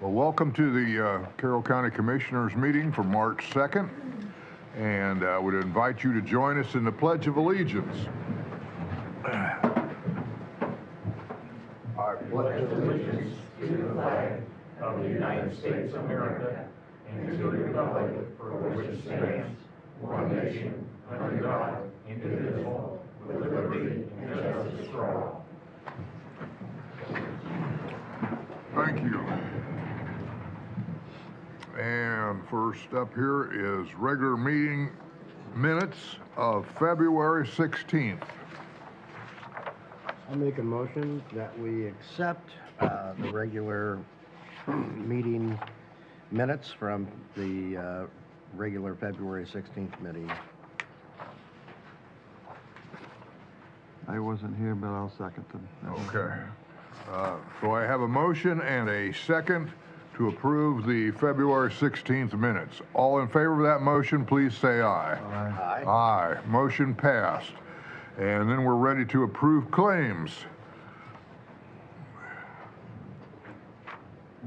Well, welcome to the Carroll County Commissioners meeting for March 2nd, and I would invite you to join us in the Pledge of Allegiance. I pledge allegiance to the flag of the United States of America and to the republic for which it stands, one nation, under God, indivisible, with liberty and justice for all. Thank you. And first up here is regular meeting minutes of February 16th. I'll make a motion that we accept the regular meeting minutes from the regular February 16th meeting. I wasn't here, but I'll second them. Okay. So I have a motion and a second to approve the February 16th minutes. All in favor of that motion, please say aye. Aye. Aye. Motion passed. And then we're ready to approve claims.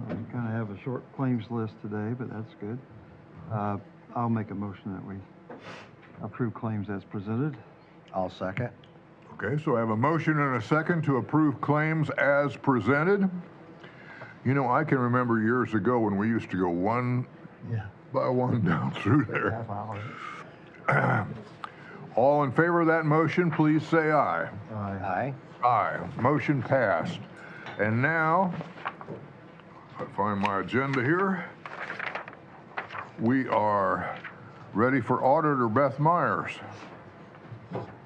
We kind of have a short claims list today, but that's good. I'll make a motion that we approve claims as presented. I'll second. Okay, so I have a motion and a second to approve claims as presented. You know, I can remember years ago when we used to go one by one down through there. All in favor of that motion, please say aye. Aye. Aye. Motion passed. And now, I find my agenda here. We are ready for Auditor Beth Myers.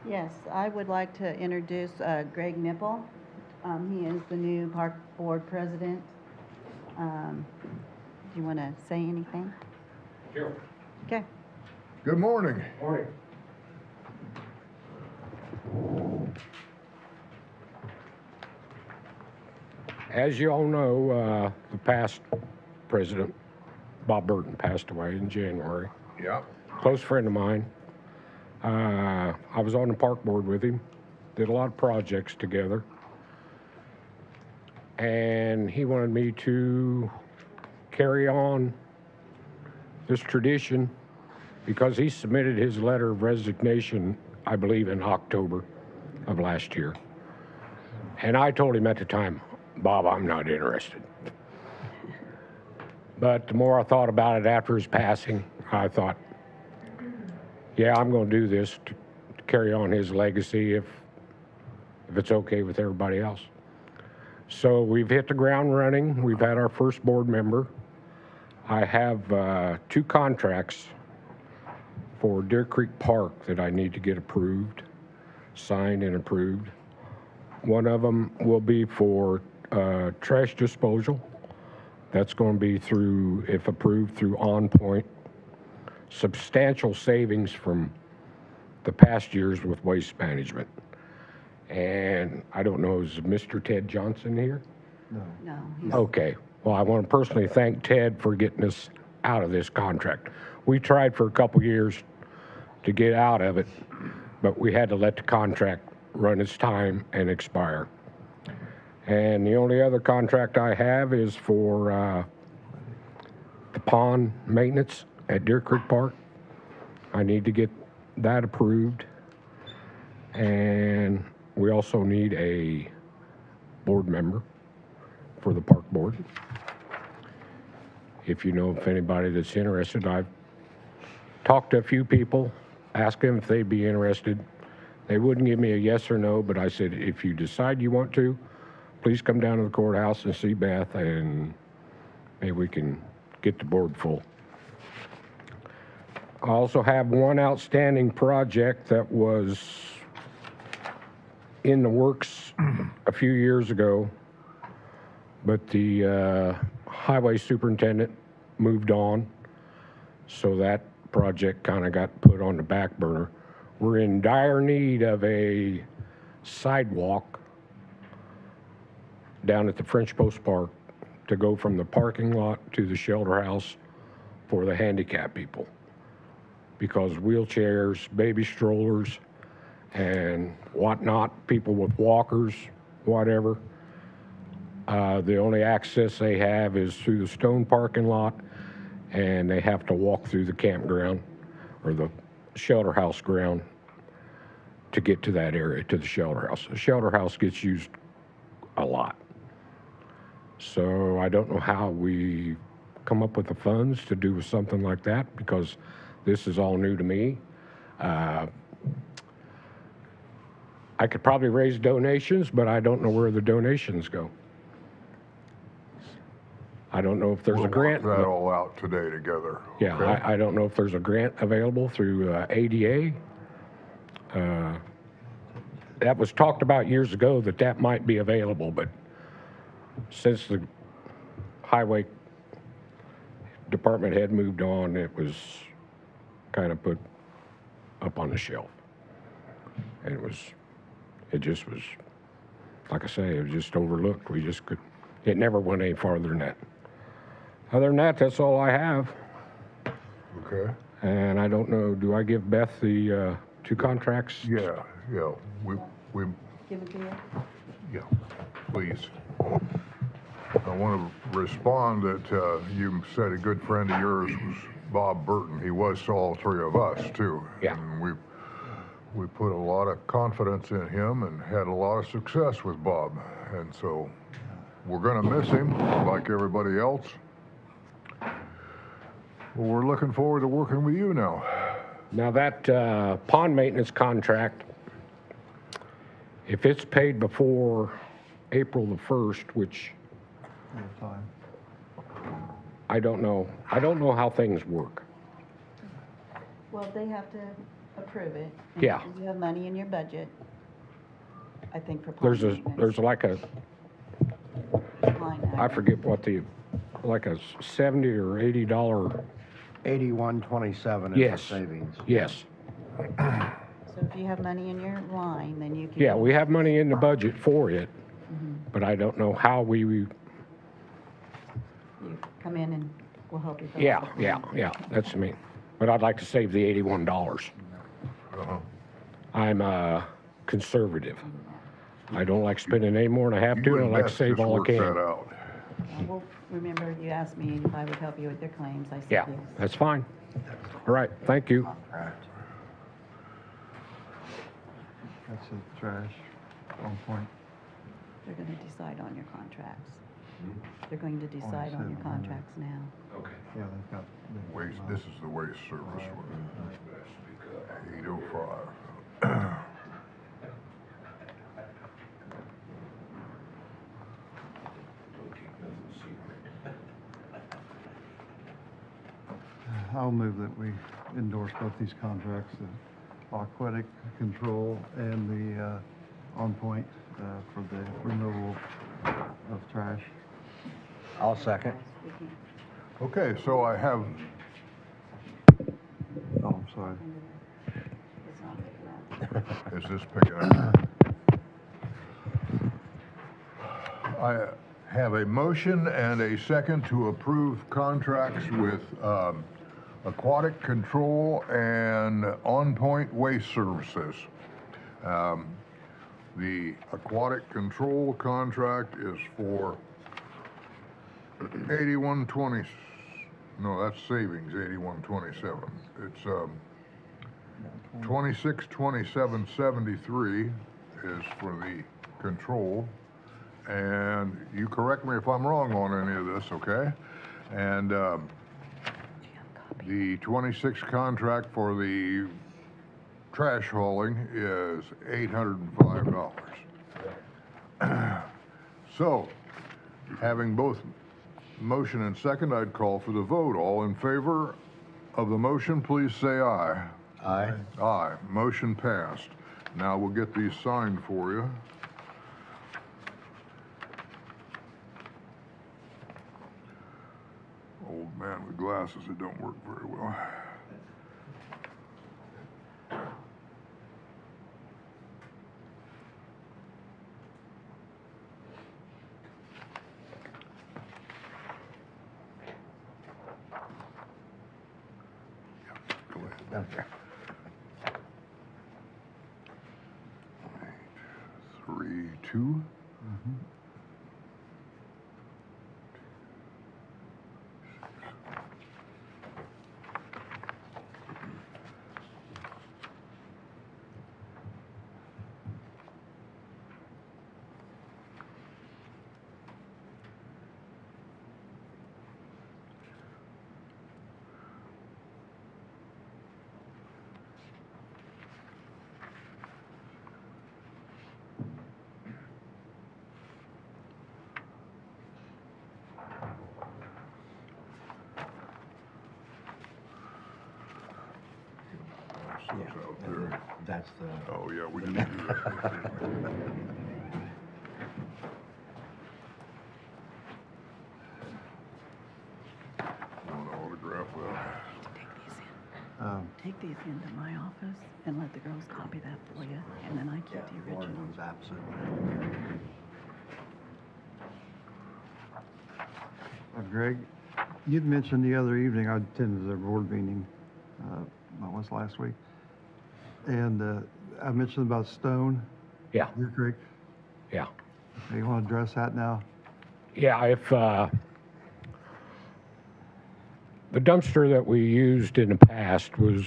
Yes, I would like to introduce Greg Nipple. He is the new Park Board President. Do you want to say anything? Sure. Okay. Good morning. Morning. As you all know, the past president, Bob Burton, passed away in January. Yeah. Close friend of mine. I was on the park board with him, did a lot of projects together. And he wanted me to carry on this tradition because he submitted his letter of resignation, I believe, in October of last year. And I told him at the time, Bob, I'm not interested. But the more I thought about it after his passing, I thought, yeah, I'm going to do this to carry on his legacy if it's okay with everybody else. So we've hit the ground running. We've had our first board member. I have 2 contracts for Deer Creek Park that I need to get approved, signed and approved. One of them will be for trash disposal. That's going to be through, if approved, through On Point. Substantial savings from the past years with waste management. And I don't know, is Mr. Ted Johnson here? No. Okay. Well, I want to personally thank Ted for getting us out of this contract. We tried for a couple years to get out of it, but we had to let the contract run its time and expire. And the only other contract I have is for the pond maintenance at Deer Creek Park. I need to get that approved. And we also need a board member for the park board. If you know of anybody that's interested, I've talked to a few people, asked them if they'd be interested. They wouldn't give me a yes or no, but I said, if you decide you want to, please come down to the courthouse and see Beth, and maybe we can get the board full. I also have one outstanding project that was in the works a few years ago, but the highway superintendent moved on, so that project kind of got put on the back burner. We're in dire need of a sidewalk down at the French Post Park to go from the parking lot to the shelter house for the handicapped people, because wheelchairs, baby strollers, and whatnot, people with walkers, whatever, The only access they have is through the stone parking lot, and they have to walk through the campground or the shelter house ground to get to that area, to the shelter house. The shelter house gets used a lot. So I don't know how we come up with the funds to do something like that, because this is all new to me. I could probably raise donations, but I don't know where the donations go. I don't know if there's We'll a grant. work that all out today together. Yeah, okay? I don't know if there's a grant available through ADA. That was talked about years ago that might be available, but since the highway department head moved on, it was kind of put up on the shelf. And it just was, like I say, it was just overlooked. We just could, it never went any farther than that. Other than that, that's all I have. Okay. And I don't know, do I give Beth the 2 contracts? Yeah, we, Give it to you. yeah, please. I want to respond that you said a good friend of yours was Bob Burton. He was to all 3 of us, too. Yeah. And we put a lot of confidence in him and had a lot of success with Bob. And so we're going to miss him like everybody else. Well, we're looking forward to working with you now. Now that pond maintenance contract, if it's paid before April the 1st, which Time. I don't know how things work. Well, they have to approve it. and Yeah. You have money in your budget, I think, for pond There's maintenance. like a, Line I item. forget what like a $70 or $80, 8127 is the yes, savings. yes. So if you have money in your line, then you can. Yeah, we have money in the budget for it, but I don't know how You come in and we'll help you. fill yeah, out the yeah, form. yeah, that's me. But I'd like to save the $81. Uh-huh. I'm conservative. I don't like spending any more than I have You to, and I and like to Beth save just all I worked that can. out. Well, remember, you asked me if I would help you with your claims. I said Yeah, yes. that's fine. All right, thank you. That's a trash on point. They're going to decide on your contracts. They're going to decide on your 2700. contracts now. Yeah, they've got. Waste, this is the waste service one. 805. I'll move that we endorse both these contracts, the aquatic control and the on point for the removal of trash. I'll second. We can- Okay, so I have, Oh, I'm sorry. It's not picking up. is this picking up? I have a motion and a second to approve contracts with aquatic control and on-point waste services. The aquatic control contract is for 8120, no, that's savings, 8127. It's 262773 is for the control. And you correct me if I'm wrong on any of this, okay? And the 26 contract for the trash hauling is $805. So, having both motion and second, I'd call for the vote. All in favor of the motion, please say aye. Aye. Aye. Motion passed. Now we'll get these signed for you. Old man with glasses that don't work very well. Go ahead. Okay. 3, 2. That's the, Oh, yeah, we didn't do that. Want to autograph that? Take these into my office and let the girls copy that for you, and then I keep yeah, the Lauren original. was absent. Greg, you'd mentioned the other evening, I attended a board meeting, what was last week? And I mentioned about stone, Yeah, Deer Creek. yeah. Okay, you want to address that now? Yeah, if, the dumpster that we used in the past was,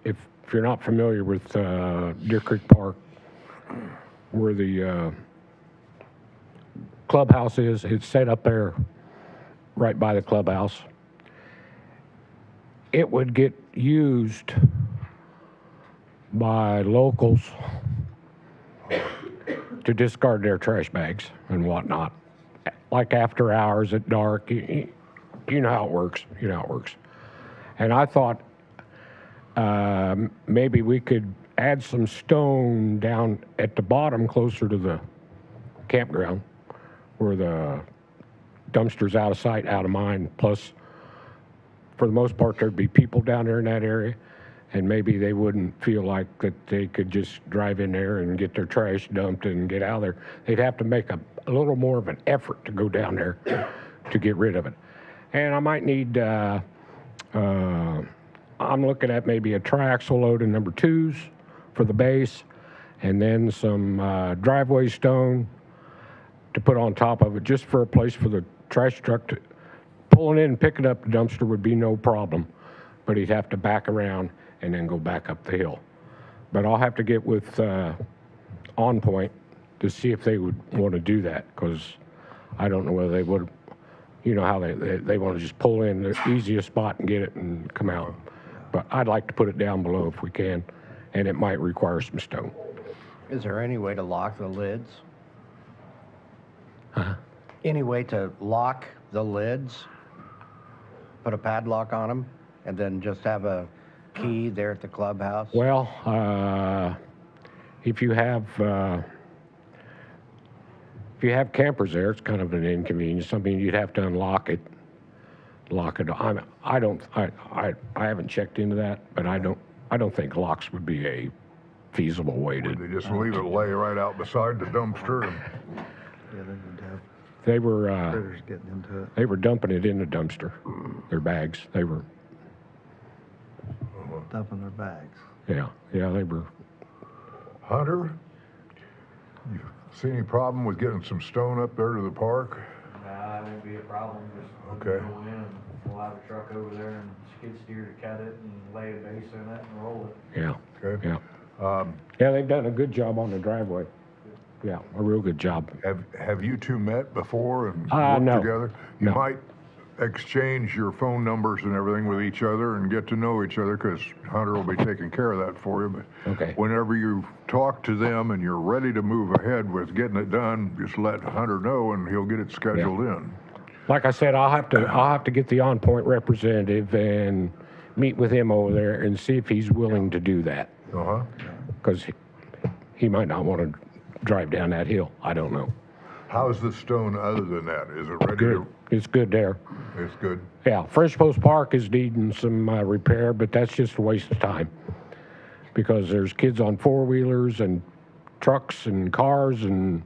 if you're not familiar with Deer Creek Park, where the clubhouse is, it's set up there right by the clubhouse. It would get used by locals to discard their trash bags and whatnot, like after hours at dark. You know how it works. You know how it works. And I thought maybe we could add some stone down at the bottom closer to the campground where the dumpster's out of sight, out of mind. Plus, for the most part, there'd be people down there in that area, and maybe they wouldn't feel like that they could just drive in there and get their trash dumped and get out of there. They'd have to make a little more of an effort to go down there to get rid of it. And I might need, I'm looking at maybe a triaxle load of number 2s for the base, and then some driveway stone to put on top of it, just for a place for the trash truck to pulling in and picking up the dumpster would be no problem, but he'd have to back around and then go back up the hill. But I'll have to get with On Point to see if they would want to do that, because I don't know whether they would. You know how they want to just pull in the easiest spot and get it and come out. But I'd like to put it down below if we can, and it might require some stone. Is there any way to lock the lids? Huh? Any way to lock the lids? Put a padlock on them and then just have a key there at the clubhouse? Well, if you have campers there, it's kind of an inconvenience. I mean, you'd have to unlock it, lock it. I haven't checked into that, but I don't think locks would be a feasible way to. Would they just leave it lay right out beside the dumpster? And Yeah, they would have They were critters getting into it. they were dumping it in the dumpster, their bags. They were, Dumping their bags. yeah, they were. Hunter, you see any problem with getting some stone up there to the park? Nah, it won't be a problem, just Okay. go in and we'll have a truck over there and skid steer to cut it and lay a base in it and roll it. Yeah, Okay. yeah. Yeah, they've done a good job on the driveway. Yeah, a real good job. Have you two met before and No. worked together? You No. might exchange your phone numbers and everything with each other and get to know each other, because Hunter will be taking care of that for you. But Okay. whenever you talk to them and you're ready to move ahead with getting it done, just let Hunter know and he'll get it scheduled in. Like I said, I'll have to get the On Point representative and meet with him over there and see if he's willing to do that, Uh-huh. because he might not want to drive down that hill. I don't know. How's the stone other than that? Is it ready Good. It's good there. to, it's good? Yeah, French Post Park is needing some repair, but that's just a waste of time, because there's kids on four-wheelers and trucks and cars, and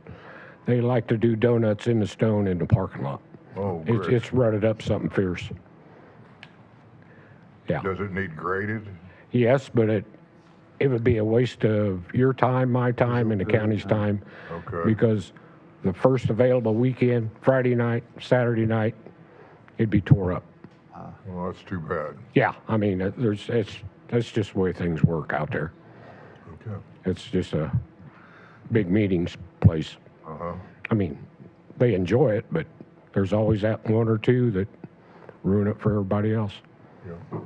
they like to do donuts in the stone in the parking lot. Oh, great. It's rutted up something fierce. Yeah. Does it need graded? Yes, but it would be a waste of your time, my time, and the county's time, Okay. because the first available weekend, Friday night, Saturday night, it'd be tore up. Well, that's too bad. Yeah, I mean, that's just the way things work out there. Okay. It's just a big meetings place. Uh-huh. I mean, they enjoy it, but there's always that one or two that ruin it for everybody else. Yeah.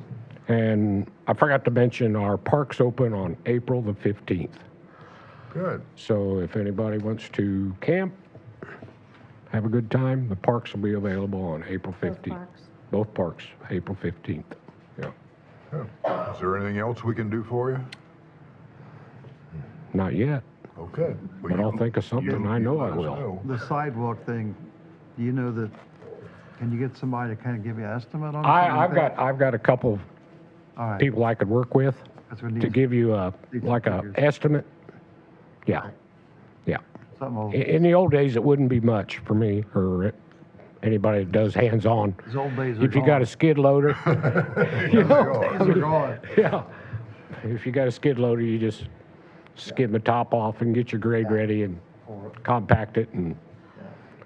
And I forgot to mention, our park's open on April the 15th. Good. So if anybody wants to camp, have a good time, the parks will be available on April 15th. parks. Both parks, April 15th. Yeah. Yeah. Is there anything else we can do for you? not yet. Okay. But I'll think of something. I know I let us will. know. The sidewalk thing, do you know that, can you get somebody to kind of give you an estimate on something I've like that? got a couple All right. people I could work with That's what to needs, give you a, Decent like a figures. estimate. Yeah, yeah. something In the old days, it wouldn't be much for me or anybody that does hands-on. those old days are If you got a gone. skid loader, Yeah, they are. Days are gone. yeah. If you got a skid loader, you just skid the top off and get your grade ready and compact it. And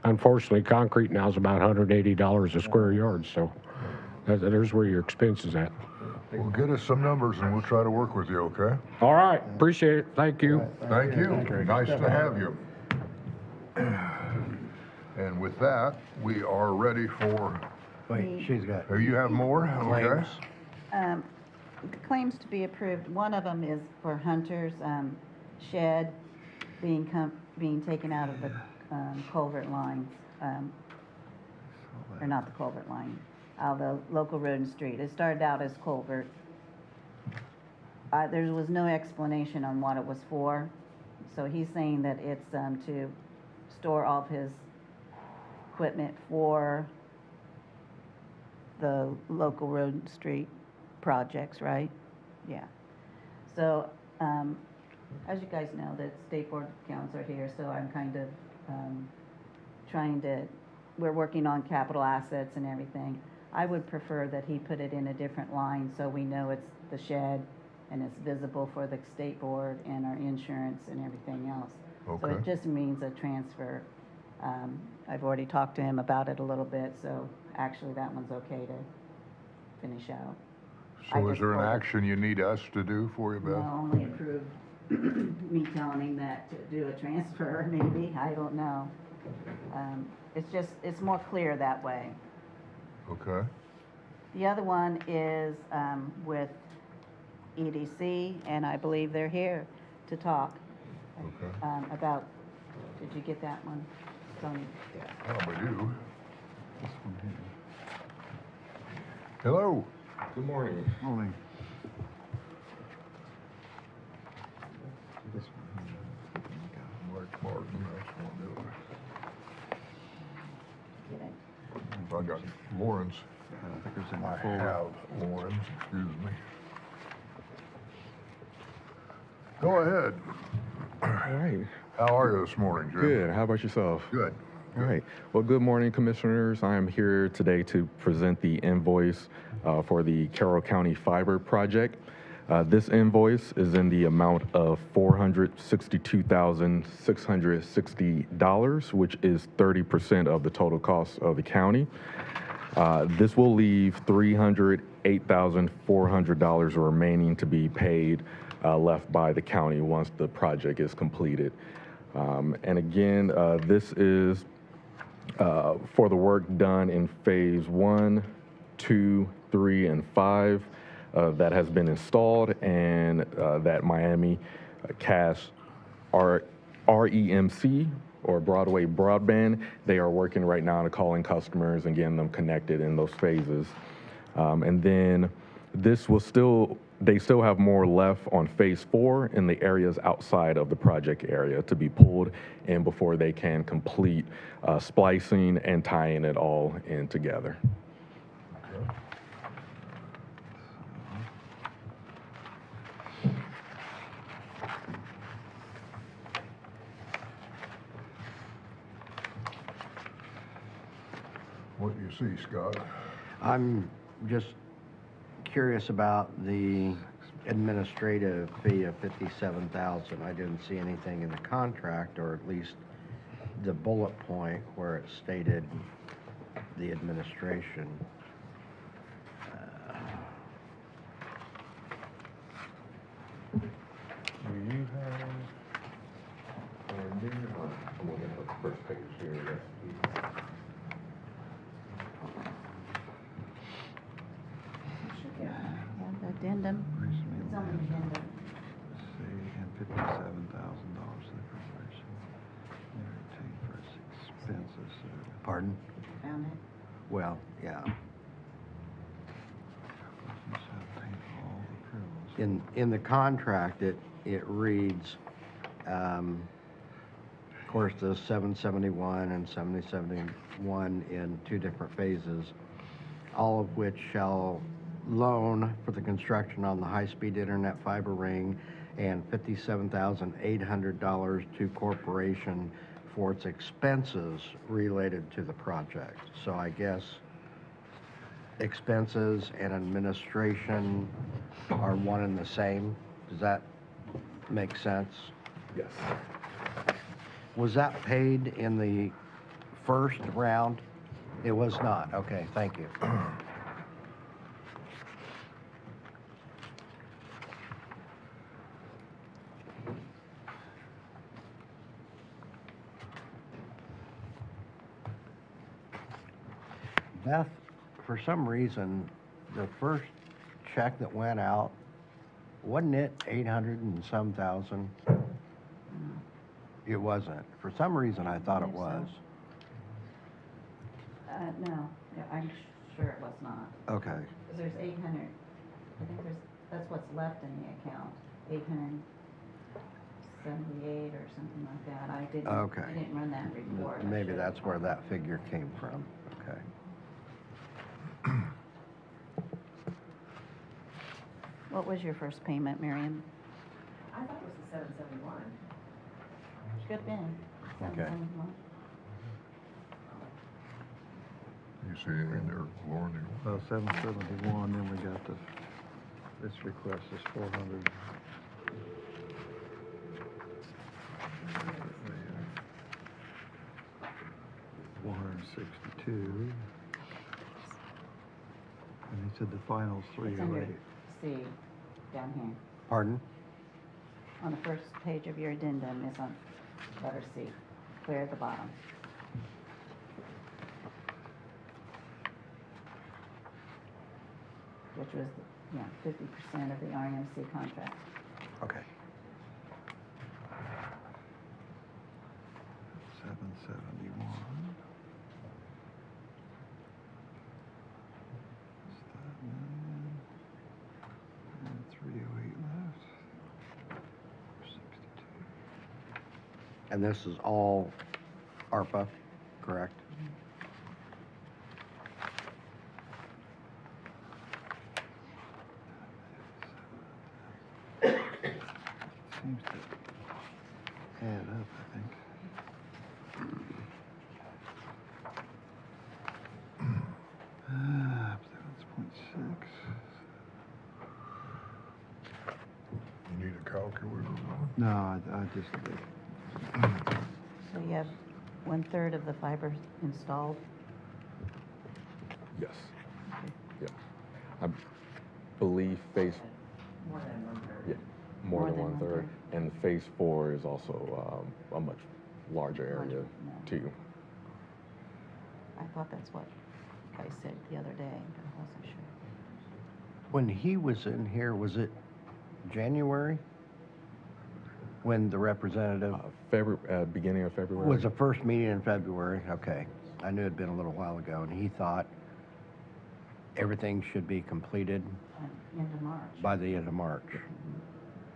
unfortunately, concrete now is about $180 a square yard. So there's where your expense is at. Well, get us some numbers and we'll try to work with you, okay? All right, appreciate it. Thank you. Thank you. Nice to have you. And with that, we are ready for, Wait, she's got oh, you have more? Okay. claims. The claims to be approved, one of them is for Hunter's shed being taken out of the culvert lines, or not the culvert line, out of the local road and street. It started out as culvert. There was no explanation on what it was for, so he's saying that it's to store all of his equipment for the local road and street projects, right? Yeah. So, as you guys know, the State Board of Accounts are here, so I'm kind of we're working on capital assets and everything. I would prefer that he put it in a different line so we know it's the shed and it's visible for the State Board and our insurance and everything else. So Okay. it just means a transfer. I've already talked to him about it a little bit, so actually that one's okay to finish out. I So is just there an told him. action you need us to do for you, No, Beth? only approve me telling him that to do a transfer, maybe, I don't know. It's more clear that way. Okay. The other one is with EDC, and I believe they're here to talk Okay. about, did you get that one, Tony? Probably do. Hello. Good morning. Only, Mark Martin, that's one of Get it? the, I got Lawrence. I don't think there's any I forward. have Lawrence, excuse me. Go ahead. All right. How are you this morning, Jim? Good. How about yourself? Good. All right. Well, good morning, Commissioners. I am here today to present the invoice for the Carroll County Fiber Project. This invoice is in the amount of $462,660, which is 30% of the total cost of the county. This will leave $308,400 remaining to be paid left by the county once the project is completed. And again, this is for the work done in phase 1, 2, 3, and 5 that has been installed, and that Miami Cash REMC or Broadway Broadband, they are working right now to calling customers and getting them connected in those phases. And then this will they still have more left on phase 4 in the areas outside of the project area to be pulled in before they can complete splicing and tying it all in together. Okay. What do you see, Scott? I'm just curious about the administrative fee of $57,000. I didn't see anything in the contract, or at least the bullet point where it stated the administration. Do you have, I'm looking at the first page here. Yeah, the addendum. It's on the addendum. And $57,000 to the corporation. They retain for its expenses. Pardon? Found it? Well, yeah. Shall pay all approvals. In the contract, it reads, Of course, the 771 and 7071 in 2 different phases, all of which shall loan for the construction on the high-speed internet fiber ring and $57,800 to corporation for its expenses related to the project. So I guess expenses and administration are one and the same. Does that make sense? Yes. Was that paid in the first round? It was not. Okay, thank you. Beth, for some reason, the first check that went out, wasn't it 800 and some thousand? It wasn't. For some reason, I thought it believe so. was. No, yeah, I'm sure it was not. Okay. Because there's 800, I think that's what's left in the account, 878 or something like that. I Okay. didn't run that report. I Maybe should've. that's where that figure came from. Okay. What was your first payment, Miriam? I thought it was the 771. Should have been. Okay. 771. You see it in there, Lauren? 771, then we got this request is 400. 462. And he said the final's It's under 308. C, down here. Pardon? On the first page of your addendum is on letter C, clear at the bottom. Which was, 50% of the RMC contract. Okay. 771. What's that, million? And 308 left. 62. And this is all ARPA, correct? Seems to add up, I think. That's 0.6. You need a calculator, Lauren? No, I just did. So you have 1/3 of the fiber installed? Yes. Yeah. I believe phase, More than 1/3. yeah, more than 1/3. And phase 4 is also a much larger area Larger, yeah. too. I thought that's what I said the other day, but I wasn't sure. When he was in here, was it January? When the representative, Beginning of February. was the first meeting in February? Okay. I knew it'd been a little while ago, and he thought everything should be completed End of March. by the end of March.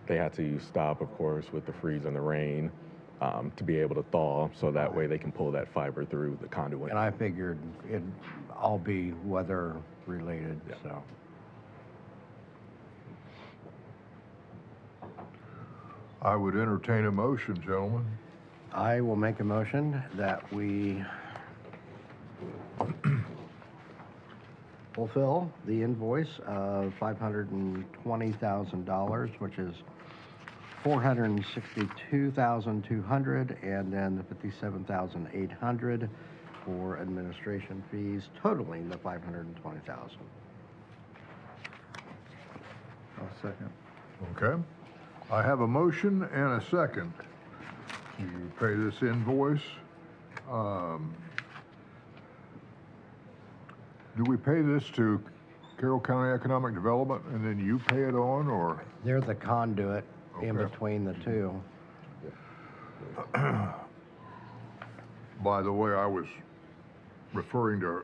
They had to stop, of course, with the freeze and the rain to be able to thaw, so that way they can pull that fiber through the conduit. And I figured it'd all be weather related, Yeah. so. I would entertain a motion, gentlemen. I will make a motion that we fulfill the invoice of $520,000, which is $462,200, and then the $57,800 for administration fees, totaling the $520,000. I'll second. Okay. I have a motion and a second to pay this invoice. Do we pay this to Carroll County Economic Development and then you pay it on, or? They're the conduit in Okay. between the two. By the way, I was referring to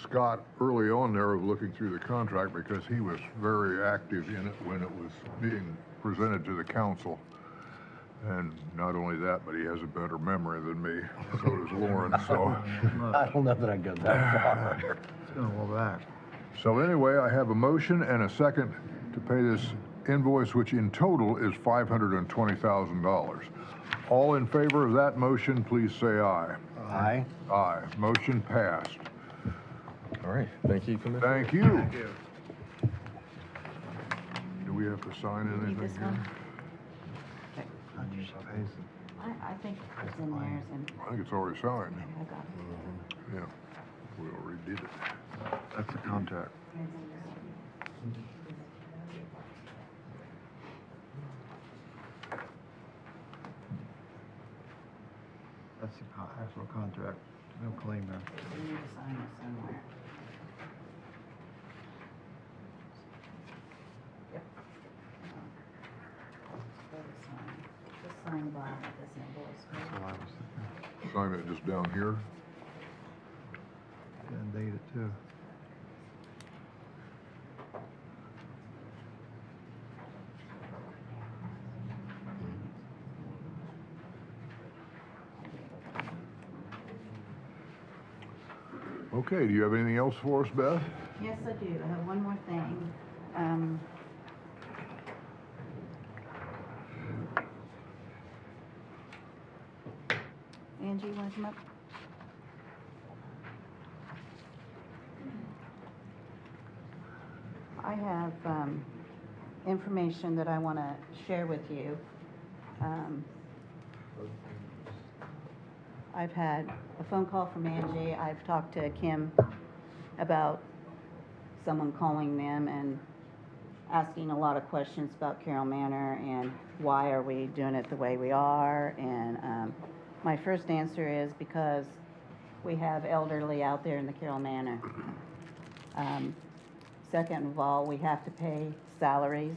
Scott early on there of looking through the contract because he was very active in it when it was being presented to the council. And not only that, but he has a better memory than me. So does Lauren, so. I don't know that I go that far. It's gonna go back. So anyway, I have a motion and a second to pay this invoice, which in total is $520,000. All in favor of that motion, please say aye. Aye. Aye. Motion passed. All right, thank you, Commissioner. Thank you. Do we have to sign Need anything this here? one? I think it's in theirs and I think it's already signed. I got it. Yeah, we already did it. That's a contract. That's the actual contract. No claim there. We need to sign it somewhere. Yep. Go to sign. Just sign bottom of this invoice. That's what I was thinking. Sign it just down here. And date it too. Okay, do you have anything else for us, Beth? Yes, I do. I have one more thing. Angie, you want to come up? I have information that I want to share with you. I've had a phone call from Angie. I've talked to Kim about someone calling them and asking a lot of questions about Carroll Manor and why are we doing it the way we are. And my first answer is because we have elderly out there in the Carroll Manor. Second of all, we have to pay salaries.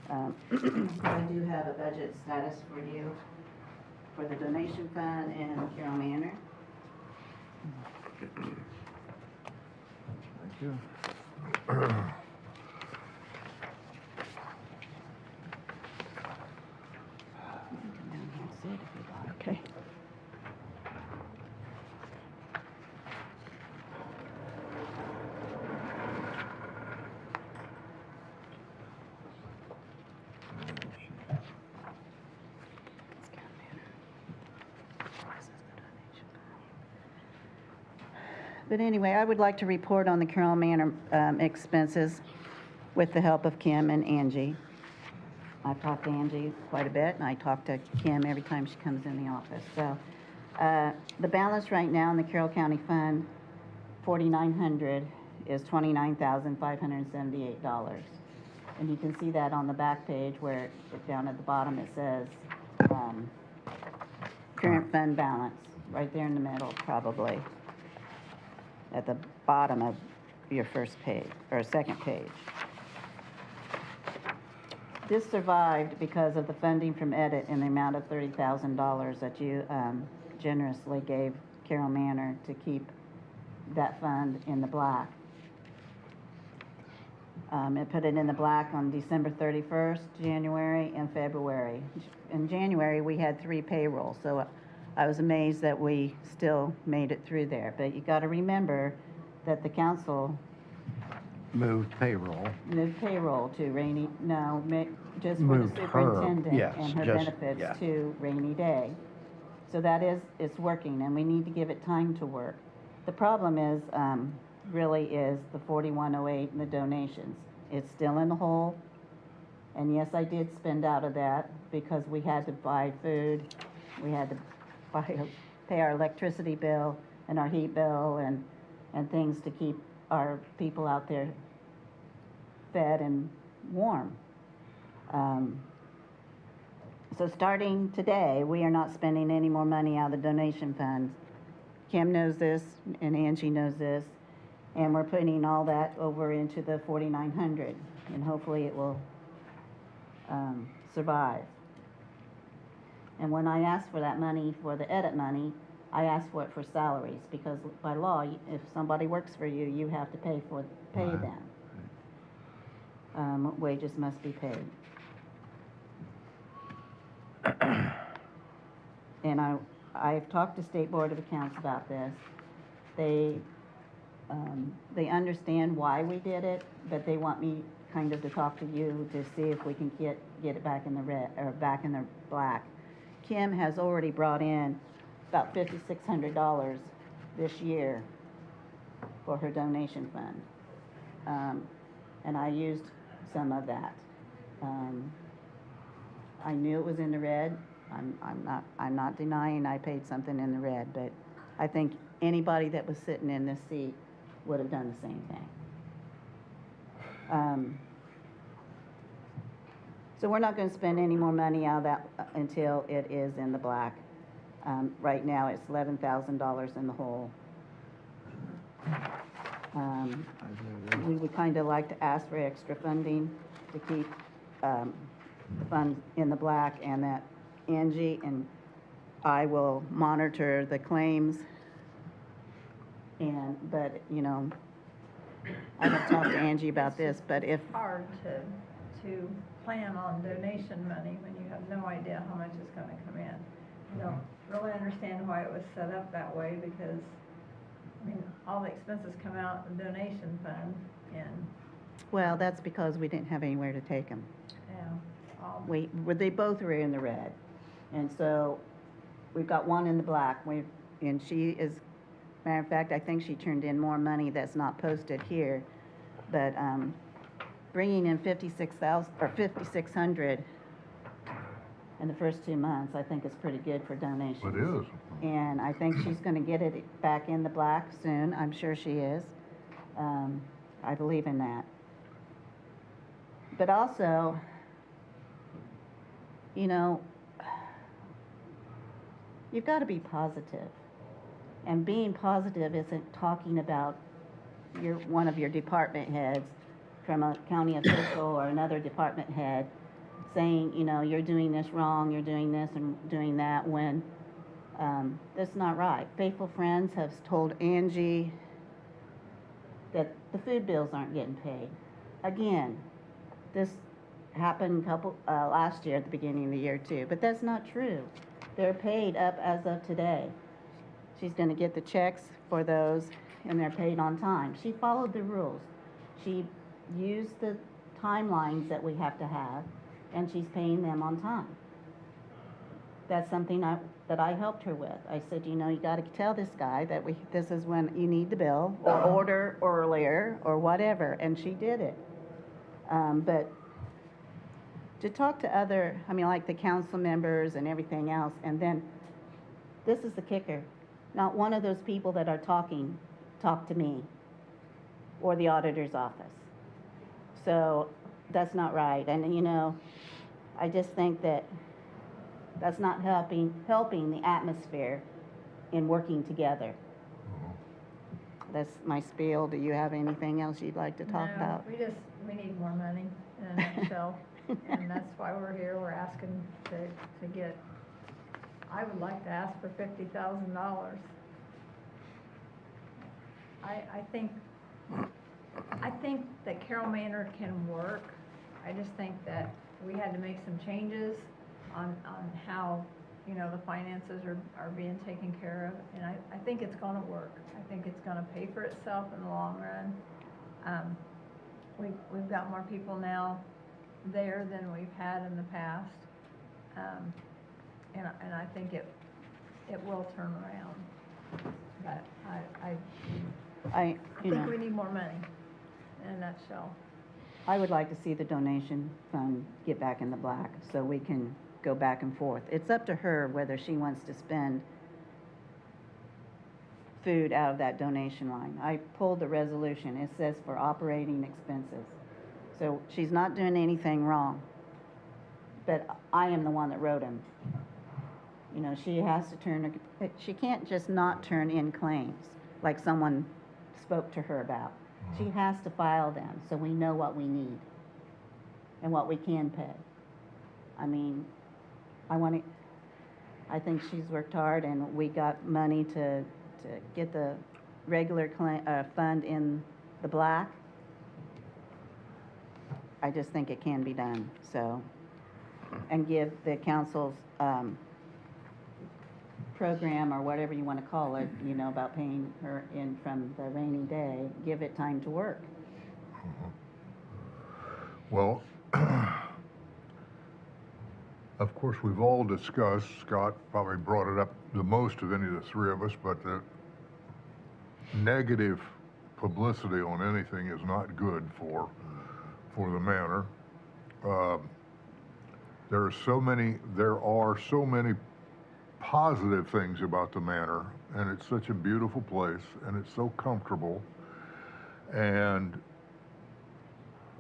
I do have a budget status for you for the donation fund and Carroll Manor. Thank you. Come down here and sit if you'd like. Okay. But anyway, I would like to report on the Carroll Manor expenses with the help of Kim and Angie. I've talked to Angie quite a bit, and I talk to Kim every time she comes in the office. So the balance right now in the Carroll County Fund, 4,900, is $29,578. And you can see that on the back page where, down at the bottom, it says current fund balance, right there in the middle, probably, at the bottom of your first page, or second page. This survived because of the funding from EDIT in the amount of $30,000 that you generously gave Carroll Manor to keep that fund in the black. It put it in the black on December 31st, January, and February. In January, we had 3 payrolls, so I was amazed that we still made it through there. But you got to remember that the council Moved payroll. moved payroll to rainy, just for the Moved her, superintendent yes, and her just- benefits yeah. to rainy day. So that is, it's working, and we need to give it time to work. The problem is, really is the 4108 and the donations. It's still in the hole. And yes, I did spend out of that because we had to buy food. We had to pay our electricity bill and our heat bill and things to keep our people out there fed and warm. So starting today, we are not spending any more money out of the donation funds. Kim knows this and Angie knows this, and we're putting all that over into the 4,900, and hopefully it will survive. And when I asked for that money, for the edit money, I asked for it for salaries, because by law, if somebody works for you, you have to pay them. Wages must be paid. and I've talked to State Board of Accounts about this. They understand why we did it, but they want me kind of to talk to you to see if we can get it back in the red, or back in the black. Kim has already brought in about $5,600 this year for her donation fund. And I used some of that. I knew it was in the red. I'm not denying I paid something in the red, but I think anybody that was sitting in this seat would have done the same thing. So we're not going to spend any more money out of that until it is in the black. Right now, it's $11,000 in the hole. We would kind of like to ask for extra funding to keep funds in the black, and that Angie and I will monitor the claims. But, you know, I haven't talked to Angie about this, but if, Hard to plan on donation money when you have no idea how much is gonna come in. I don't really understand why it was set up that way, because, I mean, all the expenses come out in the donation fund, and, well, that's because we didn't have anywhere to take them. yeah, They both were in the red. And so we've got one in the black. And she is, matter of fact, I think she turned in more money that's not posted here. But bringing in $5,600 in the first 2 months, I think is pretty good for donations. It is. And I think she's going to get it back in the black soon. I'm sure she is. I believe in that. But also, you know, you've got to be positive. And being positive isn't talking about one of your department heads from a county official or another department head saying, you know, you're doing this wrong, you're doing this and doing that, when that's not right. Faithful Friends has told Angie that the food bills aren't getting paid. Again, this happened last year at the beginning of the year too, but that's not true. They're paid up as of today. She's going to get the checks for those, and they're paid on time. She followed the rules. She used the timelines that we have to have, and she's paying them on time. That's something that I helped her with. I said, you know, you got to tell this guy that this is when you need the bill, or order earlier, or whatever, and she did it. But to talk to other, I mean, like the council members and everything else, and then this is the kicker. Not one of those people that are talking talk to me or the auditor's office. So that's not right. And, you know, I just think that that's not helping the atmosphere in working together. That's my spiel. Do you have anything else you'd like to talk no, about? we need more money in a nutshell, and that's why we're here. We're asking to get, I would like to ask for $50,000. I think that Carroll Manor can work. I just think that we had to make some changes on how, you know, the finances are being taken care of, and I think it's gonna work. I think it's gonna pay for itself in the long run. We've got more people now there than we've had in the past, and I think it will turn around. But I think we need more money in a nutshell. I would like to see the donation fund get back in the black so we can go back and forth. It's up to her whether she wants to spend food out of that donation line. I pulled the resolution. It says for operating expenses. So she's not doing anything wrong, but I am the one that wrote them. You know, she has to she can't just not turn in claims like someone spoke to her about. She has to file them so we know what we need and what we can pay. I mean, I think she's worked hard, and we got money to get the regular fund in the black. I just think it can be done, so, and give the councils program or whatever you want to call it, you know, about paying her in from the rainy day, give it time to work. Well, of course, we've all discussed, Scott probably brought it up the most of any of the three of us, but the negative publicity on anything is not good for the manor. There are so many positive things about the manor, and it's such a beautiful place, and it's so comfortable, and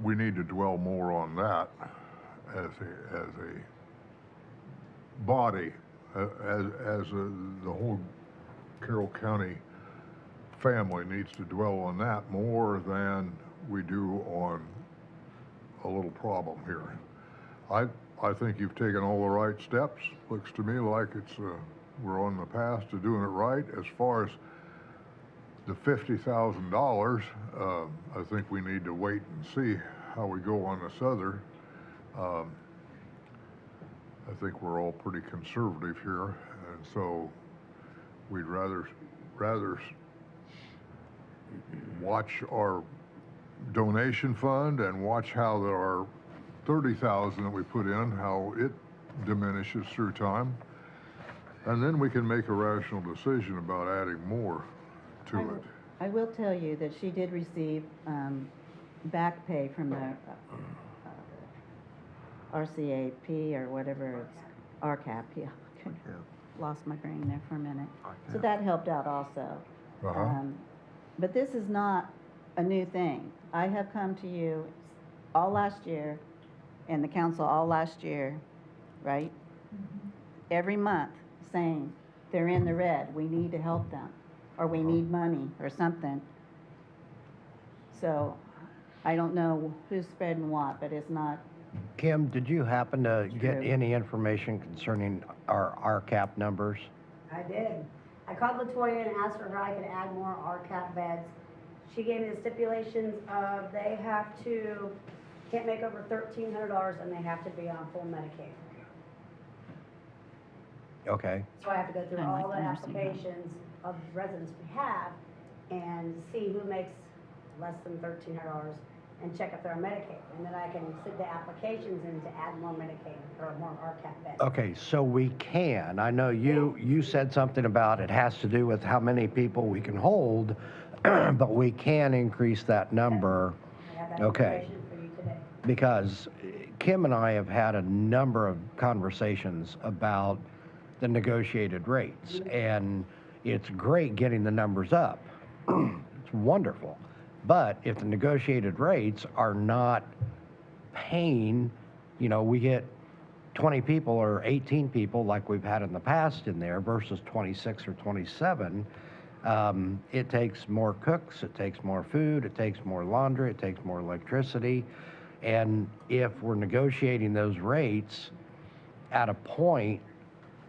we need to dwell more on that as a body, the whole Carroll County family needs to dwell on that more than we do on a little problem here. I think you've taken all the right steps. Looks to me like we're on the path to doing it right. As far as the $50,000, I think we need to wait and see how we go on this other. I think we're all pretty conservative here, and so we'd rather watch our donation fund and watch how our 30,000 that we put in, how it diminishes through time, and then we can make a rational decision about adding more to it. I will tell you that she did receive back pay from the RCAP or whatever it's, RCAP, yeah. Lost my brain there for a minute. So that helped out also. But this is not a new thing. I have come to you all last year and the council all last year, right? Every month saying they're in the red, we need to help them, or we need money or something. So I don't know who's spreading what, but it's not. Kim, did you happen to get True. any information concerning our RCAP numbers? I did. I called Latoya and asked her if I could add more RCAP beds. She gave me the stipulations of they can't make over $1,300 and they have to be on full Medicaid. Okay, So I have to go through Kinda like all the the nursing home. applications of residents we have and see who makes less than $1,300 and check if they're on Medicaid. And then I can sit the applications in to add more Medicaid or more RCAP beds. okay, so we can, I know you said something about it has to do with how many people we can hold, but we can increase that number. I have that Okay. information for you today. Because Kim and I have had a number of conversations about the negotiated rates, and it's great getting the numbers up. It's wonderful. But if the negotiated rates are not paying, you know, we get 20 people or 18 people like we've had in the past in there versus 26 or 27, it takes more cooks, it takes more food, it takes more laundry, it takes more electricity. And if we're negotiating those rates at a point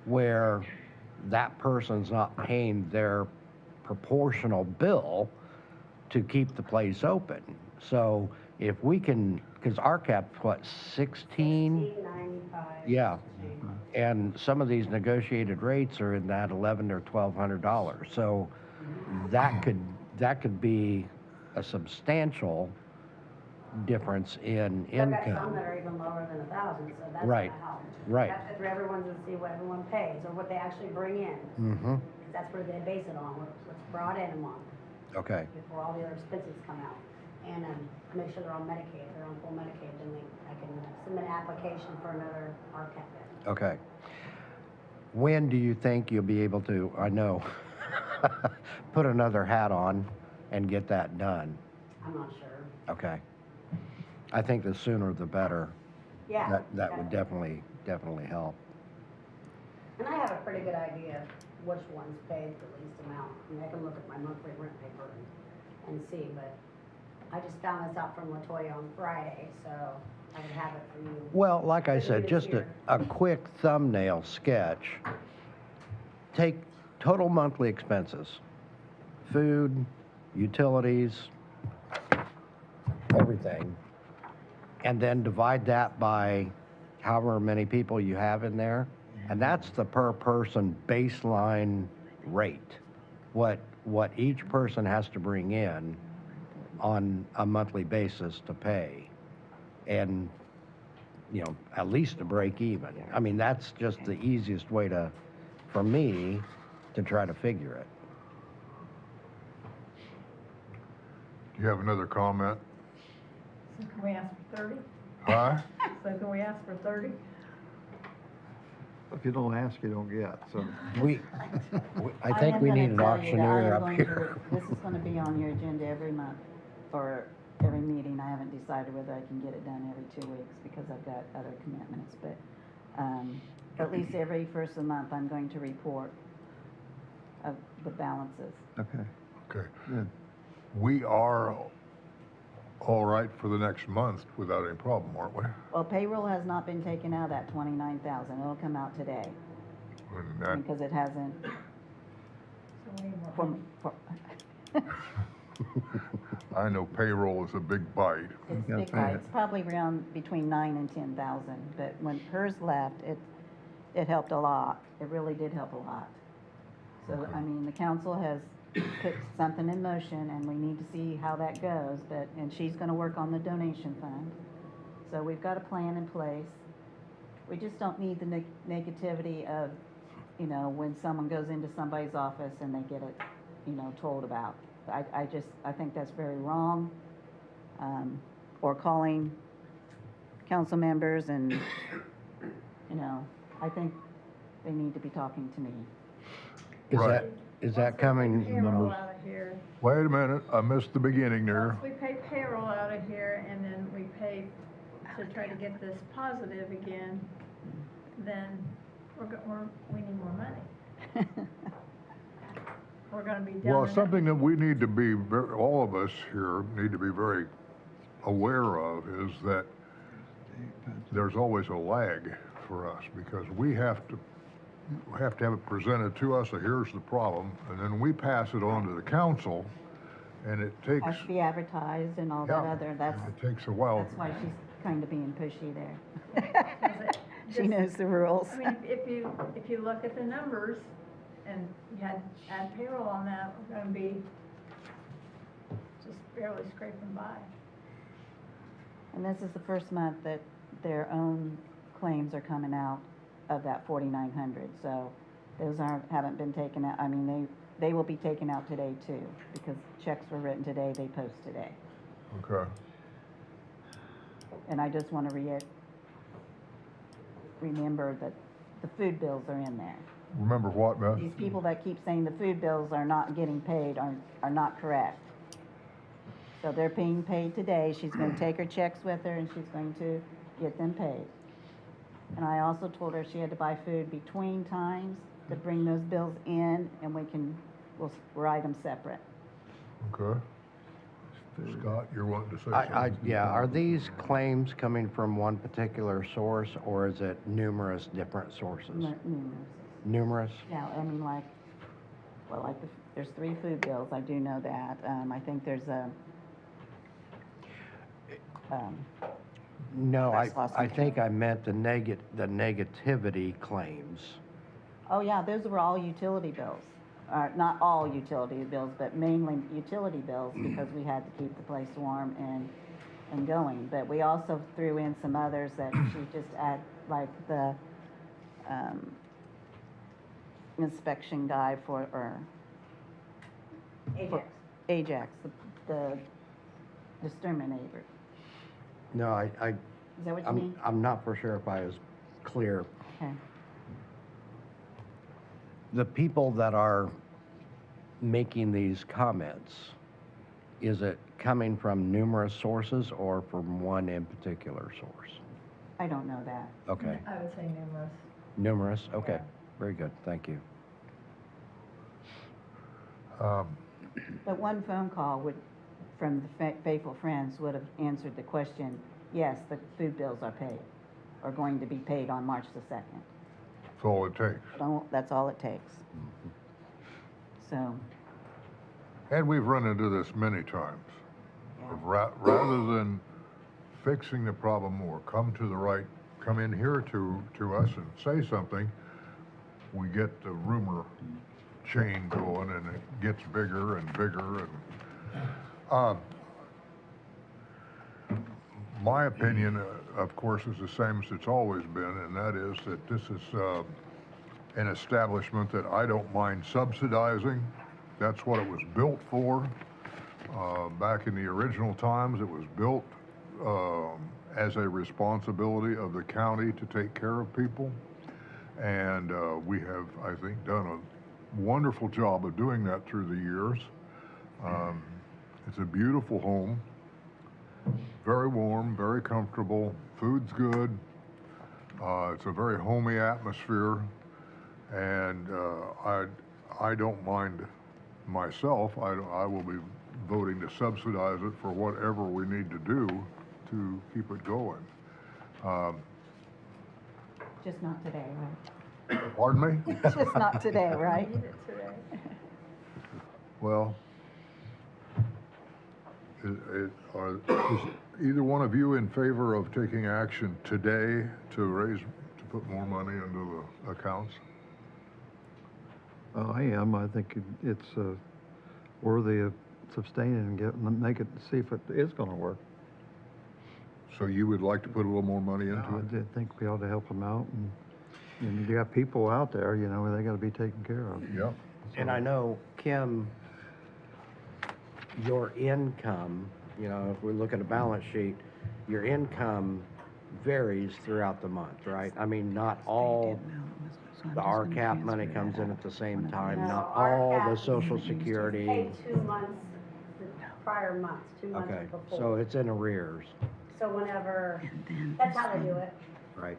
where that person's not paying their proportional bill to keep the place open. So if we can, because our cap's what, 16? $16.95. Yeah. And some of these negotiated rates are in that $1,100 or $1,200. So that could be a substantial difference in I've got some income. that are even lower than 1,000, so that's Right, gonna help. right. That's for everyone to see what everyone pays or what they actually bring in. Mm-hmm. That's where they base it on, what's brought in a month Okay. before all the other expenses come out. And make sure they're on Medicaid. If they're on full Medicaid, then I can submit an application for another RCAP bed. Okay. When do you think you'll be able to, I know, put another hat on and get that done? I'm not sure. Okay. I think the sooner the better. Yeah. That would definitely help. And I have a pretty good idea which ones pay the least amount. I mean, I can look at my monthly rent paper and see, but I just found this out from Latoya on Friday, so I would have it for you. Well, like I As said, it is just here. a quick thumbnail sketch. Take total monthly expenses, food, utilities, everything, and then divide that by however many people you have in there, And that's the per person baseline rate. What each person has to bring in on a monthly basis to pay. And, you know, at least to break even. I mean, that's just the easiest way for me, to try to figure it. Do you have another comment? So can we ask for 30? Huh? So can we ask for 30? If you don't ask, you don't get, so. I think we need an auctioneer up This here. is gonna be on your agenda every month, or every meeting. I haven't decided whether I can get it done every 2 weeks, because I've got other commitments, but, at least every first of the month, I'm going to report of the balances. Okay, Okay. good. We are all right for the next month without any problem, aren't we? Well, payroll has not been taken out, that 29,000. It'll come out today, And that- because it hasn't, So we need more for, money. for, I know payroll is a big bite. it's gotta big pay bite. it. It's probably around between 9 and 10,000, but when hers left, it helped a lot. It really did help a lot. So, Okay. I mean, the council has put something in motion, and we need to see how that goes, and she's gonna work on the donation fund. So we've got a plan in place. We just don't need the negativity of, you know, when someone goes into somebody's office and they get it, you know, told about. I think that's very wrong. Or calling council members and, you know, I think they need to be talking to me. Right. Is that coming? Payroll out of here. Wait a minute, I missed the beginning there. Once we pay payroll out of here and then we pay to try to get this positive again, then we need more money. We're gonna be down. Well, the something that we need to be, all of us here need to be very aware of is that there's always a lag for us, because we have to have it presented to us, so here's the problem, and then we pass it on to the council, and it takes, Has to be advertised and all that Yeah. other, that's it takes a while. why she's kind of being pushy there. Because it She just- knows the rules. I mean, if you look at the numbers and you add payroll on that, we're gonna be just barely scraping by. And this is the first month that their own claims are coming out of that 4,900, so those haven't been taken out. I mean, they will be taken out today too, because checks were written today, they post today. Okay. And I just want to remember that the food bills are in there. Remember what, Beth? These people that keep saying the food bills are not getting paid are not correct. So they're being paid today. She's going to take her checks with her and she's going to get them paid. And I also told her she had to buy food between times to bring those bills in, and we'll write them separate. Okay. Scott, you're wanting to say I, something? yeah, are these claims coming from one particular source, or is it numerous different sources? Numerous. Numerous? Yeah, I mean, there's 3 food bills, I do know that. I think there's No, I just lost my I think I meant the negativity claims. oh yeah, those were all utility bills. Not all utility bills, but mainly utility bills, because we had to keep the place warm and going. But we also threw in some others that she just add, like the inspection guy or Ajax, the exterminator. No, Is that what you mean? I'm not for sure if I was clear. Okay. The people that are making these comments, is it coming from numerous sources or from one in particular source? I don't know that. Okay, I would say numerous. numerous, okay, very good, thank you. But one phone call from the faithful friends would have answered the question, yes, the food bills are paid, or going to be paid on March the 2nd. That's all it takes. That's all it takes. So, And we've run into this many times. Rather than fixing the problem or come in here to us and say something, we get the rumor chain going and it gets bigger and bigger and, my opinion, of course, is the same as it's always been, and that is that this is, an establishment that I don't mind subsidizing. That's what it was built for. Back in the original times, it was built, as a responsibility of the county to take care of people. And we have, I think, done a wonderful job of doing that through the years. It's a beautiful home, very warm, very comfortable, food's good. It's a very homey atmosphere, and I don't mind myself. I will be voting to subsidize it for whatever we need to do to keep it going. Just not today, right? Pardon me? Just not today, right? Need it today. Well, is either one of you in favor of taking action today to put more money into the accounts? I am. I think it's worthy of sustaining and make it, see if it is gonna work. So you would like to put a little more money into I it? did think we ought to help them out, and you got people out there, you know, they gotta be taken care of. Yeah. And I know, Kim, your income, you know, if we look at a balance sheet, your income varies throughout the month, right? I mean, not all the RCAP money comes in at the same time, No, not all RCAP the is social Paid security. 2 months, the prior months, 2 months Okay, before. so it's in arrears, So whenever, that's how they do it. right?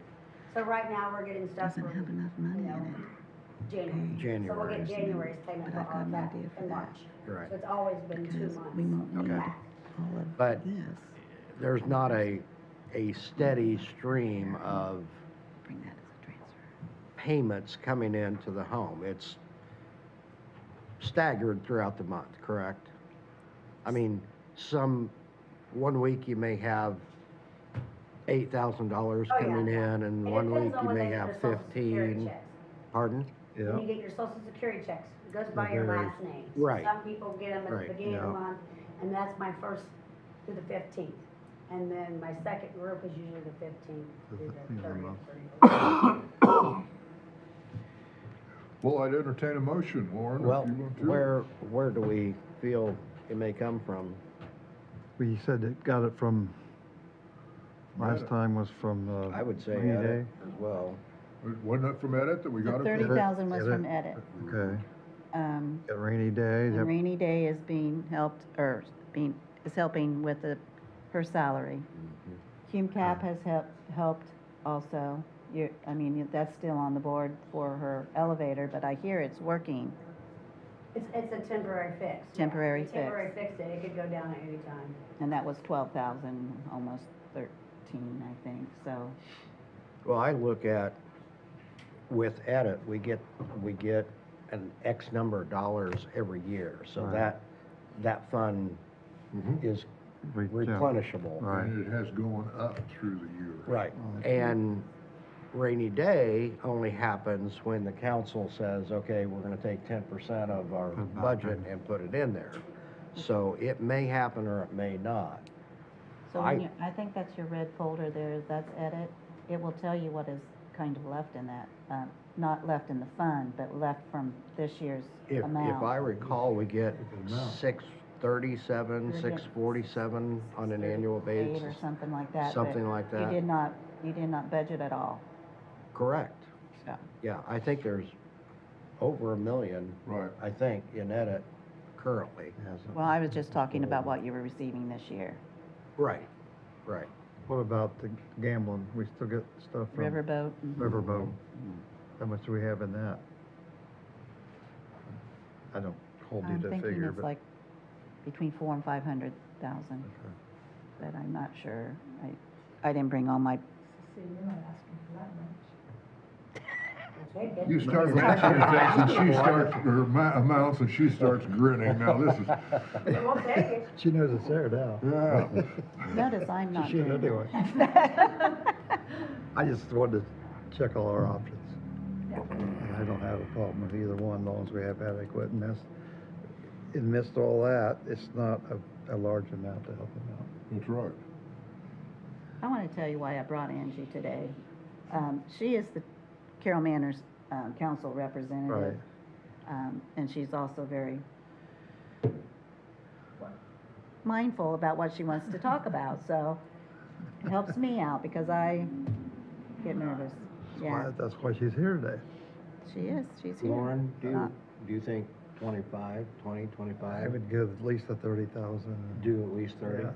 So right now, we're getting stuff from, you know, January. So we'll get January's. January's payment for RCAP in March. Right. So it's always been 2 months Okay. back. But there's not a steady stream of payments coming into the home. It's staggered throughout the month, correct? I mean, one week you may have $8,000 Oh, yeah. coming in, and It one depends week on you when may they get have their Social Security 15. checks. Pardon? When Yeah, you get your social security checks, it goes by your Very- last name. right. Some people get them at Right. the beginning of the Yeah. month, and that's my first through the 15th. And then my second group is usually the 15th The through 15th the of the 30th. month. Well, I'd entertain a motion, Lauren, if you Well, want to. where do we feel it may come from? we said it got it from, last Edit. time was from, I would say rainy edit day. as well. Wasn't it from Edit that we got The it from? 30,000 was Edit. from Edit. Okay, got rainy day, And yep, Rainy Day is being helped, or is helping with her salary. Cume Cap has helped also. I mean, that's still on the board for her elevator, but I hear it's working. It's a temporary fix. yeah. Temporary If you temporary fix. fixed it could go down at any time. And that was 12,000, almost 13, I think, so. Well, I look at, with edit, we get an X number of dollars every year, so Right. that fund is Re- yeah. replenishable. Right. And it has gone up through the year. Right, and rainy day only happens when the council says, okay, we're gonna take 10% of our Put it back budget in. and put it in there. So it may happen or it may not. So I think that's your red folder there, that's Edit. It will tell you what is kind of left in that, not left in the fund, but left from this year's If amount. I recall, we get amount. 637, We're getting 647 on an annual 8 basis. or something like that. but Something like that. You did not budget at all, Correct. so. Yeah, I think there's over $1 million, Right. I think, in edit currently. Well, I was just talking about what you were receiving this year. Right, right. What about the gambling? We still get stuff from Riverboat. Riverboat. How much do we have in that? I don't hold you I'm to thinking figure, it's but. like between 400,000 and 500,000, but I'm not sure. I didn't bring all my, See, you're not asking for that much. You start mentioning things and she starts, or amounts, and she starts grinning. Now, this is, We'll take it. She knows it's there now. yeah. notice I'm not She should doing anyway. I just wanted to check all our options. And I don't have a problem with either one, as long as we have adequate, and that's, amidst all that, it's not a large amount to help them out. That's right. I want to tell you why I brought Angie today. She is the Carroll Manors council representative. And she's also very mindful about what she wants to talk about, so it helps me out because I get nervous. Yeah, That's why she's here today. she is, she's here. Lauren, Uh, do you think 25, 20, 25? I would give at least a 30,000. Do at least 30? Yeah.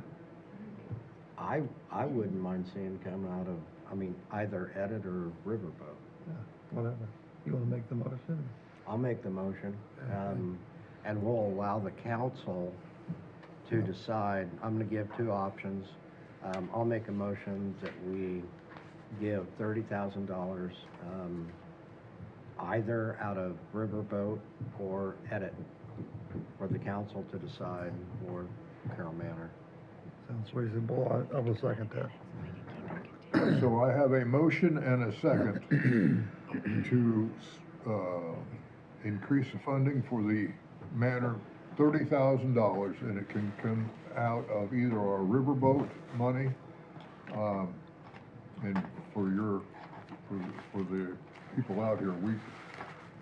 I wouldn't mind seeing come out of, either Edit or Riverboat. Yeah, whatever. You want to make the motion? I'll make the motion, and we'll allow the council to decide. I'm gonna give two options. I'll make a motion that we give $30,000, either out of Riverboat or Edit, for the council to decide for Carroll Manor. Sounds reasonable. I will second that. So I have a motion and a second to increase the funding for the manor $30,000, and it can come out of either our riverboat money, and for the people out here,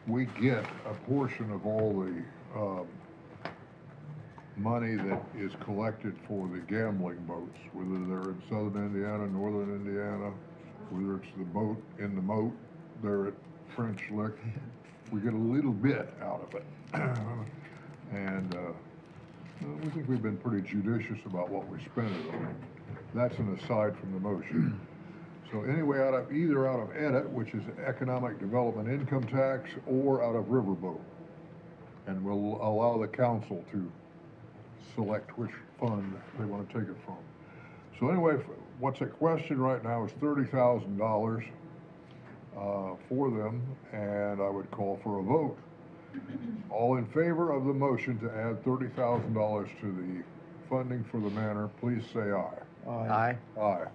we get a portion of all the money that is collected for the gambling boats, whether they're in southern Indiana, northern Indiana, whether it's the boat in the moat there at French Lick. We get a little bit out of it. And we think we've been pretty judicious about what we spend it on. That's an aside from the motion. So anyway, either out of EDIT, which is Economic Development Income Tax, or out of Riverboat. And we'll allow the council to select which fund they want to take it from. So anyway, what's at question right now is $30,000 for them, and I would call for a vote. All in favor of the motion to add $30,000 to the funding for the manor, please say aye. Aye. Aye.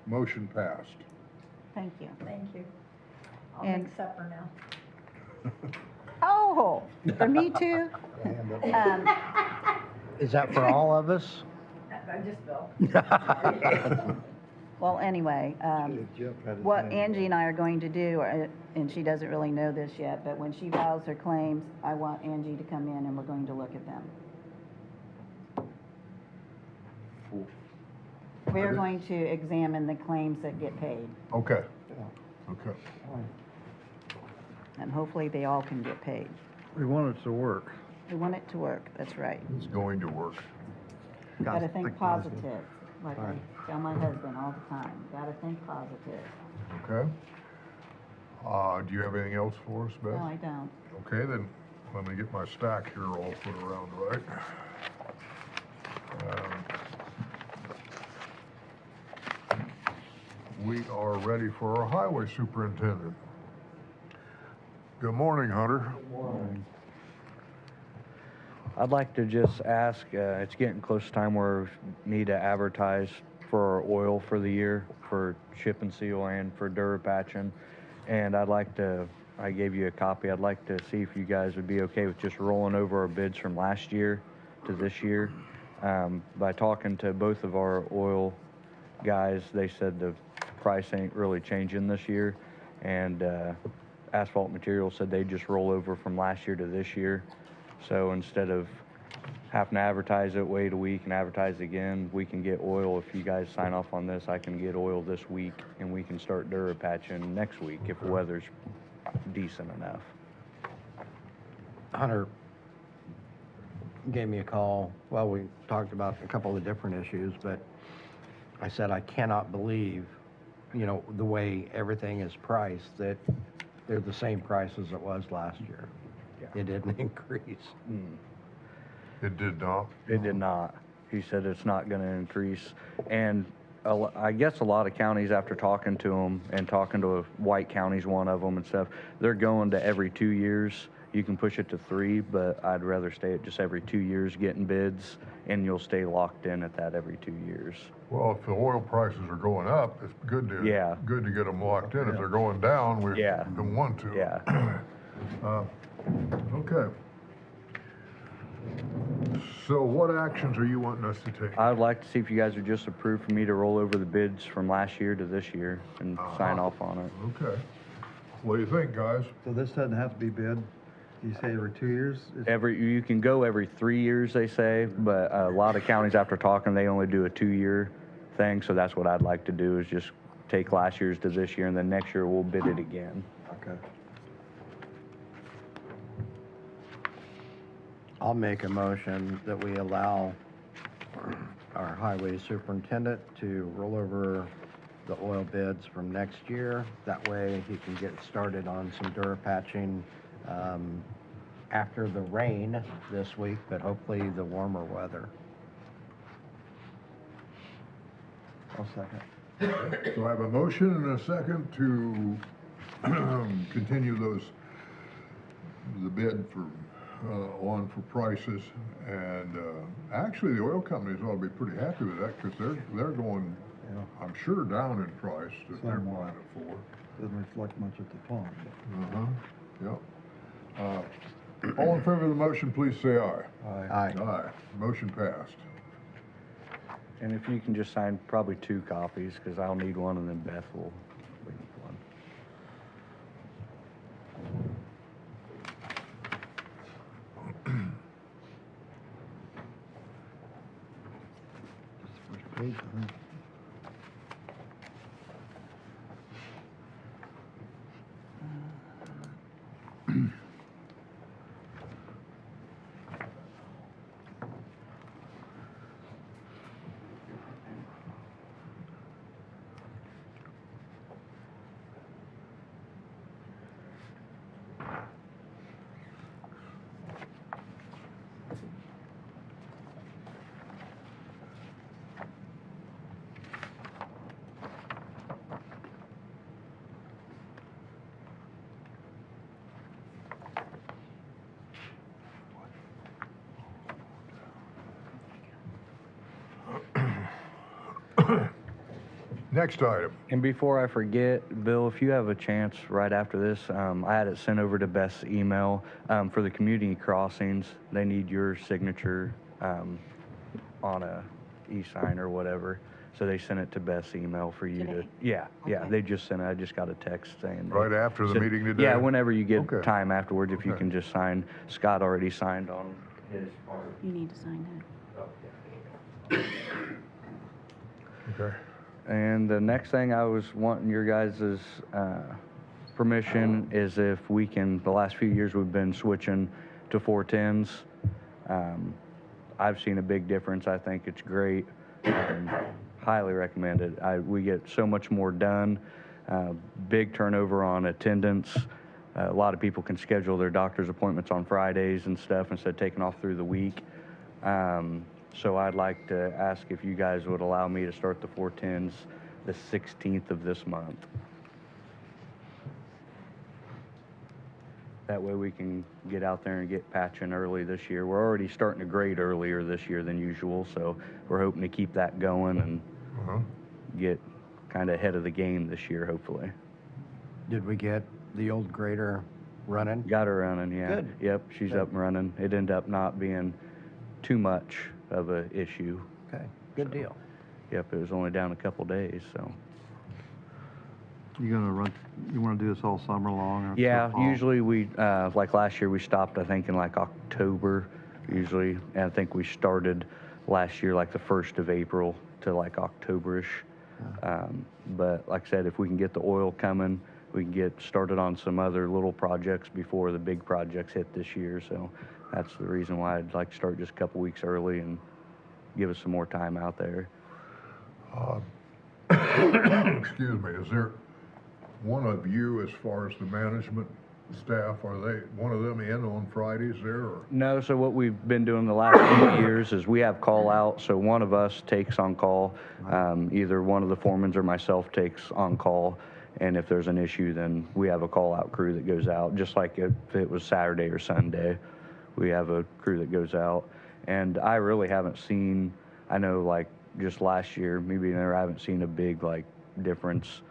Motion passed. Thank you. Thank you. I'll And- make supper now. Oh, for me too? Is that for all of us? I just Bill. Well, anyway, Jeff had his what hand Angie and I are going to do, and she doesn't really know this yet, but when she files her claims, I want Angie to come in and we're going to look at them. We are going to examine the claims that get paid, Okay. Okay. and hopefully they all can get paid. We want it to work. We want it to work, that's right. It's going to work. Gotta think positive, like Right. I tell my husband all the time, gotta think positive. Okay. Do you have anything else for us, Beth? No, I don't. Okay, then let me get my stack here all put around right. We are ready for our highway superintendent. Good morning, Hunter. I'd like to just ask, it's getting close to time where we need to advertise for our oil for the year, for chip and seal and for Durapatching. And I gave you a copy, I'd like to see if you guys would be okay with just rolling over our bids from last year to this year. By talking to both of our oil guys, they said the price ain't really changing this year. And Asphalt Materials said they just roll over from last year to this year. So instead of having to advertise it, wait a week and advertise again, we can get oil. If you guys sign off on this, I can get oil this week and we can start Durapatching next week if the weather's decent enough. Hunter gave me a call. Well, we talked about a couple of different issues, but I said I cannot believe, the way everything is priced, that they're the same price as it was last year. Yeah. It didn't increase. It did not. It did not. He said it's not going to increase. And I guess a lot of counties, after talking to them and talking to White County's one of them and stuff, they're going to every 2 years you can push it to 3, but I'd rather stay at just every 2 years getting bids, and you'll stay locked in at that every 2 years. Well, if the oil prices are going up, it's good to Yeah. get them locked in. If they're going down, we Yeah. don't want to. Yeah. Okay. So what actions are you wanting us to take? I'd like to see if you guys would just approve for me to roll over the bids from last year to this year and sign off on it. Okay. What do you think, guys? So this doesn't have to be bid? You say every 2 years? You can go every 3 years, they say, but a lot of counties, after talking, they only do a 2-year thing. So that's what I'd like to do, is just take last year's to this year, and then next year we'll bid it again. Okay. I'll make a motion that we allow our highway superintendent to roll over the oil bids from next year. That way he can get started on some Durapatching after the rain this week, but hopefully the warmer weather. I'll second. So I have a motion and a second to continue the bid on for prices. And actually, the oil companies ought to be pretty happy with that, because they're going, Yeah. I'm sure, down in price that they're Somewhat. buying it for. Doesn't reflect much at the pump. Yep. All in favor of the motion, please say aye. Aye. Aye. Motion passed. And if you can just sign probably 2 copies, because I'll need one, and then Beth will leave one. Just the first page, I think. Next item. And before I forget, Bill, if you have a chance right after this, I had it sent over to Beth's email for the community crossings. They need your signature on a e-sign or whatever. So they sent it to Beth's email for you Today? to. Yeah, Okay. they just sent it. I just got a text saying. Right after the meeting today? Yeah, whenever you get Okay. time afterwards, if you Okay. can just sign. Scott already signed on his part. You need to sign Okay. And the next thing I was wanting your guys' permission is if we can, the last few years we've been switching to 410s. I've seen a big difference. I think it's great. Highly recommend it. We get so much more done. Big turnover on attendance. A lot of people can schedule their doctor's appointments on Fridays and stuff instead of taking off through the week. So I'd like to ask if you guys would allow me to start the 410s the 16th of this month. That way we can get out there and get patching early this year. We're already starting to grade earlier this year than usual, so we're hoping to keep that going and get kind of ahead of the game this year, hopefully. Did we get the old grader running? Got her running, yeah. Good. Yep, she's Good. up and running. It ended up not being too much of a issue. Okay, good deal. Yep, it was only down a couple days, so. You wanna do this all summer long? Or Yeah, fall? usually we, like last year, we stopped, I think, in like October, usually. And I think we started last year, like the 1st of April to like October-ish. But like I said, if we can get the oil coming, we can get started on some other little projects before the big projects hit this year. So that's the reason why I'd like to start just a couple weeks early and give us some more time out there. Excuse me, is there one of you, as far as the management staff, are they, one of them in on Fridays there, or? No, so what we've been doing the last few years is we have call out, so one of us takes on call. Either one of the foremans or myself takes on call, And if there's an issue, then we have a call-out crew that goes out, just like if it was Saturday or Sunday. We have a crew that goes out. And I really haven't seen, I know like just last year, maybe I haven't seen a big like difference.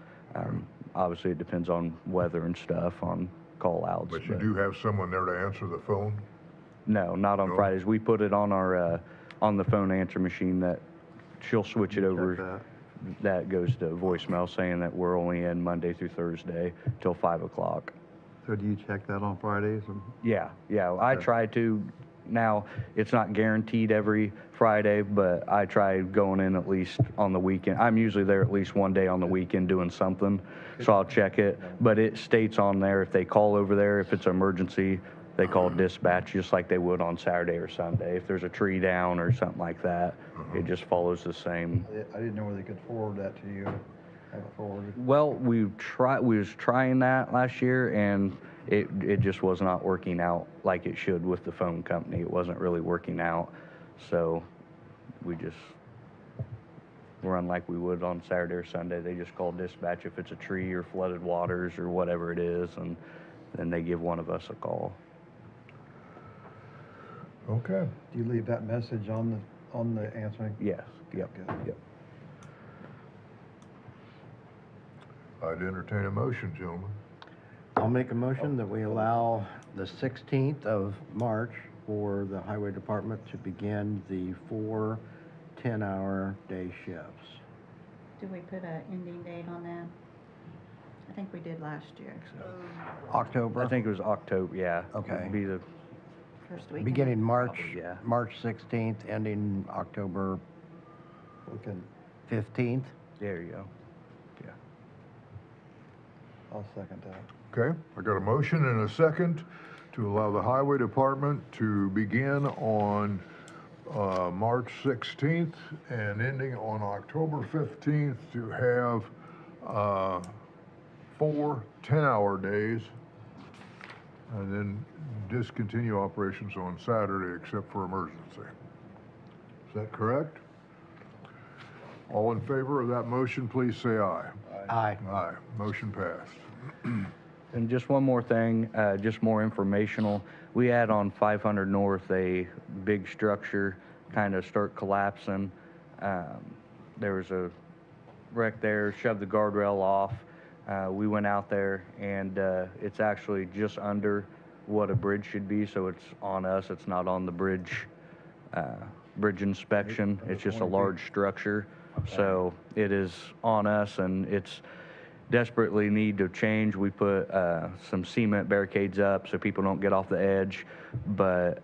Obviously, it depends on weather and stuff, on call-outs. But you do have someone there to answer the phone? No, not on No? Fridays. We put it on our, on the phone answer machine that she'll switch it over. that. That goes to voicemail saying that we're only in Monday through Thursday till 5 o'clock. So do you check that on Fridays? Yeah, I Okay. try to. Now, it's not guaranteed every Friday, but I try going in at least on the weekend. I'm usually there at least one day on the weekend doing something, so I'll check it. But it states on there if they call over there, if it's an emergency, they call dispatch just like they would on Saturday or Sunday. If there's a tree down or something like that, it just follows the same. I didn't know whether they could forward that to you. Have it forwarded. Well, we was trying that last year, and it just was not working out like it should with the phone company. It wasn't really working out, so we just run like we would on Saturday or Sunday. They just call dispatch if it's a tree or flooded waters or whatever it is, and then they give one of us a call. Okay. Do you leave that message on the answering? Yes. Yep. Good. Yep. I'd entertain a motion, gentlemen. I'll make a motion that we allow the 16th of March for the Highway Department to begin the 4 10-hour day shifts. Do we put an ending date on that? I think we did last year. October? I think it was October. Yeah. Okay. It'd be the First week. Beginning March, Probably, yeah. March 16th, ending October We can, 15th. there you go. Yeah. I'll second that. Okay, I got a motion and a second to allow the Highway Department to begin on March 16th and ending on October 15th to have 4 10-hour days and then discontinue operations on Saturday except for emergency. Is that correct? All in favor of that motion, please say aye. Aye. Aye. Motion passed. And just one more thing, just more informational. We had on 500 North a big structure kind of start collapsing. There was a wreck there, shoved the guardrail off. We went out there, and it's actually just under what a bridge should be, so it's on us. It's not on the bridge inspection. It's just a large structure. So it is on us, and it's desperately need to change. We put some cement barricades up so people don't get off the edge, but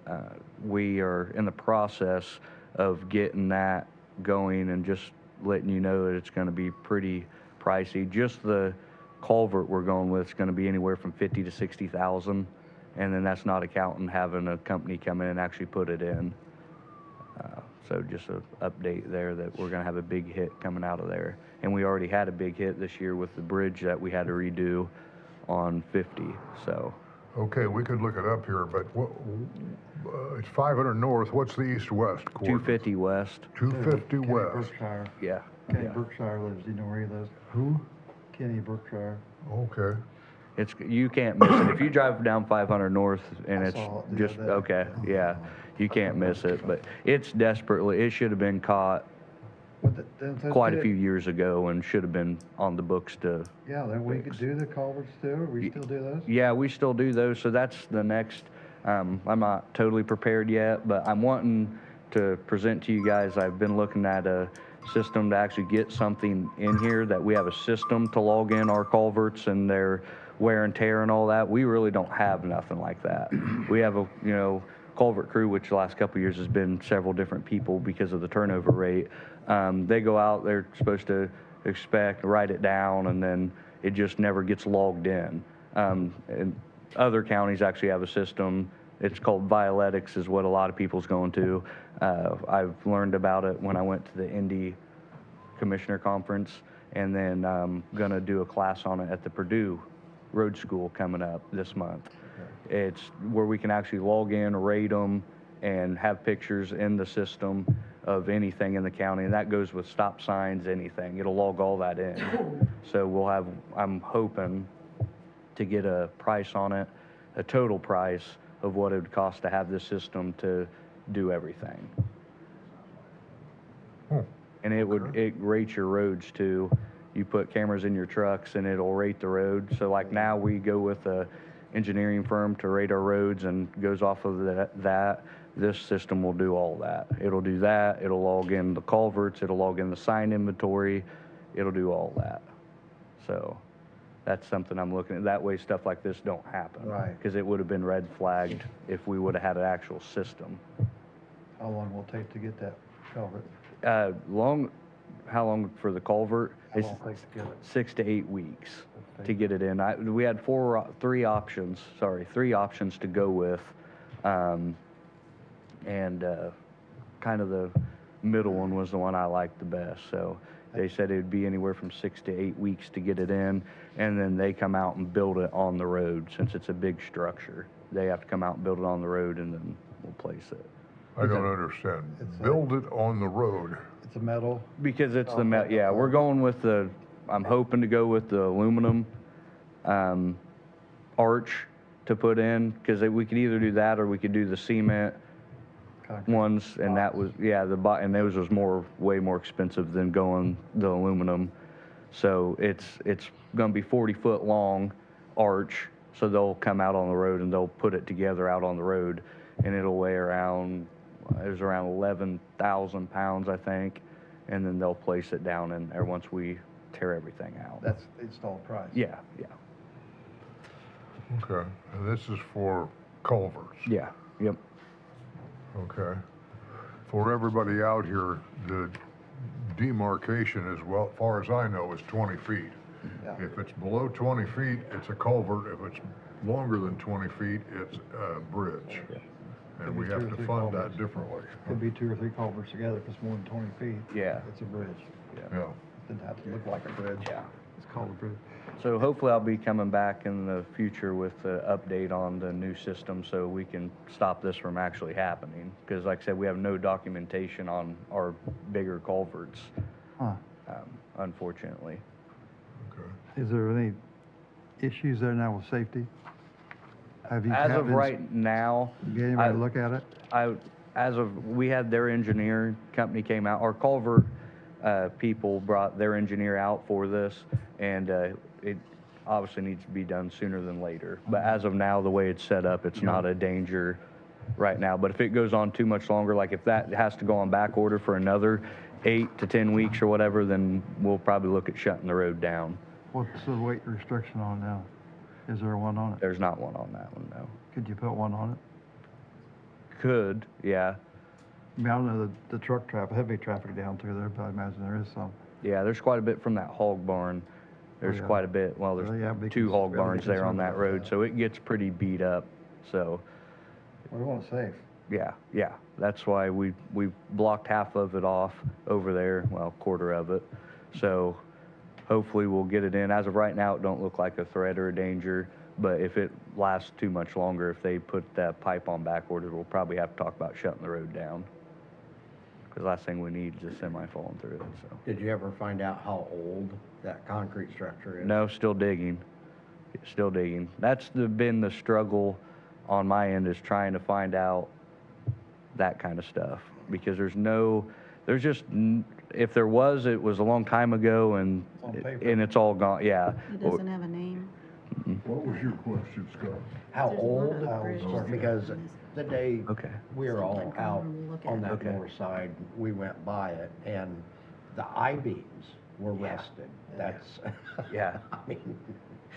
we are in the process of getting that going and just letting you know that it's going to be pretty pricey. Just the culvert we're going with is going to be anywhere from 50 to 60,000, and then that's not accounting having a company come in and actually put it in. So just an update there that we're going to have a big hit coming out of there. And we already had a big hit this year with the bridge that we had to redo on 50, so. Okay, we could look it up here, but what, it's 500 north, what's the east-west coordinates? 250 west, 250 Kenny west. Berkshire. yeah. Kenny Yeah. Berkshire lives. Do you know where he lives? Who? Kenny Berkshire. Okay. It's, you can't miss it. If you drive down 500 north and I it's saw it the just, other day. okay, yeah, you can't miss it. But it's desperately, it should have been caught quite a few years ago and should have been on the books to, Yeah, then we could do the culverts too. We still do those? yeah, we still do those. So that's the next, I'm not totally prepared yet, but I'm wanting to present to you guys. I've been looking at a system to actually get something in here that we have a system to log in our culverts and their wear and tear and all that. We really don't have nothing like that. We have a, culvert crew, which the last couple of years has been several different people because of the turnover rate. They go out, they're supposed to write it down, and then it just never gets logged in. And other counties actually have a system. It's called Violetics is what a lot of people's going to. I've learned about it when I went to the Indy Commissioner Conference, and then I'm gonna do a class on it at the Purdue Road School coming up this month. It's where we can actually log in, rate them, and have pictures in the system of anything in the county, and that goes with stop signs, anything. It'll log all that in. So we'll have, I'm hoping to get a price on it, a total price of what it would cost to have this system to do everything. And it rates your roads too. You put cameras in your trucks and it'll rate the road. So like now we go with a engineering firm to rate our roads and goes off of that. This system will do all that. It'll do that. It'll log in the culverts. It'll log in the sign inventory. It'll do all that. So that's something I'm looking at. That way stuff like this don't happen. Right. Because it would have been red flagged if we would have had an actual system. How long will it take to get that culvert? How long for the culvert? How It's long will it take to get it? 6 to 8 weeks to get it in. We had three options to go with. Kind of the middle one was the one I liked the best. So they said it'd be anywhere from 6 to 8 weeks to get it in, and then they come out and build it on the road. Since it's a big structure, they have to come out and build it on the road, and then we'll place it. I don't understand. Build it on the road. It's a metal. Because it's the metal, yeah, we're going with I'm hoping to go with the aluminum arch to put in, because we could either do that or we could do the cement Concrete. ones, and that was, yeah, and those was way more expensive than going the aluminum. So it's gonna be 40-foot long arch, so they'll come out on the road and they'll put it together out on the road, and it'll weigh around, it was around 11,000 pounds, I think, and then they'll place it down in there once we tear everything out. That's the installed price. Yeah, yeah, Okay. And this is for culverts. yeah, yep. Okay. For everybody out here, the demarcation is, well, as far as I know, is 20 feet. Yeah. If it's below 20 feet, it's a culvert. If it's longer than 20 feet, it's a bridge. And Could we be have two or to three fund that culverts. differently. Could be 2 or 3 culverts together. If it's more than 20 feet. Yeah. It's a bridge. Yeah. It doesn't have to look like a bridge. Yeah. It's called a bridge. So hopefully I'll be coming back in the future with an update on the new system so we can stop this from actually happening. Because like I said, we have no documentation on our bigger culverts, Huh. unfortunately. Okay. Is there any issues there now with safety? Have you As had of right now, Get anybody to look at it? we had their engineer company came out, our culvert people brought their engineer out for this, and it obviously needs to be done sooner than later. But as of now, the way it's set up, it's not a danger right now. But if it goes on too much longer, like if that has to go on back order for another 8 to 10 weeks or whatever, then we'll probably look at shutting the road down. What's the weight restriction on now? Is there one on it? There's not one on that one, no. Could you put one on it? Could, yeah. I mean, I don't know the truck traffic, heavy traffic down through there, but I imagine there is some. Yeah, there's quite a bit from that hog barn. There's yeah. quite a bit, well, there's Yeah, be 2 hog gotta be barns there on concerned that about road, that. so it gets pretty beat up. So, We want it safe. yeah, that's why we blocked half of it off over there, well, quarter of it. So hopefully we'll get it in. As of right now, it don't look like a threat or a danger, but if it lasts too much longer, if they put that pipe on back order, we'll probably have to talk about shutting the road down. Because last thing we need is a semi falling through it, so. Did you ever find out how old that concrete structure is? No, still digging. Still digging. That's been the struggle on my end, is trying to find out that kind of stuff. Because if there was, it was a long time ago, and on paper. and it's all gone, yeah. It doesn't have a name. What was your question, Scott? How There's a lot old? of bridges sorry. Because the day Okay. we were all Sometime out we'll look on at that it. Okay. north side, we went by it, and the I-beams were rusted. That's, Yeah. I mean,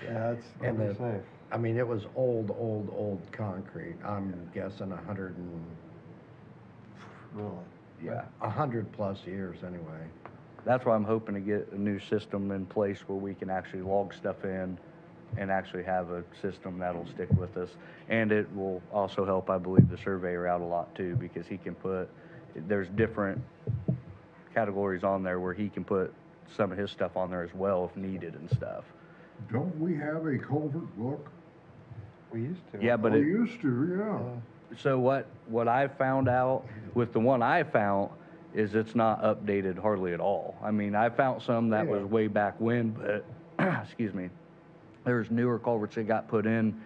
Yeah, it's And not the- safe. I mean, it was old concrete. I'm guessing 100+ years anyway. That's why I'm hoping to get a new system in place where we can actually log stuff in and actually have a system that'll stick with us. And it will also help, I believe, the surveyor out a lot too, because he can there's different categories on there where he can put some of his stuff on there as well if needed and stuff. Don't we have a culvert book? We used to. Yeah, but We it, used to, yeah. so what I found out with the one I found, is it's not updated hardly at all. I mean, I found some that was way back when, but, excuse me, there's newer culverts that got put in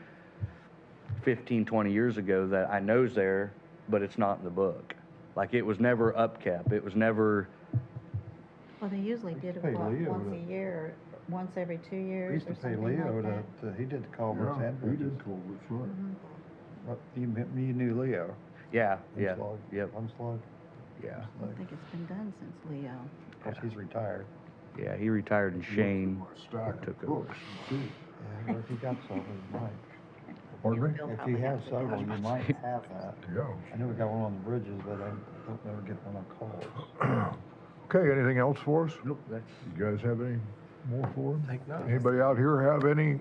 15, 20 years ago that I know's there, but it's not in the book. Like, it was never upkept. It was never, Well, they usually did it pay Leo once to- a year, once every 2 We years used or to pay something Leo like that. he did the culverts and we bridges. did culverts, right. But you knew Leo. yeah, One yeah, slug, yep, One slug. yeah, I don't think it's been done since Leo. Of course, he's retired. yeah. He retired and Shane My stack took of over. books. See? Yeah, but if he got several, you might. Pardden me? Bill If probably he has has it several, done. you might have that. Yeah. I know we got one on the bridges, but I don't ever get one on calls. Okay, anything else for us? Nope, that's. You guys have any more for him? Take notes. Anybody out here have any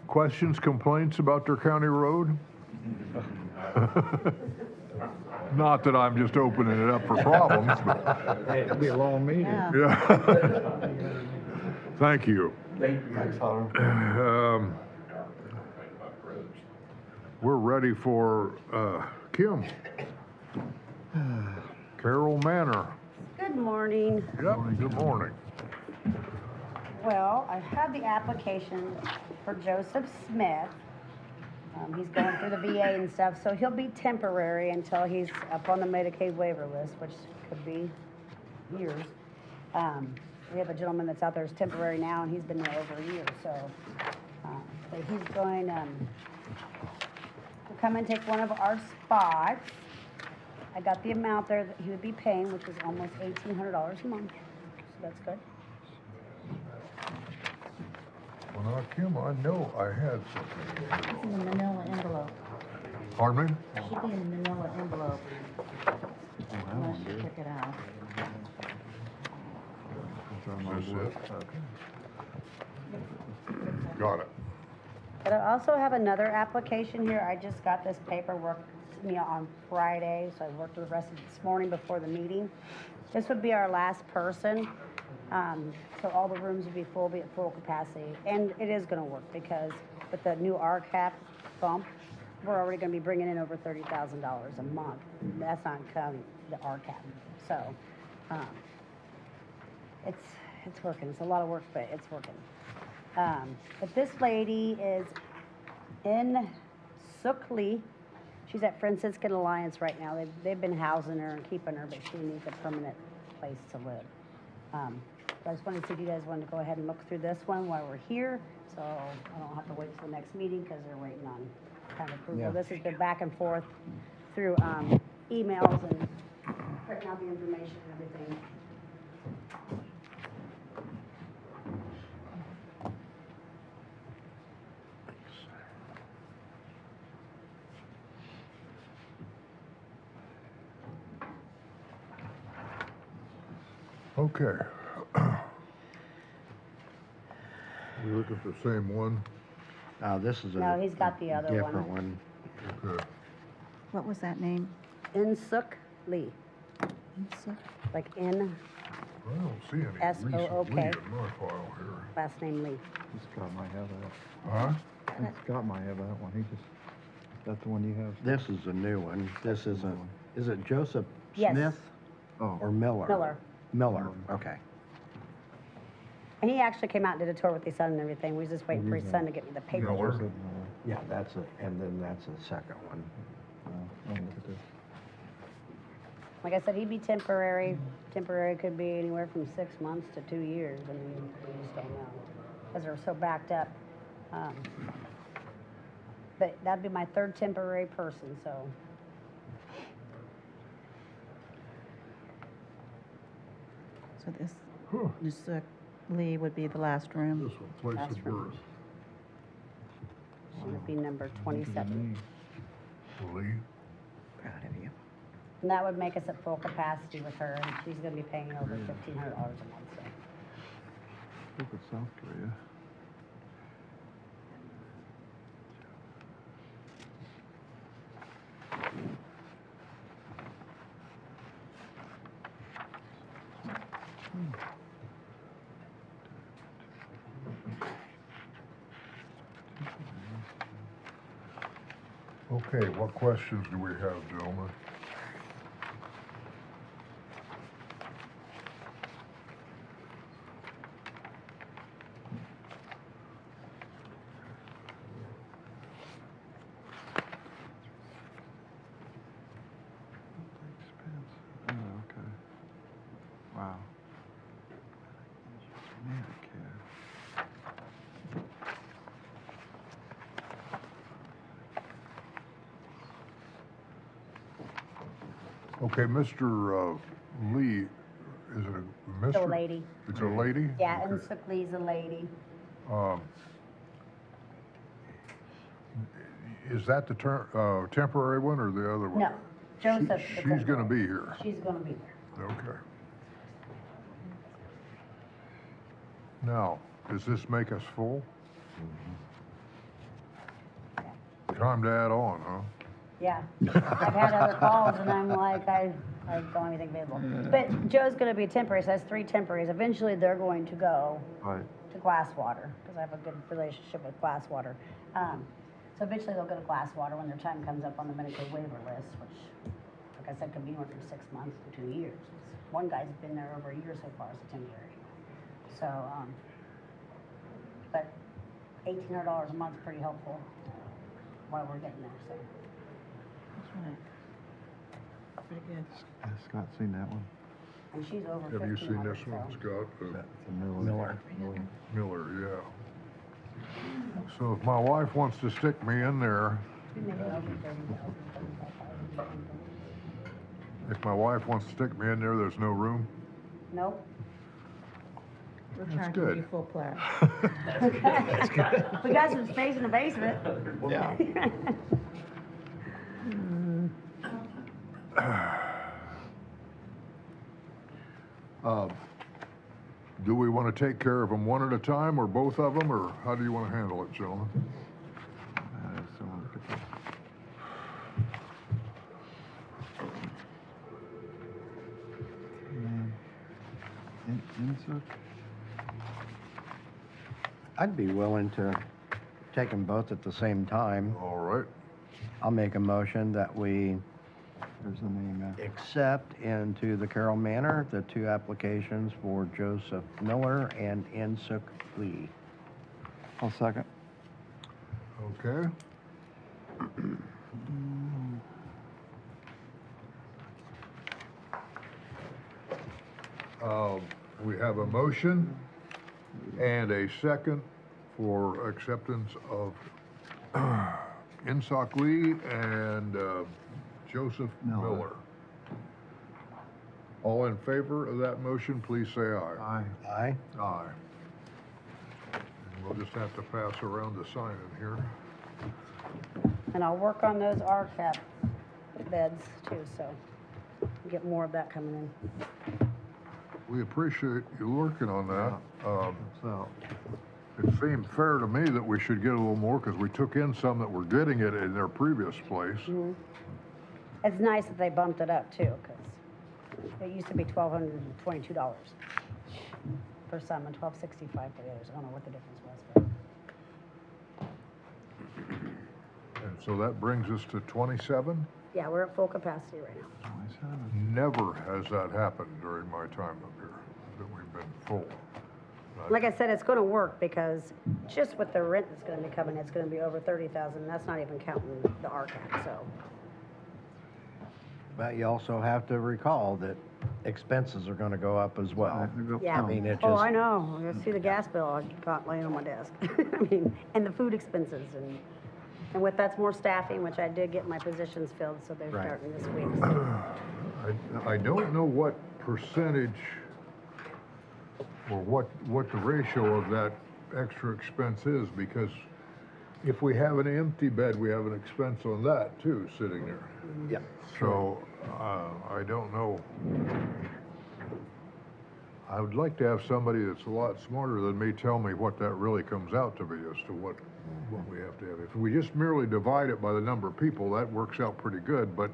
questions, complaints about their county road? Not that I'm just opening it up for problems, but, It'll be a long meeting. Yeah. yeah. Thank you. Thanks, Hunter. We're ready for Kim. Carroll Manor. Good morning. Yep, good morning. Well, I have the application for Joseph Smith. He's going through the VA and stuff, so he'll be temporary until he's up on the Medicaid waiver list, which could be years. We have a gentleman that's out there who's temporary now, and he's been there over a year, so he's going to come and take one of our spots. I got the amount there that he would be paying, which is almost $1,800 a month, so that's good. Well, now, Kim, I know I had something. It's in the manila envelope. Pardon me? It should be in the manila envelope, unless you took it out. Is this it? Got it. But I also have another application here. I just got this paperwork, on Friday, so I worked with the rest of it this morning before the meeting. This would be our last person. So all the rooms would be at full capacity. And it is gonna work because with the new RCAP bump, we're already gonna be bringing in over $30,000 a month. That's not counting the RCAP. So, it's working. It's a lot of work, but it's working. But this lady is in Suckley. She's at Franciscan Alliance right now. They've been housing her and keeping her, but she needs a permanent place to live. So I just wanted to see if you guys wanted to go ahead and look through this one while we're here, so I don't have to wait till the next meeting because they're waiting on kind of approval. Yeah. This has been back and forth through emails and printing out the information and everything. Okay. We look at the same one. This is No, a he's got the other different one. one. Okay. What was that name? Insuk Lee, like N, I don't see any recent S-O-O-K. Lee in my file here. last name Lee. Scott might have that. Huh? I think Scott might have that one. That's the one you have? This is a new one. This isn't, is it Joseph Yes. Smith Oh. or Miller? Miller. Miller, okay. And he actually came out and did a tour with his son and everything. We was just waiting for his son to get me the paperwork. Miller. Yeah, that's it, and then that's the second one. Look at this. Like I said, he'd be temporary. Temporary could be anywhere from 6 months to 2 years. I mean, we just don't know. Because they're so backed up. But that'd be my third temporary person, so. So this, Huh. Lee would be the last room. This one, place of birth. She would be number 27. Lee. Proud of you. And that would make us at full capacity with her, and she's gonna be paying over $1,500 a month, so. Look at South Korea. Okay, what questions do we have, gentlemen? Okay, Mr. Lee, is it a Mr.? It's a lady. It's a lady? Yeah, Okay. and Lee's a lady. Is that the temporary one or the other one? No, Joseph. She's gonna be here. She's gonna be there. Okay. Now, does this make us full? Time to add on, huh? Yeah, I've had other calls and I'm like, I don't have anything available. But Joe's gonna be temporary, so that's 3 temporaries. Eventually, they're going to go Right. to Glasswater, because I have a good relationship with Glasswater. So eventually they'll go to Glasswater when their time comes up on the Medicaid waiver list, which, like I said, could be anywhere from 6 months to 2 years. One guy's been there over a year so far as a temporary. So, but $1,800 a month is pretty helpful while we're getting there, so. Pretty good. Has Scott seen that one? And she's over Have you seen 1,500, this one, so. Scott? That's a Miller. Miller, yeah. So if my wife wants to stick me in there, if my wife wants to stick me in there, there's no room? Nope. We're That's trying to give you good. full plat. We got some space in the basement. Yeah. Do we want to take care of them one at a time or both of them, or how do you want to handle it, gentlemen? So look at this. Insert? I'd be willing to take them both at the same time. All right. I'll make a motion that we There's the name, accept into the Carroll Manor the 2 applications for Joseph Miller and Insuk Lee. I'll second. Okay. We have a motion and a second for acceptance of Insock Lee and Joseph Miller. Miller. All in favor of that motion, please say aye. Aye. Aye. Aye. And we'll just have to pass around the sign in here. And I'll work on those RCAP beds too, so get more of that coming in. We appreciate you working on that. So, It seemed fair to me that we should get a little more because we took in some that were getting it in their previous place. It's nice that they bumped it up too, because it used to be $1,222 for some and $1,265 for the others. I don't know what the difference was, but And so that brings us to 27. yeah, we're at full capacity right now. 27. Never has that happened during my time up here, that we've been full. Like I said, it's going to work because just with the rent that's going to be coming, it's going to be over $30,000. That's not even counting the RCAP, so. But you also have to recall that expenses are gonna go up as well. Yeah. I mean, it Oh, just- I know. I see the gas bill I got laying on my desk. I mean, and the food expenses and with that's more staffing, which I did get my positions filled, so they're Right. starting this week. So. I don't know what percentage or what the ratio of that extra expense is, because if we have an empty bed, we have an expense on that too, sitting there. Yep. So, I don't know. I would like to have somebody that's a lot smarter than me tell me what that really comes out to be as to what we have to have. If we just merely divide it by the number of people, that works out pretty good, but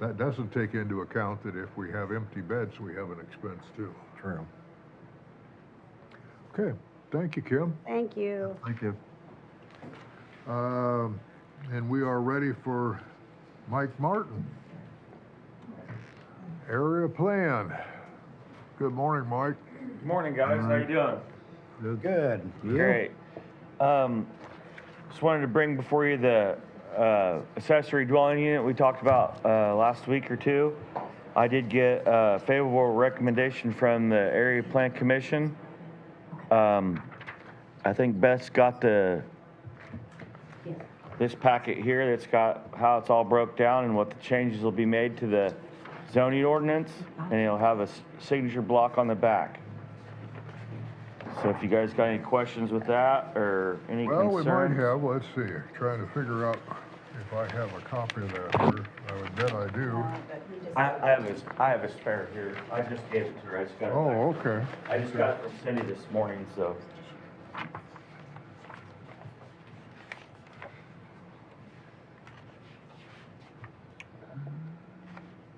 that doesn't take into account that if we have empty beds, we have an expense too. True. Okay, thank you, Kim. Thank you. Thank you. And we are ready for Mike Martin. Area plan. Good morning, Mike. Morning, guys. How you doing? Good. You? Great. Just wanted to bring before you the accessory dwelling unit we talked about last week or two. I did get a favorable recommendation from the Area Plan Commission. I think Beth's got this packet here that's got how it's all broke down and what the changes will be made to the zoning ordinance, and it'll have a signature block on the back. So if you guys got any questions with that or any Well, we might concerns. have, let's see, trying to figure out if I have a copy of that here. I would bet I do. I have a spare here. I just gave it to her. I just got it. Oh, okay. I just got it from Cindy this morning, so.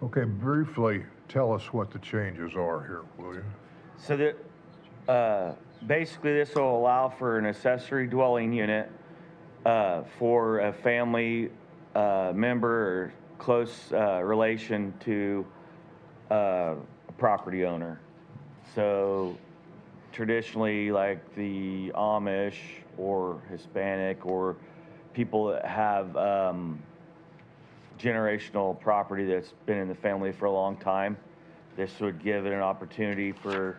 Okay, briefly, tell us what the changes are here, will you? So that, basically this will allow for an accessory dwelling unit, for a family, member or close, relation to, a property owner. So traditionally, like the Amish or Hispanic or people that have, generational property that's been in the family for a long time. This would give it an opportunity for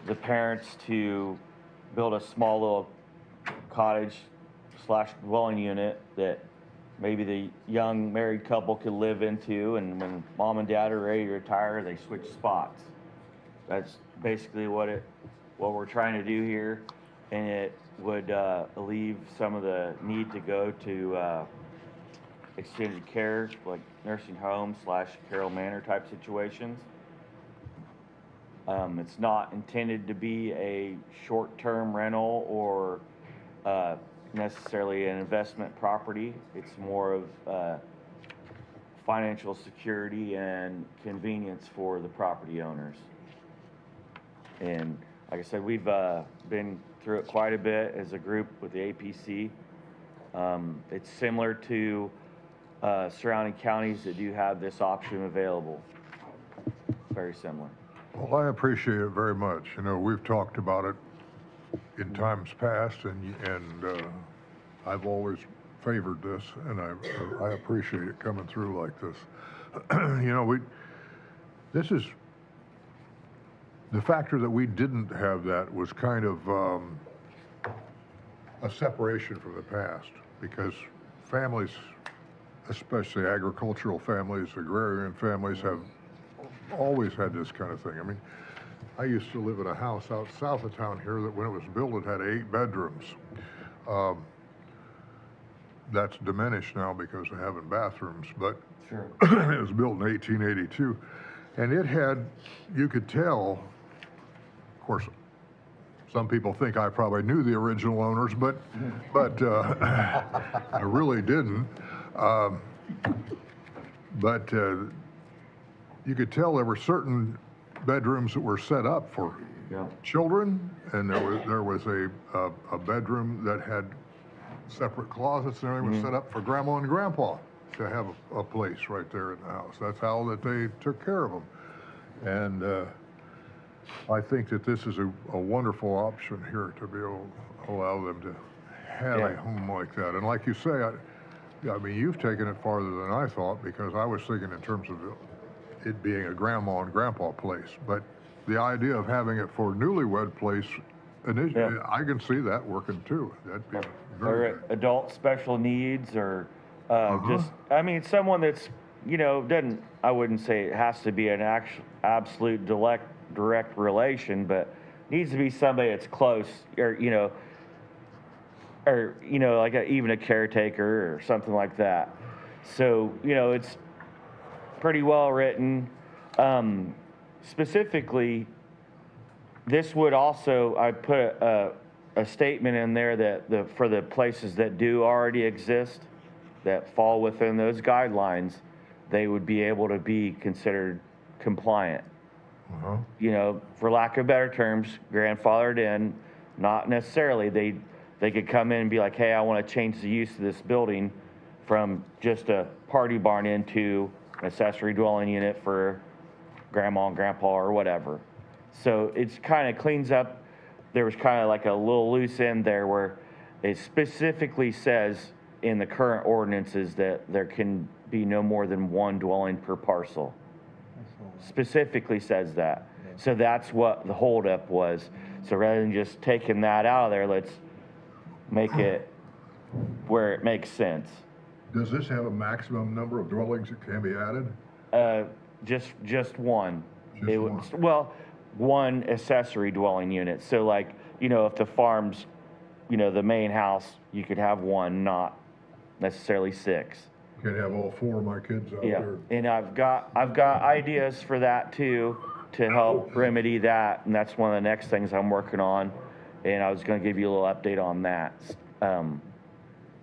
the parents to build a small little cottage / dwelling unit that maybe the young married couple could live into, and when mom and dad are ready to retire, they switch spots. That's basically what we're trying to do here, and it would alleviate some of the need to go to extended care, like nursing home / Carroll Manor type situations. It's not intended to be a short-term rental or necessarily an investment property. It's more of financial security and convenience for the property owners. And like I said, we've been through it quite a bit as a group with the APC. It's similar to surrounding counties that do have this option available. Very similar. Well, I appreciate it very much. You know, we've talked about it in times past, and I've always favored this, and I appreciate it coming through like this. You know, this is, the factor that we didn't have that was kind of a separation from the past, because families, especially agricultural families, agrarian families, have always had this kind of thing. I mean, I used to live in a house out south of town here that when it was built, it had 8 bedrooms. That's diminished now because of having bathrooms, but Sure. it was built in 1882. And it had, you could tell, of course, some people think I probably knew the original owners, but I really didn't. But you could tell there were certain bedrooms that were set up for children, and there was a bedroom that had separate closets, and everything was set up for grandma and grandpa to have a place right there in the house. That's how that they took care of them. And I think that this is a wonderful option here to be able to allow them to have a home like that. And like you say, I mean, you've taken it farther than I thought, because I was thinking in terms of it being a grandma and grandpa place. But the idea of having it for newlywed place, initially, I can see that working too. That'd be very good. Adult special needs, or just, I mean, someone that's, you know, I wouldn't say it has to be an absolute direct relation, but needs to be somebody that's close, or like even a caretaker or something like that. So, you know, it's pretty well written. Specifically, this would also, I put a statement in there that for the places that do already exist, that fall within those guidelines, they would be able to be considered compliant. You know, for lack of better terms, grandfathered in. Not necessarily. They could come in and be like, hey, I want to change the use of this building from just a party barn into an accessory dwelling unit for grandma and grandpa or whatever. So it's kind of cleans up. There was kind of like a little loose end there where it specifically says in the current ordinances that there can be no more than 1 dwelling per parcel. Specifically says that. So that's what the holdup was. So rather than just taking that out of there, let's make it where it makes sense. Does this have a maximum number of dwellings that can be added? Just one. Just It one. was, well, one accessory dwelling unit. So like, if the farm's, the main house, you could have one, not necessarily 6. Can't have all 4 of my kids out Yeah, there. and I've got ideas for that too, to help remedy that, and that's one of the next things I'm working on, and I was gonna give you a little update on that.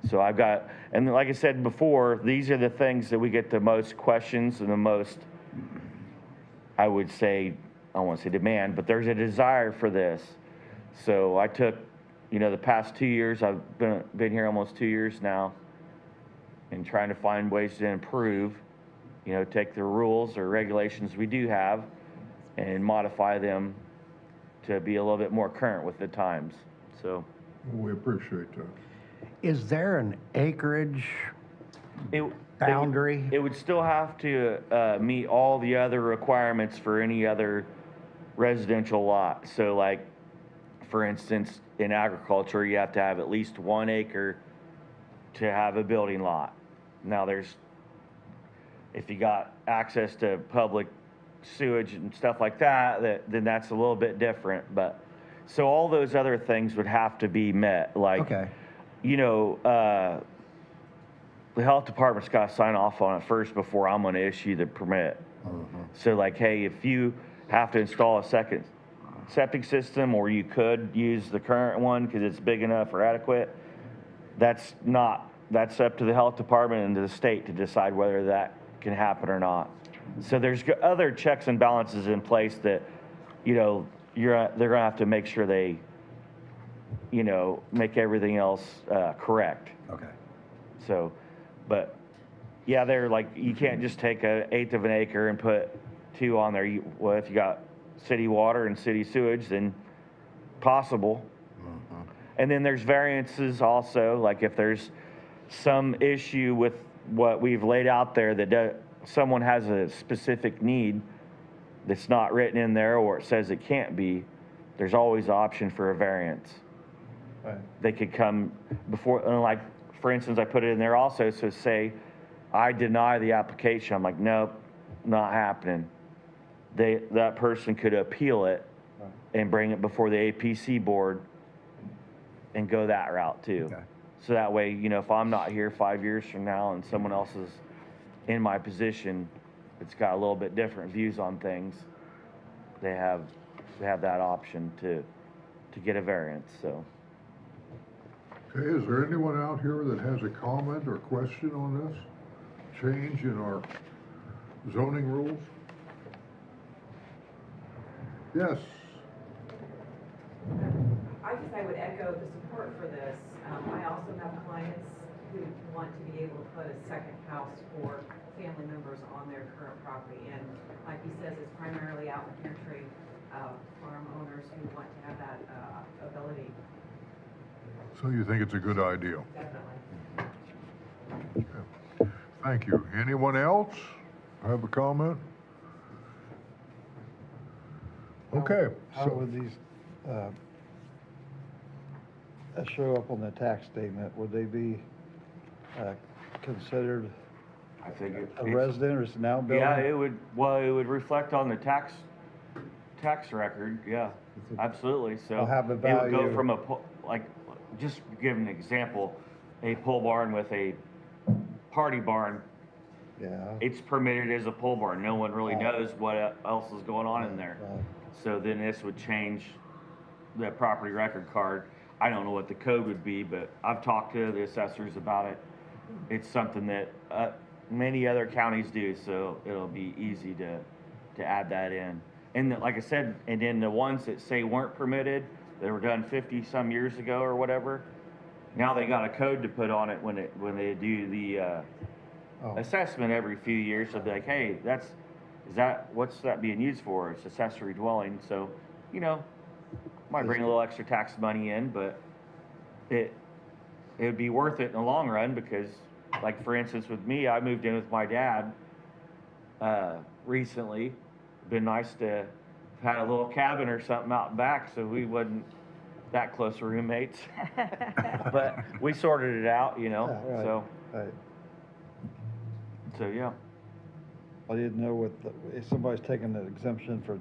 So I've got, and like I said before, these are the things that we get the most questions and the most, I would say, I don't wanna say demand, but there's a desire for this. So I took, the past 2 years, I've been here almost 2 years now, and trying to find ways to improve, take the rules or regulations we do have and modify them to be a little bit more current with the times. So We appreciate that. Is there an acreage it boundary? It would still have to meet all the other requirements for any other residential lot. So like, for instance, in agriculture, you have to have at least 1 acre to have a building lot. Now if you got access to public sewage and stuff like that, then that's a little bit different. But so all those other things would have to be met. Like, Okay. The health department's got to sign off on it first before I'm going to issue the permit. So like, hey, if you have to install a second septic system, or you could use the current one because it's big enough or adequate, that's up to the health department and to the state to decide whether that can happen or not. So there's other checks and balances in place that, they're gonna have to make sure they, make everything else correct. Okay. So, but yeah, they're like, you can't just take 1/8 of an acre and put 2 on there. Well, if you got city water and city sewage, then possible. And then there's variances also, like if there's some issue with what we've laid out there that someone has a specific need that's not written in there, or it says it can't be, there's always option for a variance. Right. They could come before, and like, for instance, I put it in there also, so say I deny the application, I'm like, nope, not happening. That person could appeal it and bring it before the APC board and go that route too. Okay. So that way, if I'm not here 5 years from now and someone else is in my position, it's got a little bit different views on things, they have that option to get a variance. So. Okay, is there anyone out here that has a comment or question on this change in our zoning rules? Yes. I would echo the support for this. I also have clients who want to be able to put a second house for family members on their current property. And like he says, it's primarily out in the country, farm owners who want to have that ability. So you think it's a good idea? Definitely. Okay. Thank you. Anyone else have a comment? Okay. How would these, show up on the tax statement? Would they be, considered I think a resident or is it now building? Yeah, it would reflect on the tax record, yeah, absolutely. So It'll have a it would go value. from just give an example, a pole barn with a party barn, Yeah. it's permitted as a pole barn. No one really Right. knows what else is going on in there. Right. So then this would change the property record card. I don't know what the code would be, but I've talked to the assessors about it. It's something that many other counties do, so it'll be easy to add that in. And like I said, and then the ones that say weren't permitted, that were done 50 some years ago or whatever, now they got a code to put on it when they do the assessment every few years. They'll be like, hey, what's that being used for? It's accessory dwelling. So, might bring a little extra tax money in, but it would be worth it in the long run because, like for instance, with me, I moved in with my dad recently. Been nice to have had a little cabin or something out back so we wasn't that close roommates. But we sorted it out, Yeah, right. so Right. yeah. I didn't know if somebody's taking an exemption for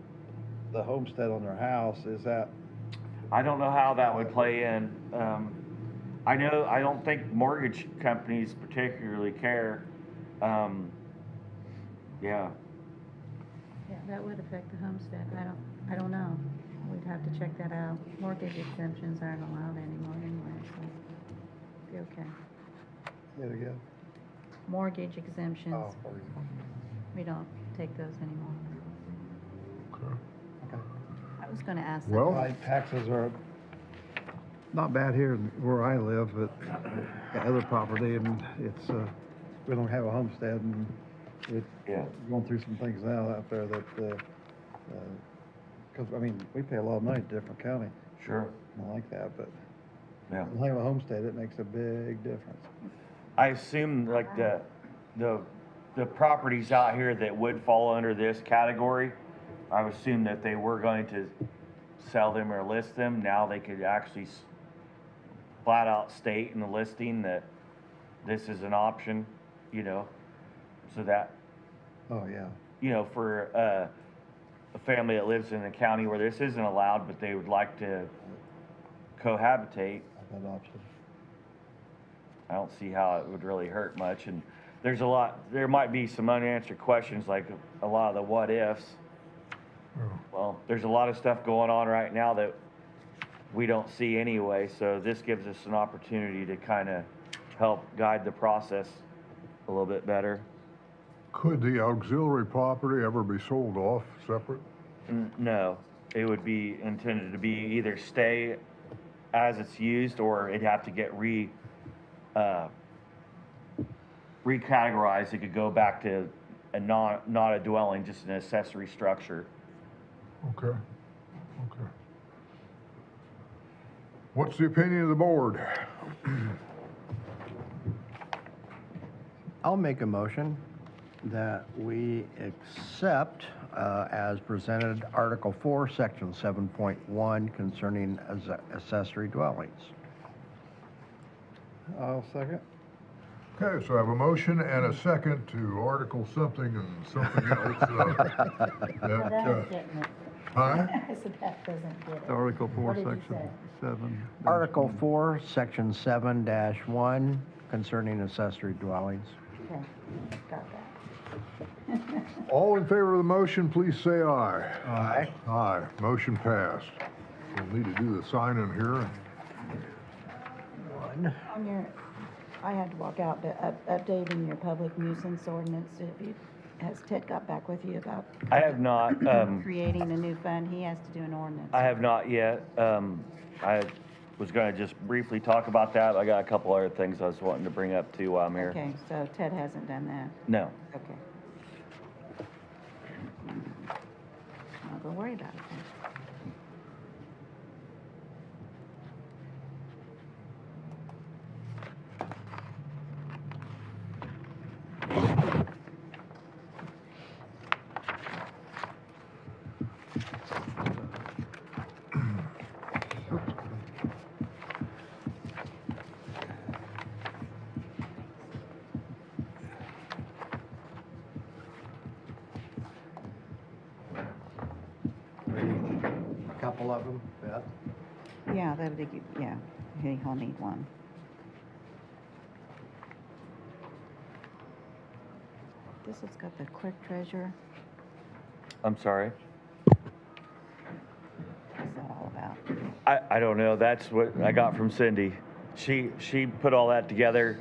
the homestead on their house, is that, I don't know how that would play in. I don't think mortgage companies particularly care. Yeah, Yeah, that would affect the homestead. I don't know. We'd have to check that out. Mortgage exemptions aren't allowed anymore anyway, so be okay. say it again? Mortgage exemptions, Oh, we don't take those anymore. Okay. I was gonna ask Well- that. My taxes are not bad here where I live, but got other property, and it's, we don't have a homestead, and yeah, going through some things now out there that, because, I mean, we pay a lot of money to different county, sure, I like that, but yeah. when I have a homestead, it makes a big difference. I assume like the properties out here that would fall under this category, I would assume that they were going to sell them or list them. Now they could actually flat out state in the listing that this is an option, you know, so that, Oh, yeah. you know, for a family that lives in a county where this isn't allowed, but they would like to cohabitate, That option. I don't see how it would really hurt much. And there might be some unanswered questions, like a lot of the what ifs. Well, there's a lot of stuff going on right now that we don't see anyway, so this gives us an opportunity to kind of help guide the process a little bit better. Could the auxiliary property ever be sold off separate? No, it would be intended to be either stay as it's used, or it'd have to get recategorized. It could go back to not a dwelling, just an accessory structure. Okay, okay. What's the opinion of the board? I'll make a motion that we accept as presented Article 4, Section 7.1 concerning accessory dwellings. I'll second. Okay, so I have a motion and a second to Article something and something else. Huh? I said that doesn't get it. Article 4, What did you Section say? 7. Article 4, Section 7-1 concerning accessory dwellings. Okay, got that. All in favor of the motion, please say aye. Aye. Aye, motion passed. We'll need to do the sign-in here. On your, I had to walk out, but updating your public nuisance ordinance, has Ted got back with you about I have not. creating a new fund? He has to do an ordinance. I have not yet. I was going to just briefly talk about that. I got a couple other things I was wanting to bring up too while I'm here. Okay, so Ted hasn't done that. No. Okay. I'll go worry about it then. A couple of them, Beth? Yeah, that would be, yeah, he'll need one. This has got the clerk treasurer. I'm sorry. What's that all about? I don't know. That's what I got from Cindy. She put all that together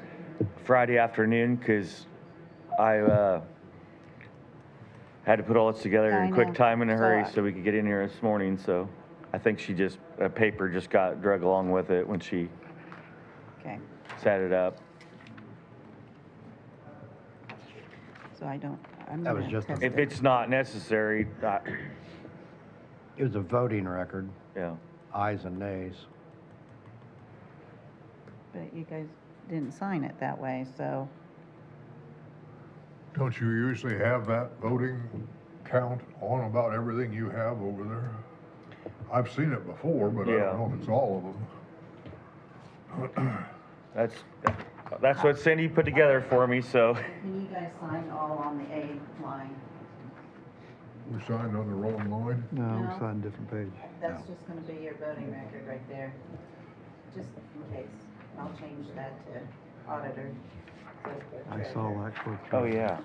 Friday afternoon because I had to put all this together Yeah, I in quick know. time in a hurry So so we could get in here this morning. So I think a paper just got drug along with it when she Okay, set it up. so I'm That was gonna just a- test If it. it's not necessary, It was a voting record, yeah. ayes and nays. But you guys didn't sign it that way, so, Don't you usually have that voting count on about everything you have over there? I've seen it before, but I Yeah. don't know if it's all of them. That's That's what Cindy put together for me, so. Can you guys sign all on the A line? We signed on the wrong line. No, No. we signed a different page. That's just gonna be your voting record right there, just in case. I'll change that to auditor. I saw that go through. Oh, yeah.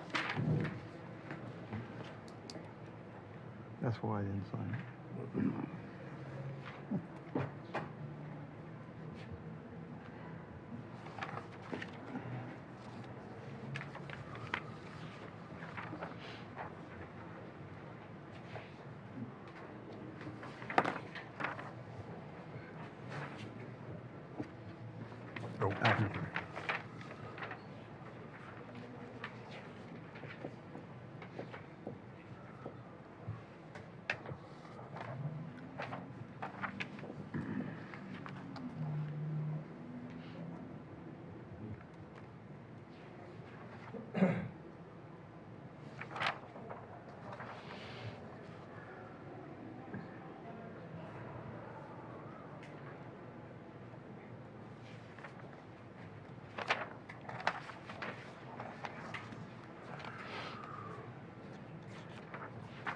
That's why I didn't sign it. Nope.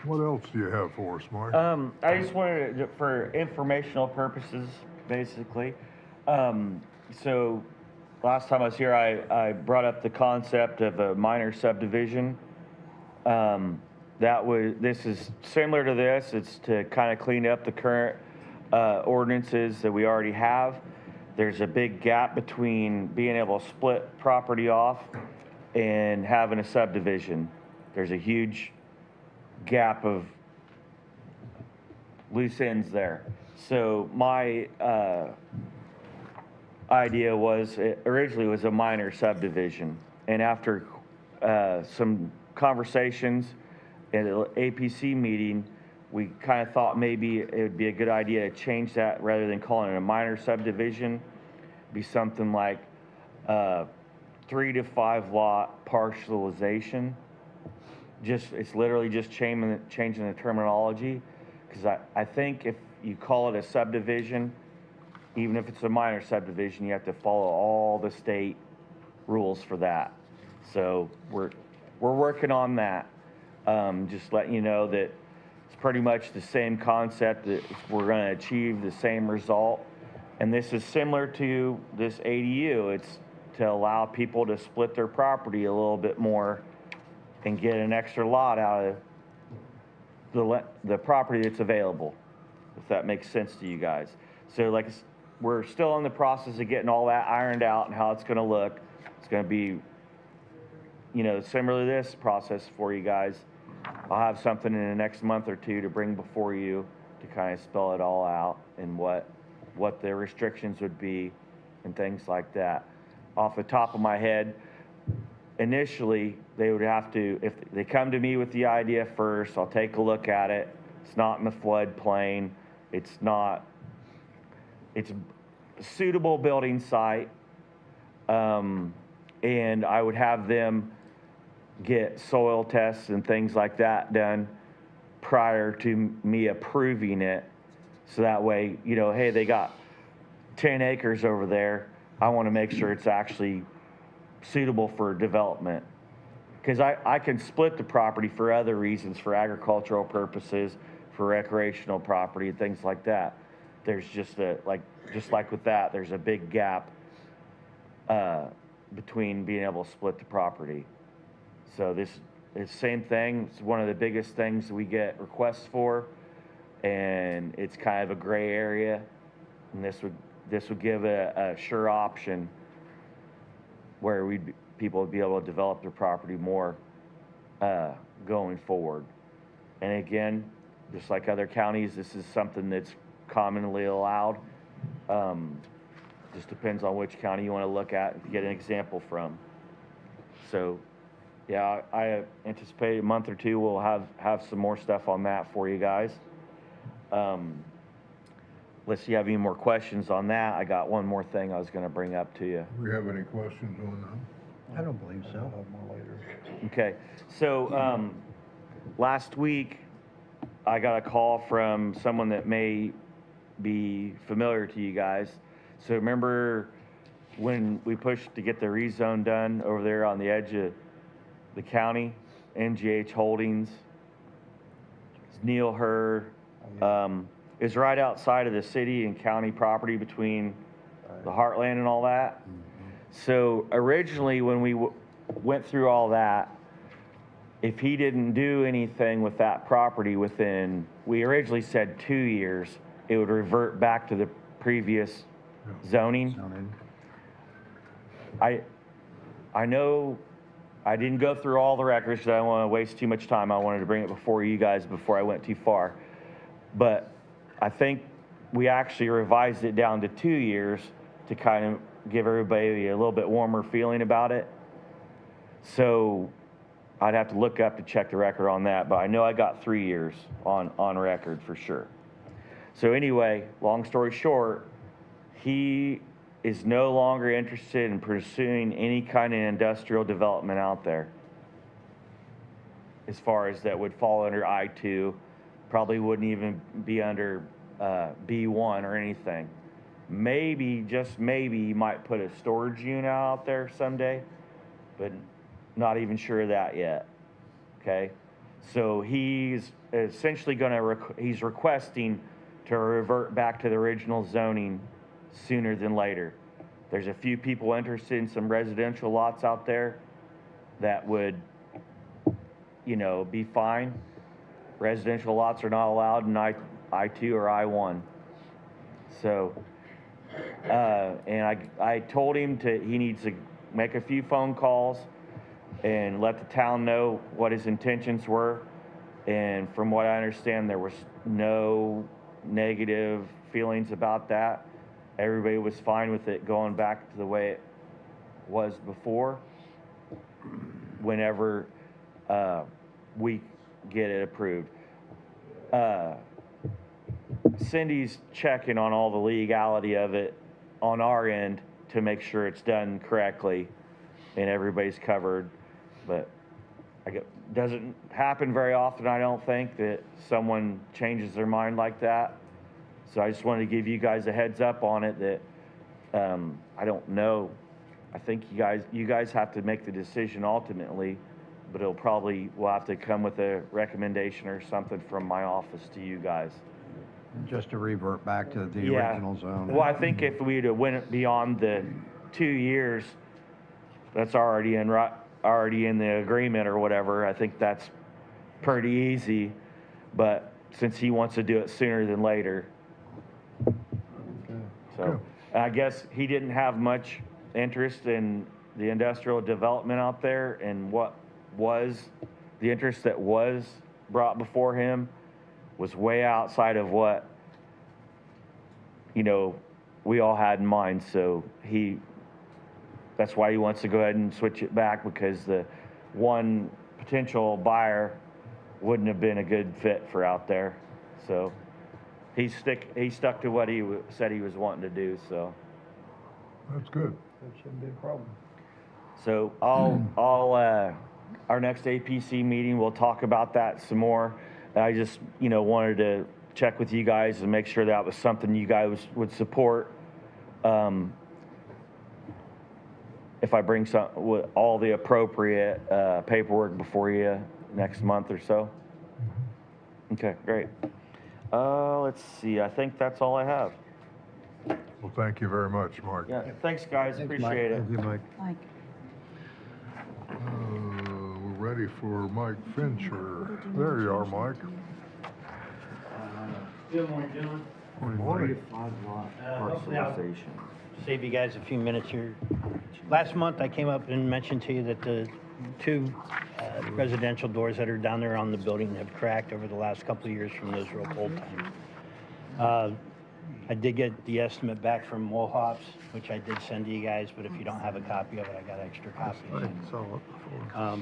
What else do you have for us, Mike? I just wanted to, for informational purposes, basically. So last time I was here, I brought up the concept of a minor subdivision. This is similar to this. It's to kind of clean up the current ordinances that we already have. There's a big gap between being able to split property off and having a subdivision. There's a huge gap of loose ends there. So my idea was, it originally was a minor subdivision. And after some conversations at an APC meeting, we kind of thought maybe it would be a good idea to change that rather than calling it a minor subdivision, be something like 3 to 5 lot parcelization. It's literally just changing the terminology, because I think if you call it a subdivision, even if it's a minor subdivision, you have to follow all the state rules for that. So we're working on that. Just letting you know that it's pretty much the same concept, that we're going to achieve the same result. And this is similar to this ADU. It's to allow people to split their property a little bit more and get an extra lot out of the property that's available, if that makes sense to you guys. So like, we're still in the process of getting all that ironed out and how it's going to look. It's going to be, similar to this process for you guys. I'll have something in the next month or two to bring before you to kind of spell it all out and what the restrictions would be and things like that. Off the top of my head, initially, they would have to, if they come to me with the idea first, I'll take a look at it. It's not in the floodplain. It's a suitable building site. And I would have them get soil tests and things like that done prior to me approving it. So that way, hey, they got 10 acres over there. I want to make sure it's actually suitable for development. Because I can split the property for other reasons, for agricultural purposes, for recreational property, and things like that. There's just like with that, there's a big gap between being able to split the property. So this is the same thing. It's one of the biggest things we get requests for, and it's kind of a gray area. And this would give a sure option where people would be able to develop their property more going forward. And again, just like other counties, this is something that's commonly allowed. Just depends on which county you want to look at and get an example from. So, yeah, I anticipate a month or two we'll have some more stuff on that for you guys. Unless you have any more questions on that, I got one more thing I was going to bring up to you. Do we have any questions on that? I don't believe so. I'll have more later. Okay, so last week I got a call from someone that may be familiar to you guys. So remember when we pushed to get the rezone done over there on the edge of the county, NGH Holdings, Neil Herr, is right outside of the city and county property between the Heartland and all that. So originally, when we went through all that, if he didn't do anything with that property within, we originally said 2 years, it would revert back to the previous zoning. I know I didn't go through all the records because I don't want to waste too much time. I wanted to bring it before you guys before I went too far. But I think we actually revised it down to 2 years to kind of give everybody a little bit warmer feeling about it. So I'd have to look up to check the record on that, but I know I got 3 years on record for sure. So anyway, long story short, he is no longer interested in pursuing any kind of industrial development out there. As far as that would fall under I-2, probably wouldn't even be under B1 or anything. Maybe, just maybe, he might put a storage unit out there someday, but not even sure of that yet, okay? So he's essentially he's requesting to revert back to the original zoning sooner than later. There's a few people interested in some residential lots out there that would, you know, be fine. Residential lots are not allowed in I-2 or I-1. So, and I told him he needs to make a few phone calls and let the town know what his intentions were. And from what I understand, there was no negative feelings about that. Everybody was fine with it going back to the way it was before, whenever we get it approved. Cindy's checking on all the legality of it on our end to make sure it's done correctly and everybody's covered. But it doesn't happen very often, I don't think, that someone changes their mind like that. So I just wanted to give you guys a heads up on it that I don't know. I think you guys have to make the decision ultimately, but we'll have to come with a recommendation or something from my office to you guys. Just to revert back to the original zone. Well, I think if we'd have went beyond the 2 years, that's already in the agreement or whatever. I think that's pretty easy. But since he wants to do it sooner than later, so I guess he didn't have much interest in the industrial development out there, and what was the interest that was brought before him was way outside of what, you know, we all had in mind. So that's why he wants to go ahead and switch it back, because the one potential buyer wouldn't have been a good fit for out there. So he stuck to what he said he was wanting to do. So That's good. That shouldn't be a problem. So our next APC meeting, we'll talk about that some more. I just, wanted to check with you guys and make sure that was something you guys would support. If I bring all the appropriate paperwork before you next month or so. Okay, great. Let's see, I think that's all I have. Well, thank you very much, Mark. Yeah, thanks guys, appreciate it. Thank you, Mike. Mike, We're ready for Mike Fincher. There you are, Mike. Good morning, gentlemen. Morning. Hopefully I'll save you guys a few minutes here. Last month, I came up and mentioned to you that the two residential doors that are down there on the building have cracked over the last couple of years from those real cold times. I did get the estimate back from Woolhops, which I did send to you guys, but if you don't have a copy of it, I got extra copies. I saw it before.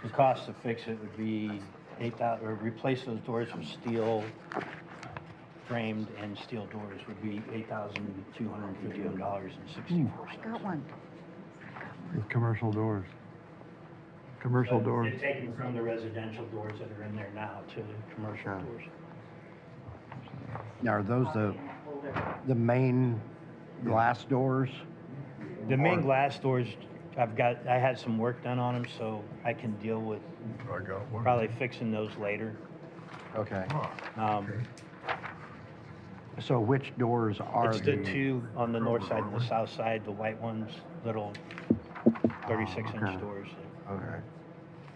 The cost to fix it would be $8,000, or replace those doors with steel framed and steel doors would be $8,251.64. I got one. With commercial doors. Commercial But doors. they're taken from the residential doors that are in there now to the commercial Okay. doors. Now, are those the main glass doors? The main glass doors, I had some work done on them, so I can deal with I got one. probably fixing those later. Okay. Ah, Um, okay. So which doors are It's the these? two on the north side and the south side, the white ones, little 36-inch okay. doors Okay.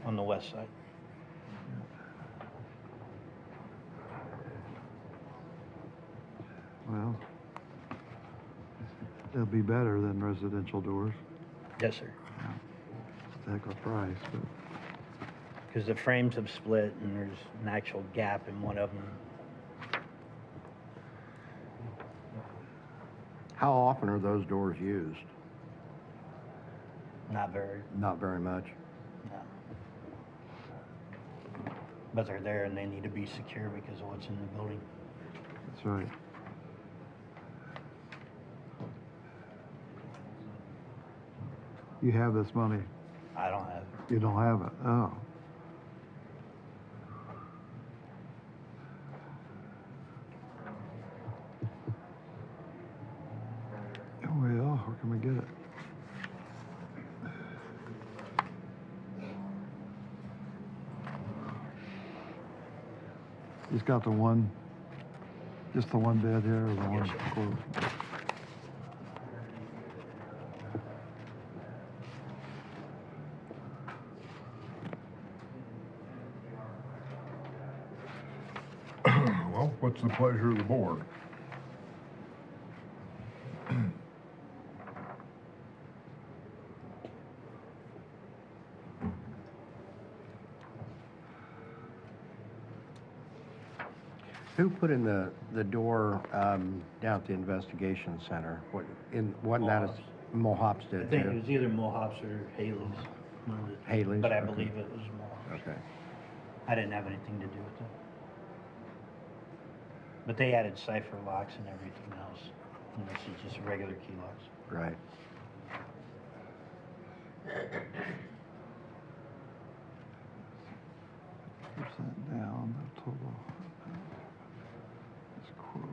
on the west side. Well, it'll be better than residential doors. Yes, sir. It's a heck of a price, but Because the frames have split and there's an actual gap in one of them. How often are those doors used? Not very, Not very much. no. But they're there and they need to be secure because of what's in the building. that's right. You have this money. I don't have it. You don't have it. Oh. Well, where can we get it? He's got the one, just the one bed here, or the one quote? Well, what's the pleasure of the board? Who put in the door down at the investigation center? Wasn't that Mohops I did think it too? was either Mohops or Haley's. one of the- Haley's, But I okay. believe it was Mohops. Okay. I didn't have anything to do with it. But they added cipher locks and everything else. And this is just regular key locks. Right. Percent down, the total. This quote.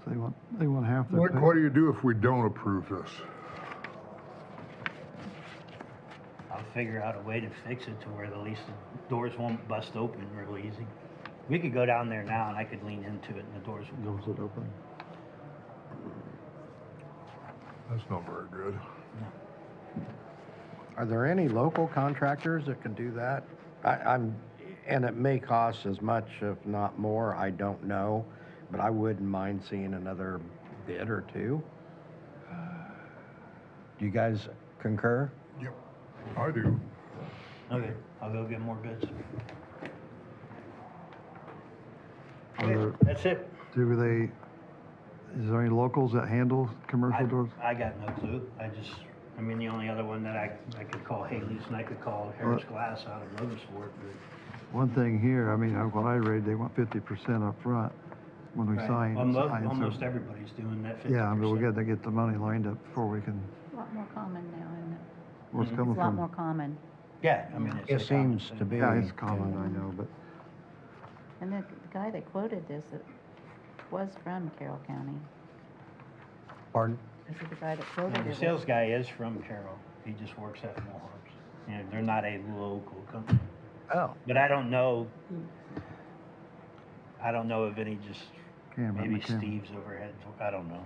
So they want half their Mike, pay. what do you do if we don't approve this? I'll figure out a way to fix it to where at least the doors won't bust open real easy. We could go down there now and I could lean into it and the doors would Goes it open? That's not very good. Are there any local contractors that can do that? And it may cost as much, if not more, I don't know, but I wouldn't mind seeing another bid or two. Do you guys concur? Yep, I do. Okay, I'll go get more bids. Are there, That's it. is there any locals that handle commercial doors? I got no clue. I mean, the only other one that I could call Haley's and I could call Harris Glass out of Motorsport. One thing here, I mean, what I read, they want 50% up front when we Right. sign. Almost, sign, so- almost everybody's doing that 50%. Yeah, but we got to get the money lined up before we can, A lot more common now, isn't it? what's Mhm. coming It's a lot from. more common. Yeah, I mean, It it's a common seems to thing. be. Yeah, it's common, I know, but And the guy that quoted this was from Carroll County. Pardon? This is the guy that quoted The it. sales guy is from Carroll. He just works at Moharps. You know, they're not a local company. Oh, But I don't know of any just, Cameron, maybe McCameron. Steve's overhead. I don't know.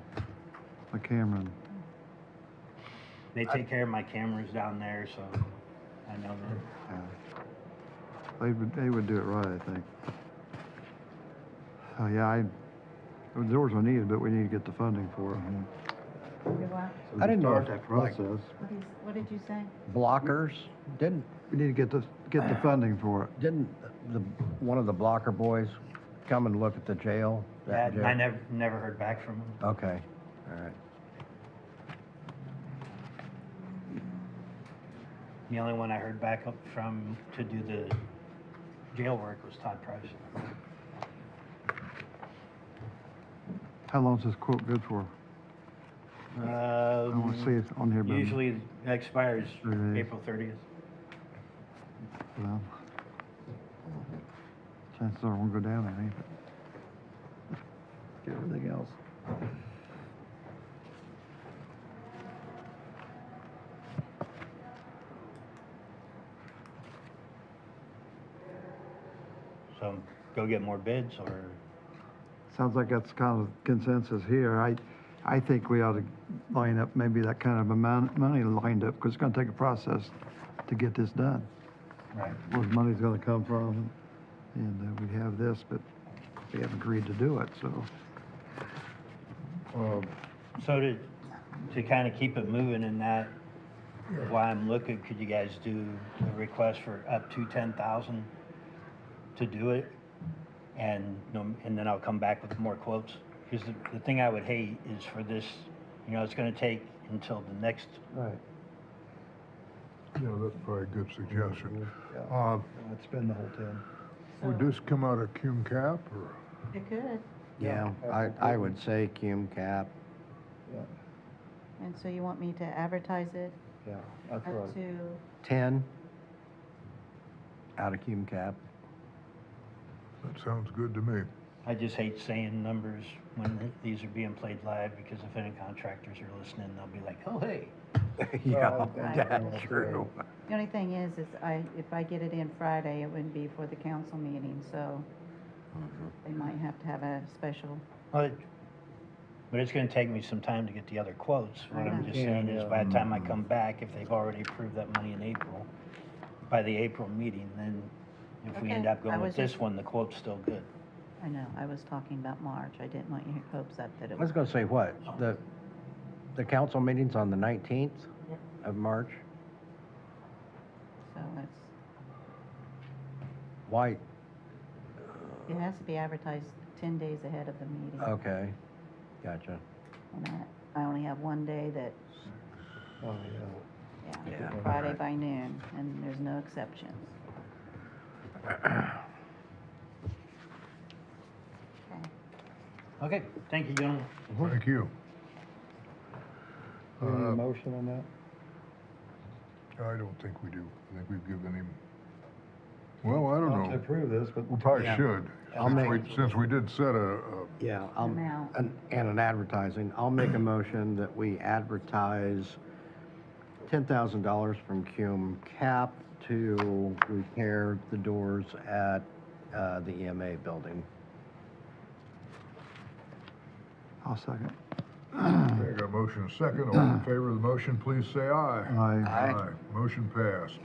Cameron. They take care of my cameras down there, so I know that. Yeah. They would do it right, I think. Oh, yeah, the doors are needed, but we need to get the funding for it. You what? I didn't know Start if, that like, process. What did you say? blockers, didn't We need to get the funding for it. Didn't one of the blocker boys come and look at the jail? That jail? I never heard back from him. Okay, all right. The only one I heard back up from to do the jail work was Todd Price. How long's this quote good for? I want to see it on here, but. Usually it expires 30 days. April 30th. Well, chances are it won't go down any, but get everything else. So go get more bids or, Sounds like that's kind of consensus here. I think we ought to line up maybe that kind of amount of money lined up, because it's gonna take a process to get this done. right. Where the money's gonna come from, and we have this, but we haven't agreed to do it, so. So to kind of keep it moving in that, while I'm looking, could you guys do a request for up to 10,000 to do it? And then I'll come back with more quotes. Because the thing I would hate is for this, it's gonna take until the next, Right. Yeah, that's probably a good suggestion. Yeah, I'd spend the whole 10. Would this come out of cum cap, or? It could. Yeah, I would say cum cap. Yeah, And so you want me to advertise it yeah, that's up right. to, 10 out of cum cap. That sounds good to me. I just hate saying numbers when these are being played live, because if any contractors are listening, they'll be like, oh, hey. Yeah, Right. that's true. the only thing is if I get it in Friday, it wouldn't be for the council meeting, so they might have to have a special. But it's gonna take me some time to get the other quotes. What I'm just Yeah, saying is yeah. by the time I come back, if they've already approved that money in April, by the April meeting, then if we end Okay, up going I with was this just- one, the quote's still good. I know, I was talking about March. I didn't want your hopes up that it I was was. gonna say what? The council meeting's on the 19th of March? So Why? it has to be advertised 10 days ahead of the meeting. Okay, gotcha. And I only have one day that, Oh, Yeah. Friday by noon, and there's no exceptions. Okay. Okay, thank you, gentlemen. Thank you. Do we need a motion on that? I don't think we do. I think we've given him, well, I don't Not to know. approve this, but. We probably Yeah. should, I'll since we did set a, Yeah, Amount. and an advertising. I'll make a motion that we advertise $10,000 from cum cap to repair the doors at the EMA building. I'll second. okay, got a motion and a second. All in favor of the motion, please say aye. Aye. Aye. Motion passed.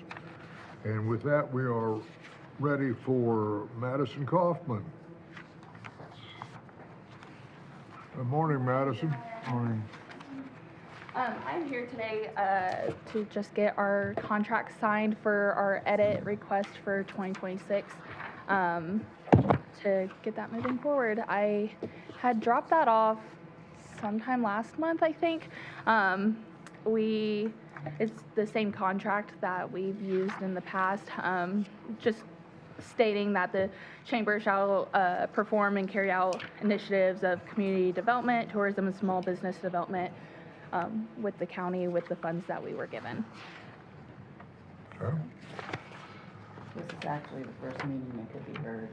And with that, we are ready for Madison Kaufman. Good morning, Madison. Morning. I'm here today to just get our contract signed for our edit request for 2026 to get that moving forward. I had dropped that off sometime last month, I think. It's the same contract that we've used in the past, just stating that the chamber shall perform and carry out initiatives of community development, tourism, and small business development with the county with the funds that we were given. Okay. This is actually the first meeting that could be heard.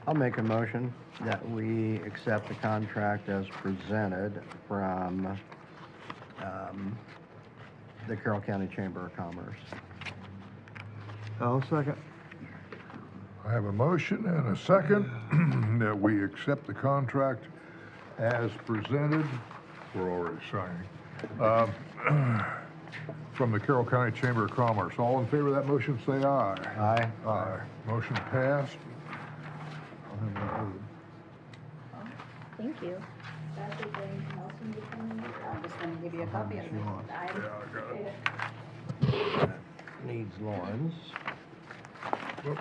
I'll make a motion that we accept the contract as presented from the Carroll County Chamber of Commerce. I'll second. I have a motion and a second that we accept the contract as presented. We're already signing. From the Carroll County Chamber of Commerce. All in favor of that motion, say aye. Aye. Aye. Motion passed. I'll have that voted. Thank you. I'm just gonna give you a copy of it. Yeah, I got it. Needs Lawrence. Whoop,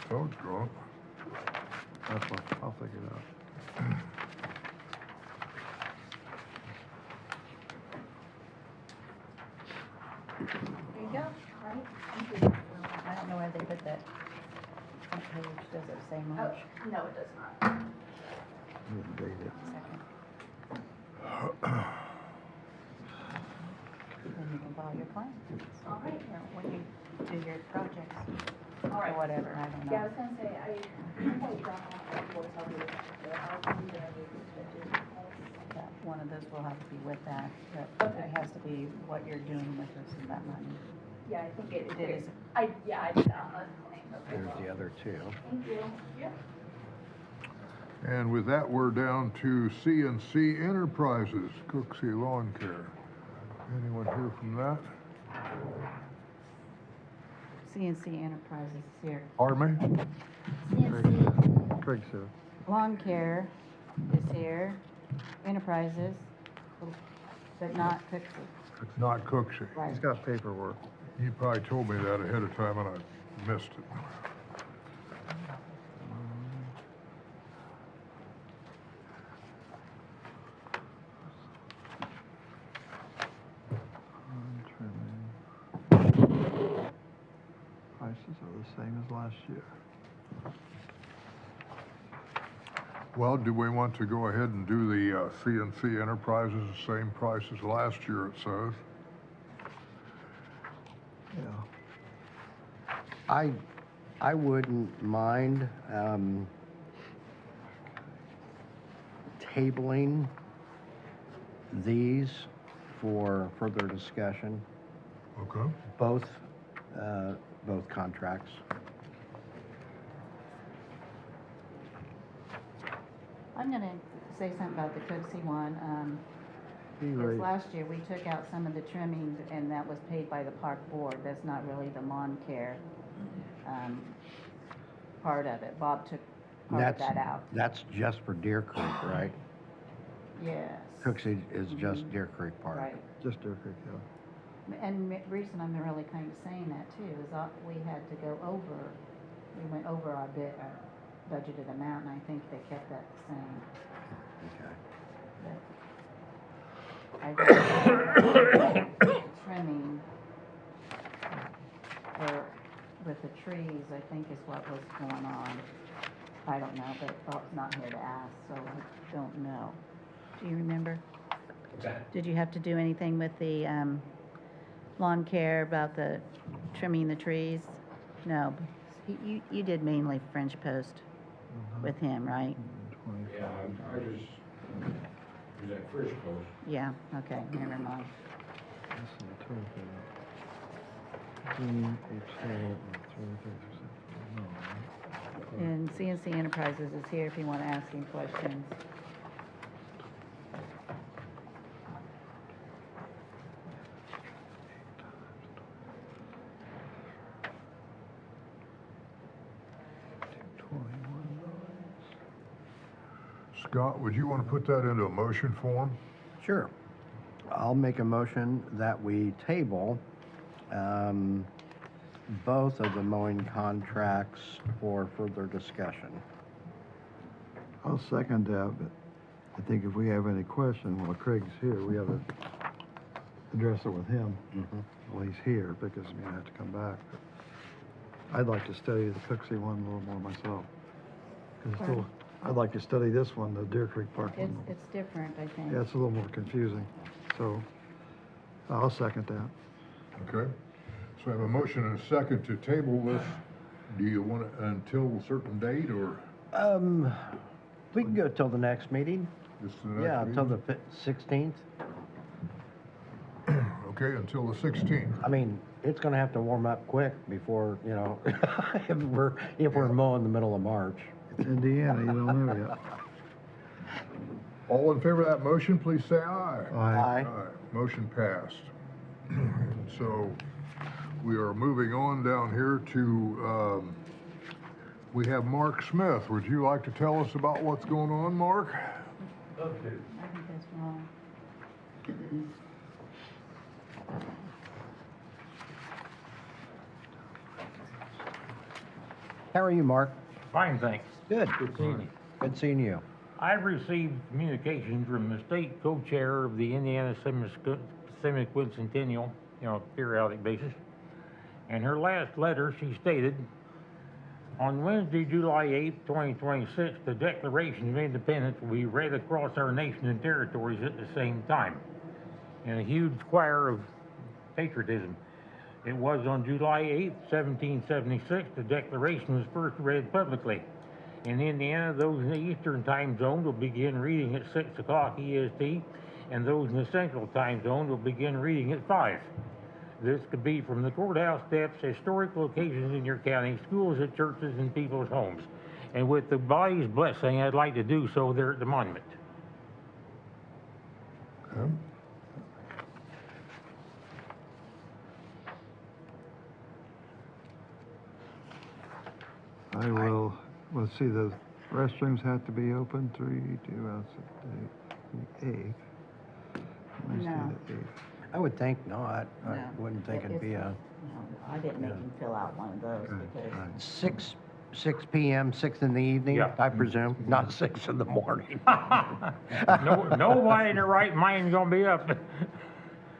Toad's drunk. That's what, I'll figure it out. There you go. All right. Thank you. I don't know where they put that second page, does it say Oh, March no, it does not. Dated. 2nd? Then you can file your claim. All right. Or when you do your projects, All or right. whatever, I don't Yeah, I know. was gonna say, I probably drop off the will tell you the housing that I need to do. That one of those will have to be with that, but Okay. it has to be what you're doing with this and that money. Yeah, I think it It is. I did that on the claim. Okay. There's the other two. Thank you. Yep. And with that, we're down to C&C Enterprises, Cooksey Lawn Care. Anyone hear from that? C&C Enterprises is here. Pardon me? Craig's here. Lawn Care is here, Enterprises, but not Cooksey. Not Cooksey. Right. He's got paperwork. You probably told me that ahead of time and I missed it. Prices are the same as last year. Well, do we want to go ahead and do the C&C Enterprises the same price as last year, it says? Yeah. I wouldn't mind, tabling these for further discussion, Okay. both contracts. I'm gonna say something about the Cooksey one. Because last year, we took out some of the trimmings, and that was paid by the park board. That's not really the lawn care, part of it. Bob took part of that out. That's just for Deer Creek, right? Yes. Cooksey is just Deer Creek Park. Right. Just Deer Creek, yeah. And reason I'm really kind of saying that too is we had to go over, we went over our budgeted amount, and I think they kept that the same. Okay. But I trimming or with the trees, I think is what was going on. I don't know, but Bob's not here to ask, so I don't know. Do you remember? Did you have to do anything with the lawn care about the trimming the trees? No, you did mainly French post with him, right? Yeah, I just, was at First Coast. Yeah, okay, never mind. And C&C Enterprises is here if you want to ask him questions. Scott, would you want to put that into a motion form? Sure. I'll make a motion that we table both of the mowing contracts for further discussion. I'll second that, but I think if we have any question, well, Craig's here, we have to address it with him. Well, he's here because he's gonna have to come back. But I'd like to study the Cooksey one a little more myself. 'Cause it's still, I'd like to study this one, the Deer Creek Park one. It's different, I think. Yeah, it's a little more confusing, so I'll second that. Okay. So I have a motion and a second to table this. Do you want it until a certain date or We can go till the next meeting. just the next Yeah, until meeting? the 16th. Okay, until the 16th. I mean, it's gonna have to warm up quick before, you know, if we're mowing the middle of March. It's Indiana, you don't know yet. All in favor of that motion, please say aye. Aye. Motion passed. So we are moving on down here to, we have Mark Smith. Would you like to tell us about what's going on, Mark? I think that's wrong. How are you, Mark? Fine, thanks. Good. Good seeing you. Good seeing you. I've received communications from the state co-chair of the Indiana Semi-Quincentennial, periodic basis. And her last letter, she stated On Wednesday, July 8th, 2026, the Declaration of Independence will be read across our nation and territories at the same time, in a huge choir of patriotism. It was on July 8th, 1776, the Declaration was first read publicly. In Indiana, those in the Eastern Time Zone will begin reading at 6 o'clock EST, and those in the Central Time Zone will begin reading at 5. This could be from the courthouse steps, historic locations in your county, schools and churches, and people's homes. And with the body's blessing, I'd like to do so there at the monument. Okay. I will, let's see, the restrooms have to be open 2 hours a day, the 8th. Wednesday No. the 8th. I would think not. I No. wouldn't think it'd be a No, I didn't make him fill out one of those Okay, because all right. 6 p.m., 6 in the evening, Yeah. I presume, not 6 in the morning. Nobody in their right mind is gonna be up.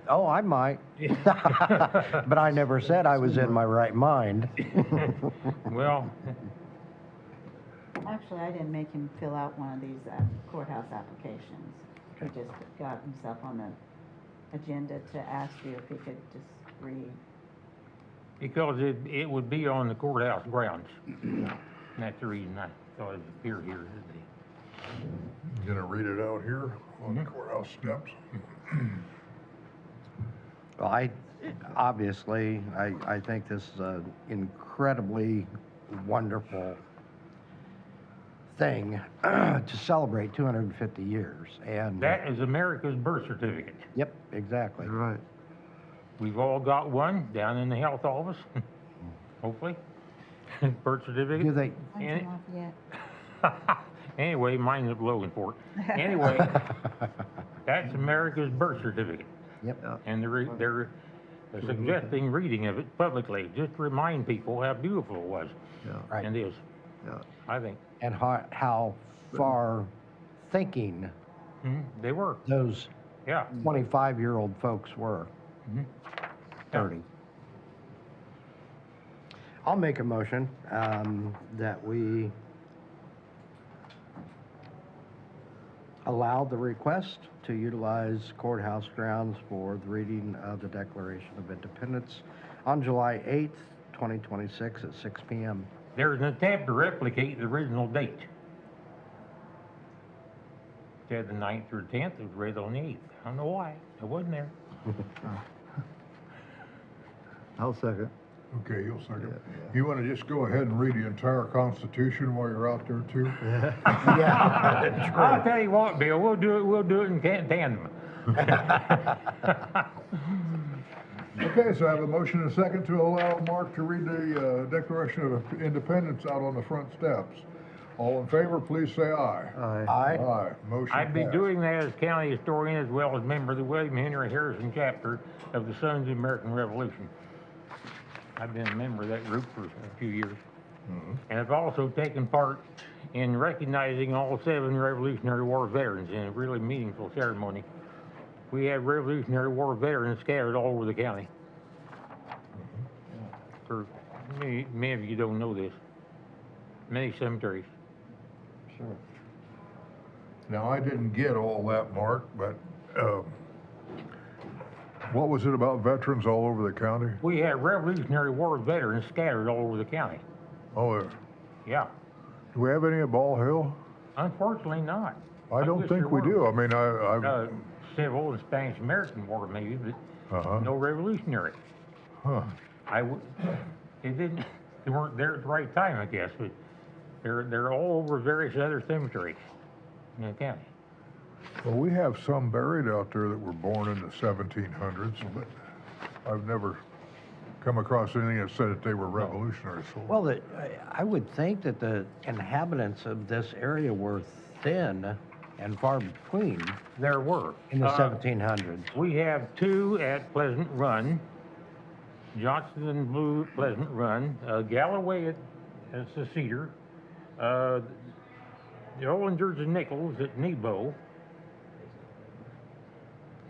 Oh, I might. But I never said I was in my right mind. Well, actually, I didn't make him fill out one of these courthouse applications. He just got himself on the agenda to ask you if he could just read. because it would be on the courthouse grounds. And that's the reason I thought it'd appear here today. You gonna read it out here on the courthouse steps? Well, obviously, I think this is an incredibly wonderful thing to celebrate 250 years. And That is America's birth certificate. Yep, exactly. You're right. We've all got one down in the health office, hopefully. Birth certificate. Do they? And- off yet? Anyway, mine's at Loganport. Anyway, that's America's birth certificate. Yep. And they're suggesting reading of it publicly, just to remind people how beautiful it was. Yeah. Right. And is, Yeah. I think. And how far thinking They were, those yeah. 25-year-old folks were. 30. I'll make a motion that we allow the request to utilize courthouse grounds for the reading of the Declaration of Independence on July 8th, 2026 at 6 p.m. There's an attempt to replicate the original date. Said the 9th or 10th, it was read on the 8th. I don't know why, it wasn't there. I'll second. Okay, you'll second. Yeah. You wanna just go ahead and read the entire Constitution while you're out there too? Yeah. I'll tell you what, Bill, we'll do it in tandem. Okay, so I have a motion and a second to allow Mark to read the Declaration of Independence out on the front steps. All in favor, please say aye. Aye. Aye. Aye, motion I'd be passed. doing that as county historian as well as member of the William Henry Harrison chapter of the Sons of the American Revolution. I've been a member of that group for a few years. And I've also taken part in recognizing all 7 Revolutionary War veterans in a really meaningful ceremony. We have Revolutionary War veterans scattered all over the county. For many of you don't know this. Many cemeteries. Sure. Now, I didn't get all that, Mark, but what was it about veterans all over the county? We have Revolutionary War veterans scattered all over the county. Oh, Yeah. do we have any at Ball Hill? Unfortunately not. I don't wish think there we were. do. I mean, I Civil and Spanish American War maybe, but uh-huh. no Revolutionary. Huh. They weren't there at the right time, I guess, but they're all over various other cemeteries in the county. Well, we have some buried out there that were born in the 1700s, but I've never come across anything that said that they were revolutionary. So. Well, I would think that the inhabitants of this area were thin and far between There were. in the 1700s. We have 2 at Pleasant Run, Johnson and Blue at Pleasant Run, Galloway at Cedar, the Ollingers and Nichols at Nebo,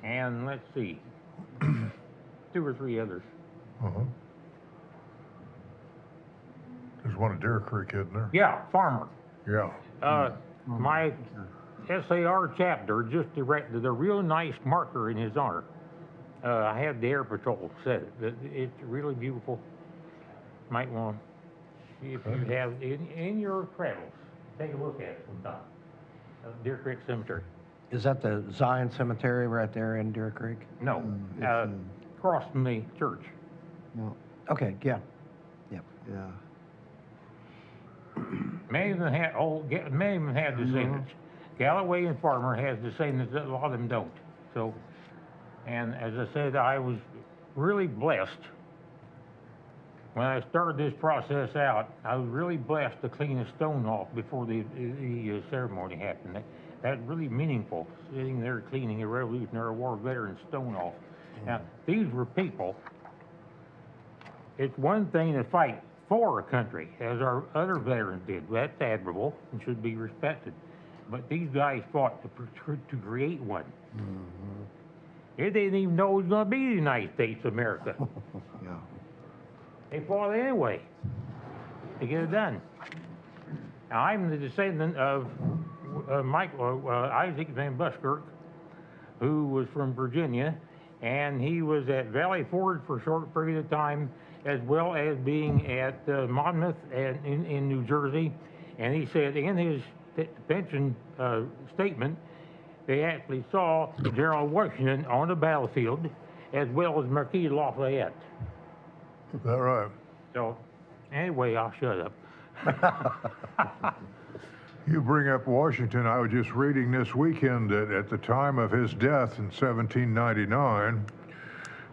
and let's see, 2 or 3 others. Uh-huh. There's one at Deer Creek, isn't there? Yeah, farmer. Yeah. My SAR chapter just erected a real nice marker in his honor. I had the Air Patrol set it. It's really beautiful. Might want, if you have in your travels, take a look at it sometime. Deer Creek Cemetery. Is that the Zion Cemetery right there in Deer Creek? No, across from the church. No, Okay, yeah. yeah. Many of them had descendants. Galloway and Farmer has descendants, a lot of them don't. So, and as I said, I was really blessed. When I started this process out, I was really blessed to clean a stone off before the ceremony happened. That's really meaningful, sitting there cleaning a Revolutionary War veteran stone off. Now, these were people. It's one thing to fight for a country, as our other veterans did. That's admirable and should be respected. But these guys fought to create one. They didn't even know it was going to be the United States of America. Yeah. They fought anyway to get it done. Now, I'm the descendant of Isaac Van Buskirk, who was from Virginia, and he was at Valley Forge for a short period of time, as well as being at Monmouth and in New Jersey. And he said in his pension statement, they actually saw General Washington on the battlefield, as well as Marquis Lafayette. Is that right? So, anyway, I'll shut up. You bring up Washington. I was just reading this weekend that at the time of his death in 1799,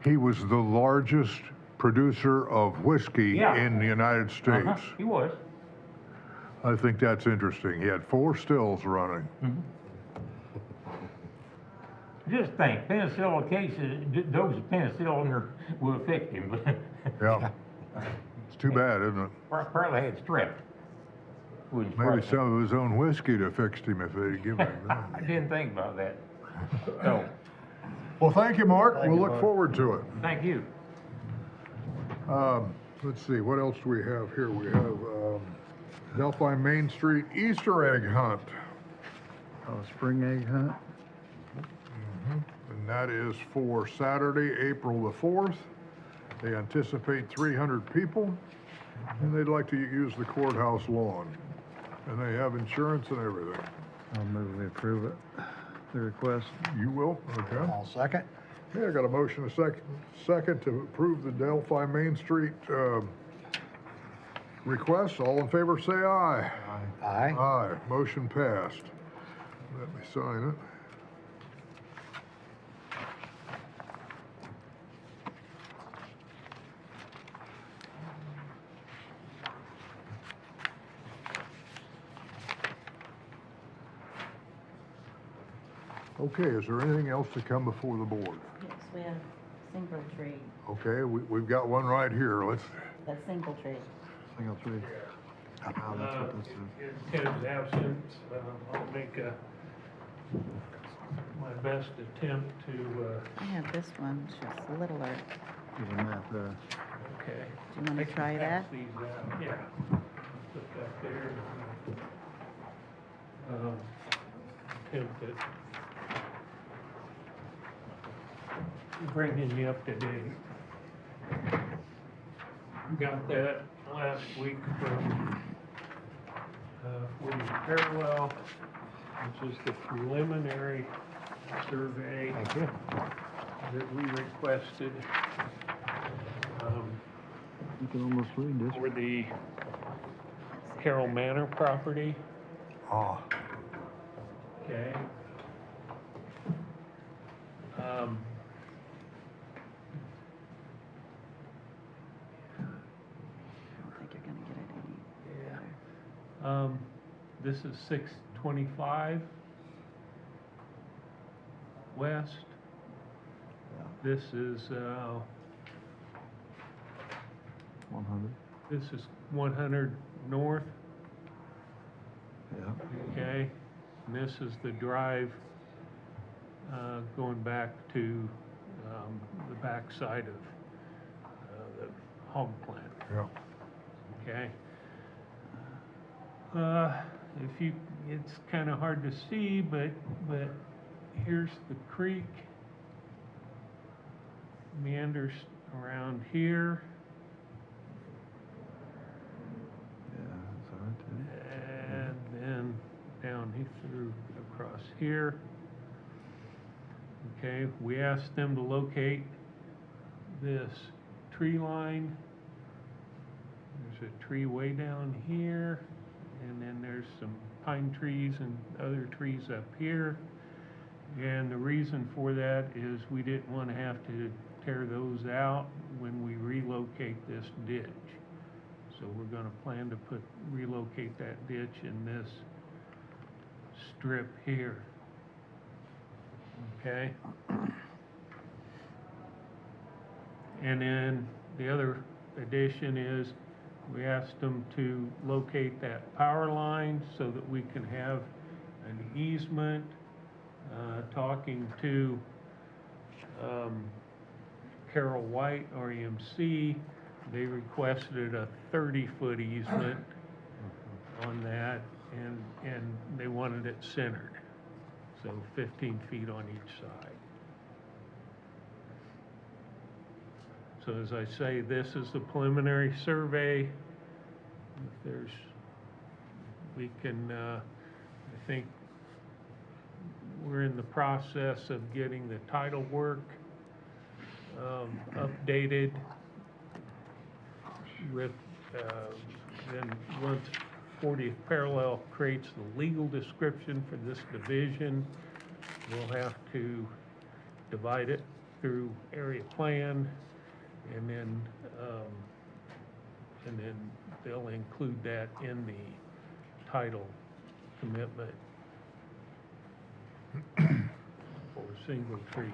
he was the largest producer of whiskey in the United States. He was. I think that's interesting. He had 4 stills running. Just think, penicillin cases, dose of penicillin will affect him. Yeah. It's too bad, isn't it? Probably had strep. Maybe some of his own whiskey to fixed him if they'd given him that. I didn't think about that. So, Well, thank you, Mark. We'll look forward to it. thank you. Let's see, what else do we have here? We have Delphi Main Street Easter egg hunt. Oh, spring egg hunt? And that is for Saturday, April the 4th. They anticipate 300 people, and they'd like to use the courthouse lawn. And they have insurance and everything. I'll move we approve it, the request. You will? Okay. I'll second. Okay, I got a motion, a second to approve the Delphi Main Street request. All in favor, say aye. Aye. Aye. Motion passed. Let me sign it. Okay, is there anything else to come before the board? Yes, we have single tree, Okay, we've got one right here. Let's, that single tree. Single tree. That's what this is. Ken's absent, I'll make my best attempt to, I have this one, it's just littler. There's a map there. okay. Do you want to try that? Pass these out, yeah. Put that there. Attempt at bringing you up to date. Got that last week from Carroll, which is the preliminary survey that we requested You can almost read this. for the Carroll Manor property. Okay. This is 625 west. This is 100. this is 100 north. Yeah. Okay, and this is the drive going back to the backside of the hog plant. yeah. Okay. If you, it's kind of hard to see, but here's the creek. Meanders around here. Yeah, that's all right, too. And then down through across here. Okay, we asked them to locate this tree line. There's a tree way down here, and then there's some pine trees and other trees up here. And the reason for that is we didn't want to have to tear those out when we relocate this ditch. So we're going to plan to relocate that ditch in this strip here. Okay? And then the other addition is we asked them to locate that power line so that we can have an easement. Talking to Carroll White, REMC, they requested a 30-foot easement on that, and they wanted it centered, so 15 feet on each side. So as I say, this is the preliminary survey. If there's, we can, I think we're in the process of getting the title work updated with, then once 40th Parallel creates the legal description for this division, we'll have to divide it through area plan, and then they'll include that in the title commitment for a single tree.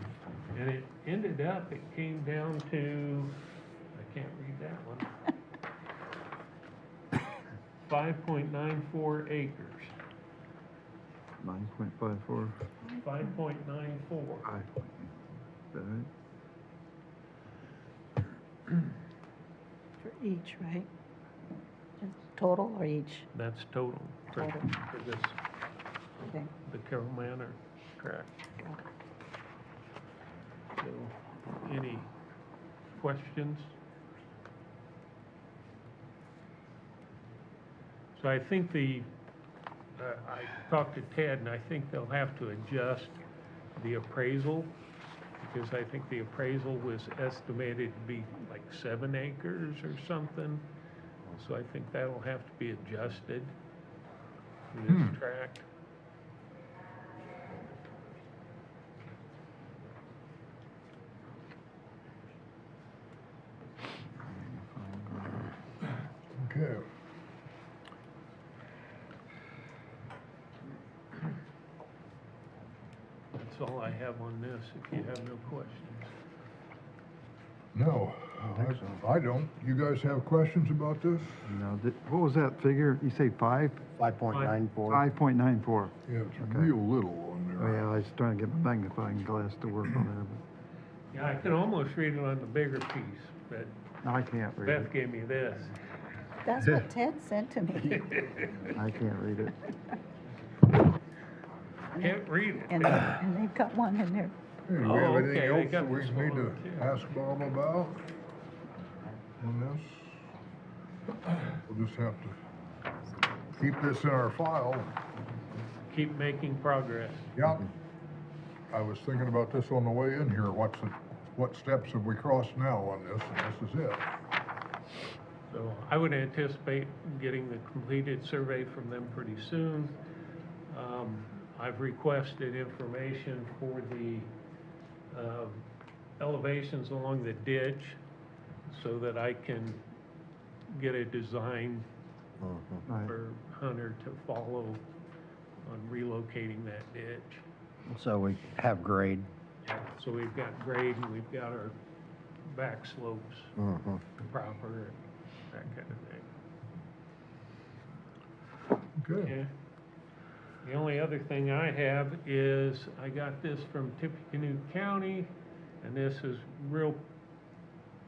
And it ended up, it came down to, I can't read that one, 5.94 acres. 9.54. 5.94. Aye. All right. For each, right? Total or each? That's total for Total. this, Okay. the Carroll Manor tract. So, any questions? So I think I talked to Ted, and I think they'll have to adjust the appraisal, because I think the appraisal was estimated to be like 7 acres or something. So I think that'll have to be adjusted for this tract. Okay. That's all I have on this, if you have no questions. No, I don't. You guys have questions about this? No, what was that figure? You say 5? 5.94. 5.94. Yeah, it's Okay. real little on Oh, there. yeah, I was trying to get my magnifying glass to work on there, Yeah, I can almost read it on the bigger piece, but but I can't read Beth it. gave me this. That's what Ted sent to me. I can't read it. Can't read it. And they've got one in there. Hey, do we Oh, have okay, anything they else got that we this need to one, too. ask Bob about on this? We'll just have to keep this in our file. Keep making progress. Yep. I was thinking about this on the way in here. What steps have we crossed now on this? And this is it. So I would anticipate getting the completed survey from them pretty soon. I've requested information for the elevations along the ditch so that I can get a design Right. for Hunter to follow on relocating that ditch. So we have grade. So we've got grade and we've got our back slopes proper and that kind of thing. Okay. Yeah. The only other thing I have is I got this from Tippecanoe County, and this is real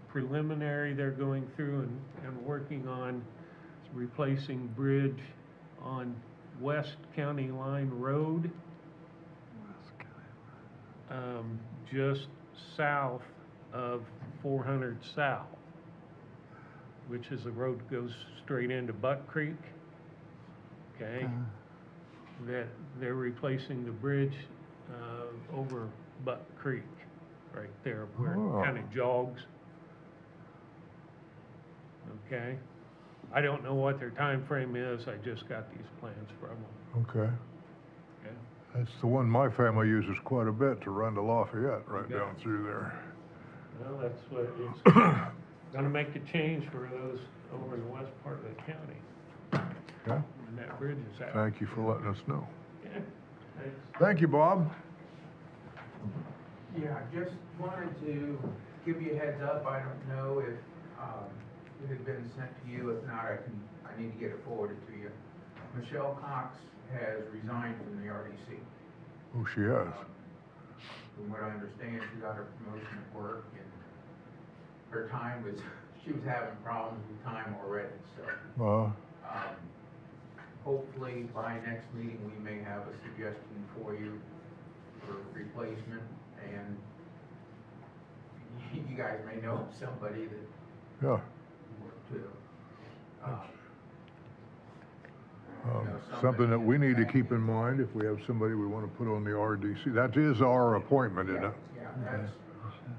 preliminary. They're going through and working on replacing bridge on West County Line Road, just south of 400 South, which is the road that goes straight into Buck Creek. Okay, that they're replacing the bridge over Buck Creek, right there where it kind of jogs. Okay, I don't know what their time frame is. I just got these plans from them. Okay. Okay. That's the one my family uses quite a bit to run to Lafayette, right Okay. down through there. Well, that's what it's gonna make a change for those over in the west part of the county. Okay. And that bridge is out. Thank you for letting us know. Yeah, thanks. Thank you, Bob. Yeah, just wanted to give you a heads up. I don't know if it had been sent to you. If not, I need to get it forwarded to you. Michelle Cox has resigned from the RDC. Oh, she has. From what I understand, she got her promotion at work, and her time was, she was having problems with time already, so. Hopefully by next meeting, we may have a suggestion for you for replacement, and you guys may know somebody that Yeah. worked too. Something that we need to keep in mind if we have somebody we want to put on the RDC. That is our appointment, isn't it? Yeah, that's,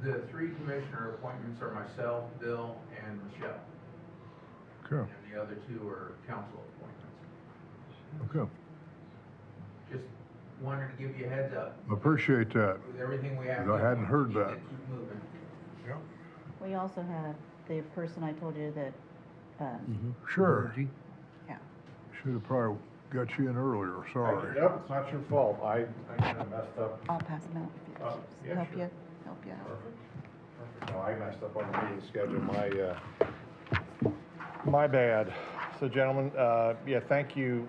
the three commissioner appointments are myself, Bill, and Michelle. Okay. And the other two are council appointments. Okay. Just wanted to give you a heads up. Appreciate that. With everything we have. I hadn't heard keep that. it, keep moving. Yeah. We also have the person I told you that, Sure. yeah. Should have probably got you in earlier, sorry. Yep, it's not your fault. I kind of messed up. I'll pass them out if Oh, it yeah, help sure. you out. Perfect. No, I messed up on the meeting schedule. My bad. So gentlemen, yeah, thank you.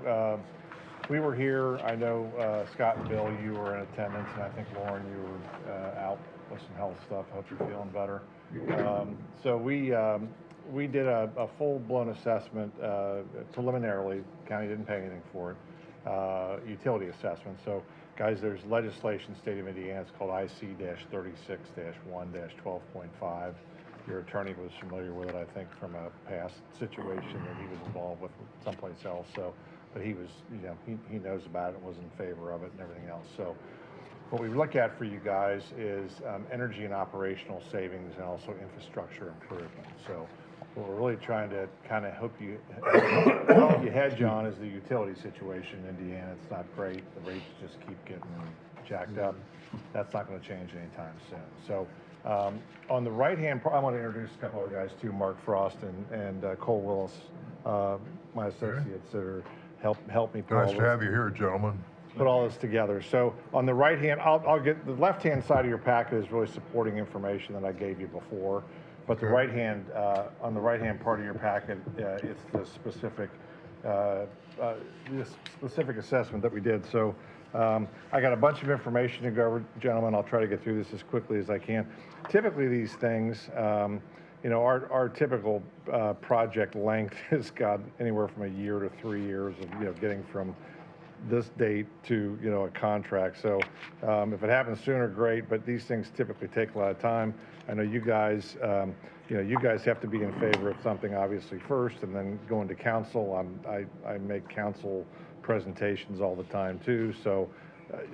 We were here. I know Scott and Bill, you were in attendance, and I think Lauren, you were out with some health stuff. Hope you're feeling better. So we did a full-blown assessment preliminarily. County didn't pay anything for it. Utility assessment. So guys, there's legislation, state of Indiana, it's called IC-36-1-12.5. Your attorney was familiar with it, I think, from a past situation that he was involved with someplace else. So, but he was, you know, he knows about it and was in favor of it and everything else. So what we look at for you guys is energy and operational savings and also infrastructure improvement. So what we're really trying to kind of help you hedge on is the utility situation in Indiana. It's not great. The rates just keep getting jacked up. That's not going to change anytime soon. So on the right-hand part, I want to introduce a couple of guys too, Mark Frost and Cole Willis, my associates that are help me put Nice to have you here, gentlemen. Put all this together. So on the right hand, I'll get the left-hand side of your packet is really supporting information that I gave you before. But the right hand, on the right-hand part of your packet, it's the specific assessment that we did. So I got a bunch of information to go over, gentlemen. I'll try to get through this as quickly as I can. Typically, these things, you know, our typical project length has got anywhere from a year to 3 years of, you know, getting from this date to, you know, a contract. So if it happens sooner, great, but these things typically take a lot of time. I know you guys, you know, you guys have to be in favor of something obviously first and then going to council. I make council presentations all the time too. So,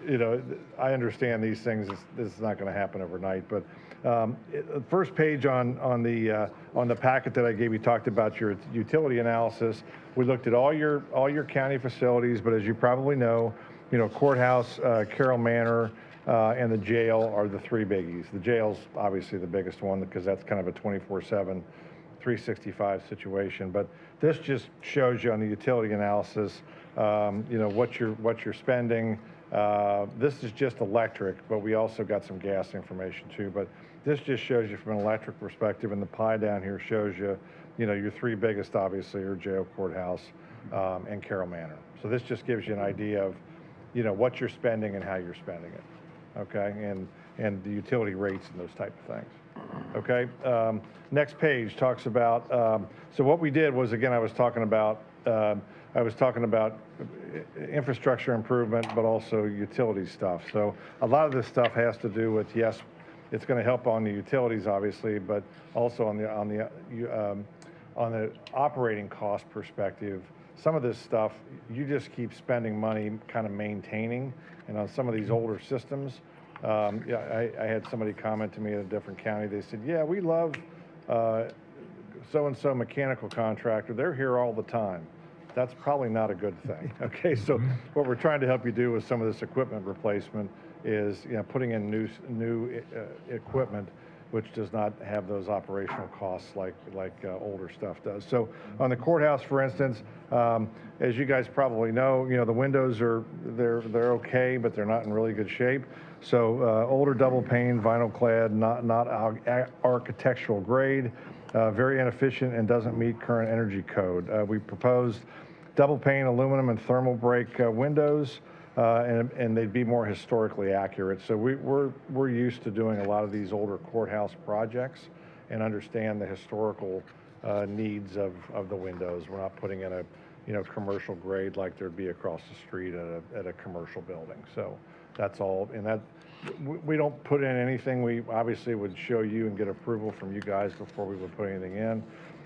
you know, I understand these things, this is not going to happen overnight, but the first page on the packet that I gave you talked about your utility analysis. We looked at all your county facilities, but as you probably know, you know, courthouse, Carroll Manor, and the jail are the three biggies. The jail's obviously the biggest one because that's kind of a 24/7, 365 situation. But this just shows you on the utility analysis, you know, what you're spending. This is just electric, but we also got some gas information too. But this just shows you from an electric perspective, and the pie down here shows you, you know, your three biggest obviously are jail, courthouse, and Carroll Manor. So this just gives you an idea of, you know, what you're spending and how you're spending it, okay, and the utility rates and those type of things, okay. Next page talks about. So what we did was, again, I was talking about. I was talking about infrastructure improvement, but also utility stuff. So a lot of this stuff has to do with, yes, it's going to help on the utilities, obviously, but also on the operating cost perspective. Some of this stuff, you just keep spending money kind of maintaining, and on some of these older systems, yeah, I had somebody comment to me in a different county. They said, yeah, we love so-and-so mechanical contractor. They're here all the time. That's probably not a good thing. Okay, so what we're trying to help you do with some of this equipment replacement is, you know, putting in new equipment, which does not have those operational costs like older stuff does. So on the courthouse, for instance, as you guys probably know, you know, the windows they're okay, but they're not in really good shape. So older double pane, vinyl clad, not architectural grade, very inefficient and doesn't meet current energy code. We proposed double pane aluminum and thermal break windows, and they'd be more historically accurate. So we're used to doing a lot of these older courthouse projects and understand the historical needs of the windows. We're not putting in a, you know, commercial grade like there'd be across the street at a commercial building. So that's all, and that we don't put in anything. We obviously would show you and get approval from you guys before we would put anything in.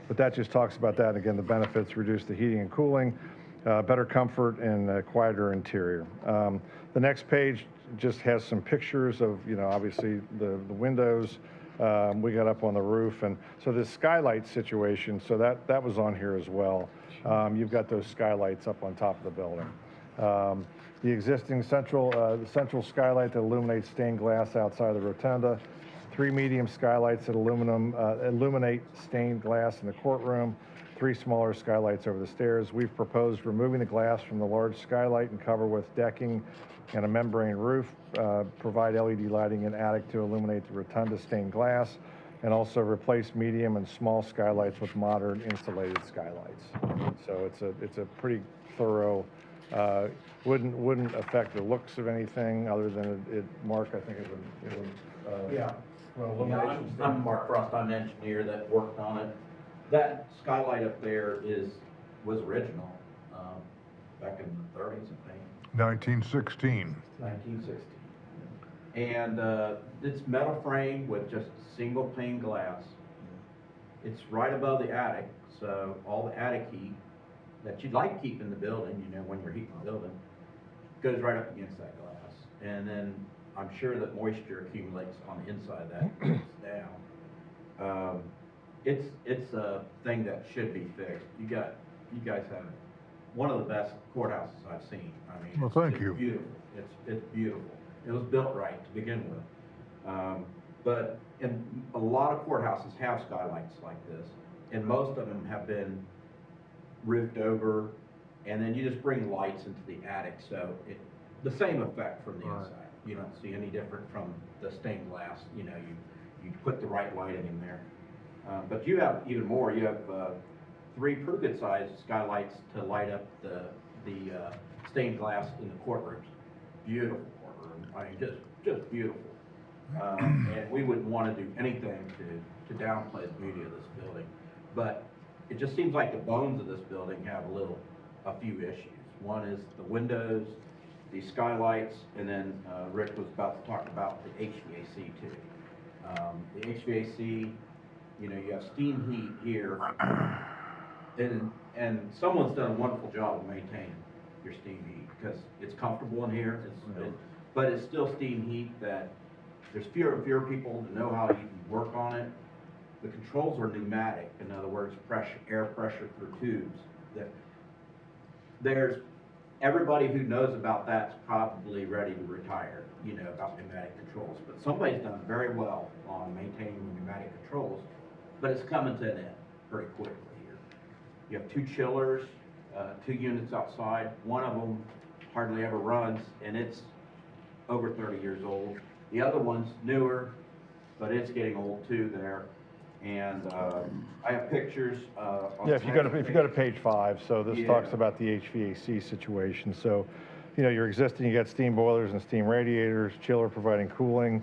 But that just talks about that. And again, the benefits: reduce the heating and cooling, better comfort, and quieter interior. The next page just has some pictures of, you know, obviously the windows. We got up on the roof, and so this skylight situation, so that was on here as well. You've got those skylights up on top of the building. The existing the central skylight that illuminates stained glass outside the rotunda. 3 medium skylights that illuminate stained glass in the courtroom. 3 smaller skylights over the stairs. We've proposed removing the glass from the large skylight and cover with decking and a membrane roof. Provide LED lighting in attic to illuminate the rotunda stained glass, and also replace medium and small skylights with modern insulated skylights. So it's a pretty thorough. Wouldn't affect the looks of anything other than Mark, I think it would. Yeah. I'm Mark Frost. I'm an engineer that worked on it. That skylight up there was original back in the 30s, I think. 1916. 1916. And it's metal frame with just single pane glass. It's right above the attic, so all the attic heat that you'd like to keep in the building, you know, when you're heating the building, goes right up against that glass. And then I'm sure that moisture accumulates on the inside of that and goes down. It's a thing that should be fixed. You guys have one of the best courthouses I've seen. I mean, well, thank you. Beautiful. It's beautiful. It was built right to begin with. But a lot of courthouses have skylights like this, and most of them have been roofed over, and then you just bring lights into the attic, so the same effect from the inside. You don't see any different from the stained glass. You know, you put the right lighting in there. But you have even more. You have 3 pretty good sized skylights to light up the stained glass in the courtrooms. Beautiful courtroom. I mean, just beautiful. And we wouldn't want to do anything to downplay the beauty of this building. But it just seems like the bones of this building have a few issues. One is the windows, the skylights, and then Rick was about to talk about the HVAC too. The HVAC, you know, you have steam heat here, and someone's done a wonderful job of maintaining your steam heat because it's comfortable in here, but it's still steam heat that there's fewer and fewer people to know how you can work on it. The controls are pneumatic, in other words, air pressure through tubes. There's everybody who knows about that's probably ready to retire, you know, about pneumatic controls. But somebody's done very well on maintaining the pneumatic controls, but it's coming to an end pretty quickly here. You have 2 chillers, 2 units outside. One of them hardly ever runs, and it's over 30 years old. The other one's newer, but it's getting old too there. And I have pictures. Yeah, if you go to page 5, so this talks about the HVAC situation. So, you know, your existing, you got steam boilers and steam radiators, chiller providing cooling.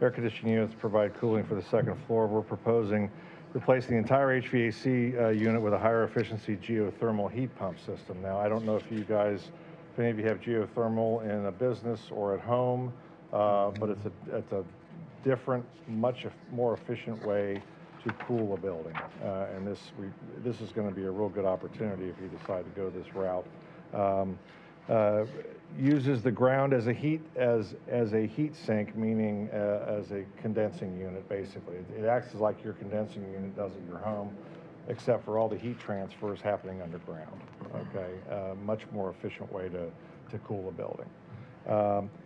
air conditioning units provide cooling for the second floor. We're proposing replacing the entire HVAC unit with a higher efficiency geothermal heat pump system. Now, I don't know if any of you have geothermal in a business or at home, but it's a different, much more efficient way to cool a building. And this is going to be a real good opportunity if you decide to go this route. Uses the ground as a heat sink, meaning as a condensing unit, basically. It acts as like your condensing unit does at your home, except for all the heat transfers happening underground. Okay, much more efficient way to cool a building.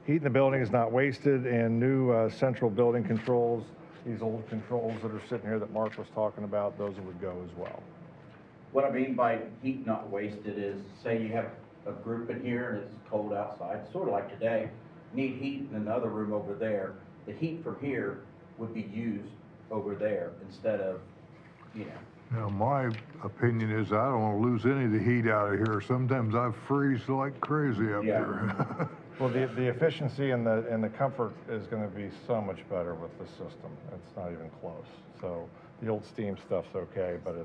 Heat in the building is not wasted, and new central building controls. These old controls that are sitting here that Mark was talking about, those would go as well. What I mean by heat not wasted is, say you have a group in here and it's cold outside, sort of like today, need heat in another room over there. The heat from here would be used over there instead of, Now, my opinion is I don't want to lose any of the heat out of here. Sometimes I freeze like crazy up here. Well, the efficiency and the comfort is going to be so much better with this system. It's not even close. So the old steam stuff's okay, but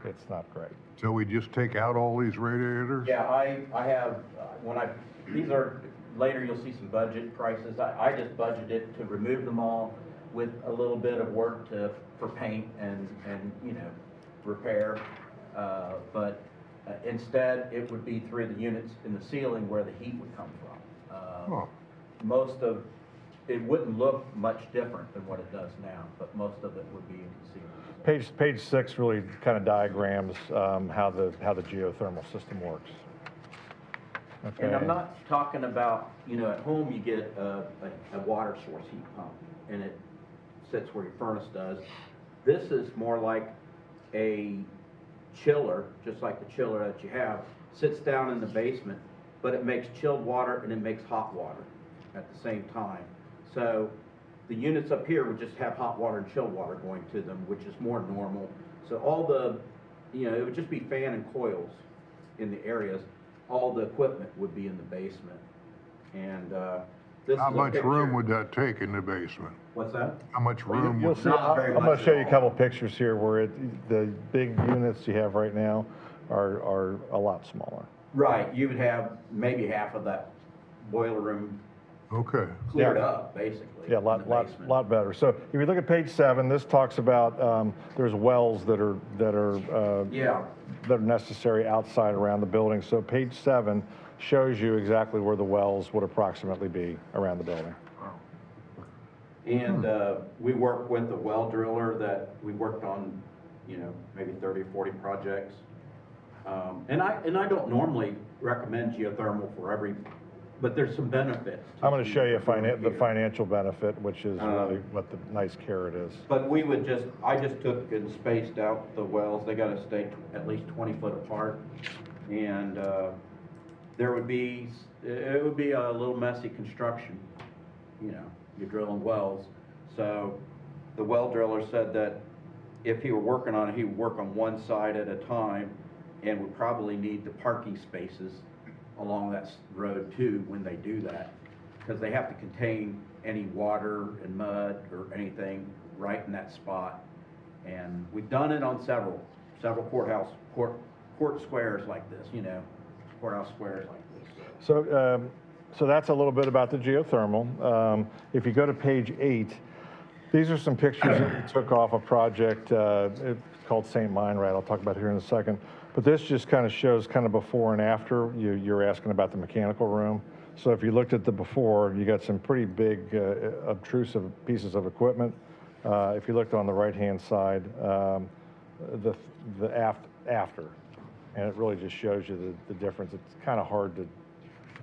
it's not great. So we just take out all these radiators? Yeah, I have, these are, later you'll see some budget prices. I just budgeted to remove them all with a little bit of work for paint and repair. But instead, it would be through the units in the ceiling where the heat would come from. It wouldn't look much different than what it does now, but most of it would be in the ceiling. Page 6 really kind of diagrams how the geothermal system works. Okay. And I'm not talking about, at home you get a water source heat pump and it sits where your furnace does. This is more like a chiller, just like the chiller that you have, sits down in the basement, but it makes chilled water and it makes hot water at the same time. So the units up here would just have hot water and chilled water going to them, which is more normal. So all the, it would just be fan and coils in the areas. All the equipment would be in the basement. And this How is a much picture. room would that take in the basement? What's that? How much room You'll would see, I'm going to show you a couple pictures here where the big units you have right now are a lot smaller. Right, you would have maybe half of that boiler room cleared up, basically. Yeah, lot better. So if you look at page 7, this talks about there's wells that are necessary outside around the building. So page 7 shows you exactly where the wells would approximately be around the building. And we work with a well driller that we worked on, maybe 30 or 40 projects. And I don't normally recommend geothermal for every, but there's some benefits. I'm going to show you the financial benefit, which is really what the nice carrot is. But I just took and spaced out the wells. They got to stay at least 20 foot apart. And it would be a little messy construction. You're drilling wells. So the well driller said that if he were working on it, he would work on one side at a time and would probably need the parking spaces along that road too when they do that, because they have to contain any water and mud or anything right in that spot. And we've done it on several court squares like this, courthouse squares like this. So that's a little bit about the geothermal. If you go to page 8, these are some pictures that we took off a project called St. Meinrad. I'll talk about it here in a second. But this just kind of shows kind of before and after. You're asking about the mechanical room. So if you looked at the before, you got some pretty big obtrusive pieces of equipment. If you looked on the right-hand side, the after. And it really just shows you the difference. It's kind of hard to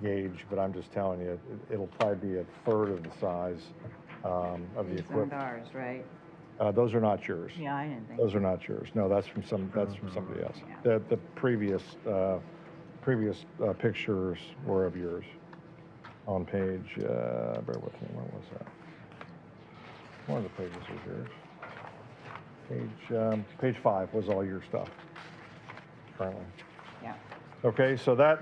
gauge, but I'm just telling you, it'll probably be a third of the size of the equipment. These aren't ours, right? Those are not yours. Yeah, I didn't think Those are not yours. No, that's from somebody else. The previous pictures were of yours. On page, bear with me, what was that? One of the pages was yours. Page 5 was all your stuff currently. Yeah. Okay, so that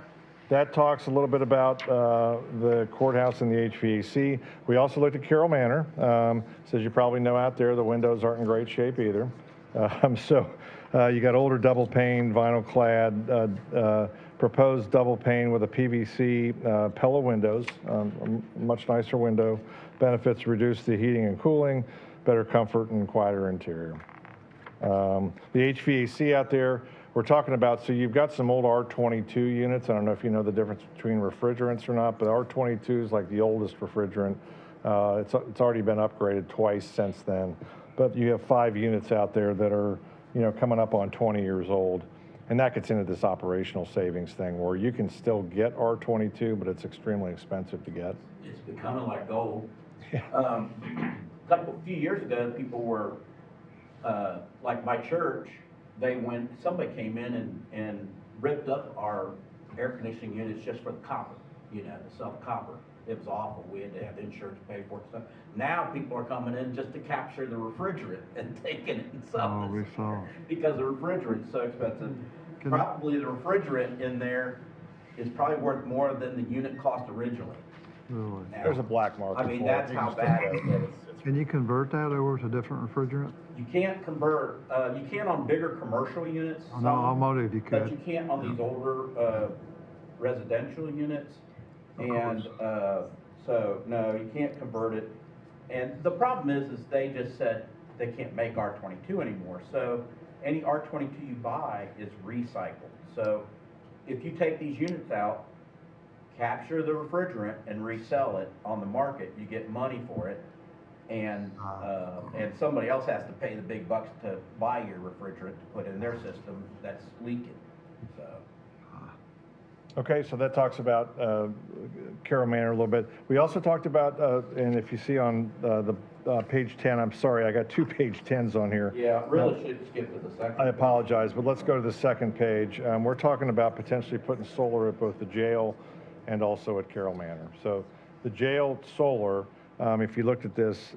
that talks a little bit about the courthouse and the HVAC. We also looked at Carroll Manor. So as you probably know out there, the windows aren't in great shape either. You got older double pane, vinyl clad, proposed double pane with a PVC Pella windows, a much nicer window. Benefits reduce the heating and cooling, better comfort and quieter interior. The HVAC out there, we're talking about, so you've got some old R22 units. I don't know if you know the difference between refrigerants or not, but R22 is like the oldest refrigerant. It's already been upgraded twice since then. But you have 5 units out there that are, coming up on 20 years old. And that gets into this operational savings thing where you can still get R22, but it's extremely expensive to get. It's becoming like gold. Few years ago, people were, like my church, somebody came in and ripped up our air conditioning units just for the copper, to sell copper. It was awful. We had to have insurance pay for it. So now people are coming in just to capture the refrigerant and taking it and selling it. Because the refrigerant's so expensive. Probably the refrigerant in there is probably worth more than the unit cost originally. Really? Now, There's a black market. I mean, that's how bad it is. Can you convert that over to different refrigerant? You can't convert, you can on bigger commercial units. No, automotive you But could. you can't on these older residential units. And so, no, you can't convert it. And the problem is they just said they can't make R22 anymore. So any R22 you buy is recycled. So if you take these units out, capture the refrigerant and resell it on the market, you get money for it. And somebody else has to pay the big bucks to buy your refrigerant to put in their system that's leaking. So. Okay, so that talks about Carroll Manor a little bit. We also talked about, and if you see on the page 10, I'm sorry, I got 2 page 10s on here. Yeah, really should skip to the second. I apologize, but let's go to the second page. We're talking about potentially putting solar at both the jail and also at Carroll Manor. So the jail solar, if you looked at this,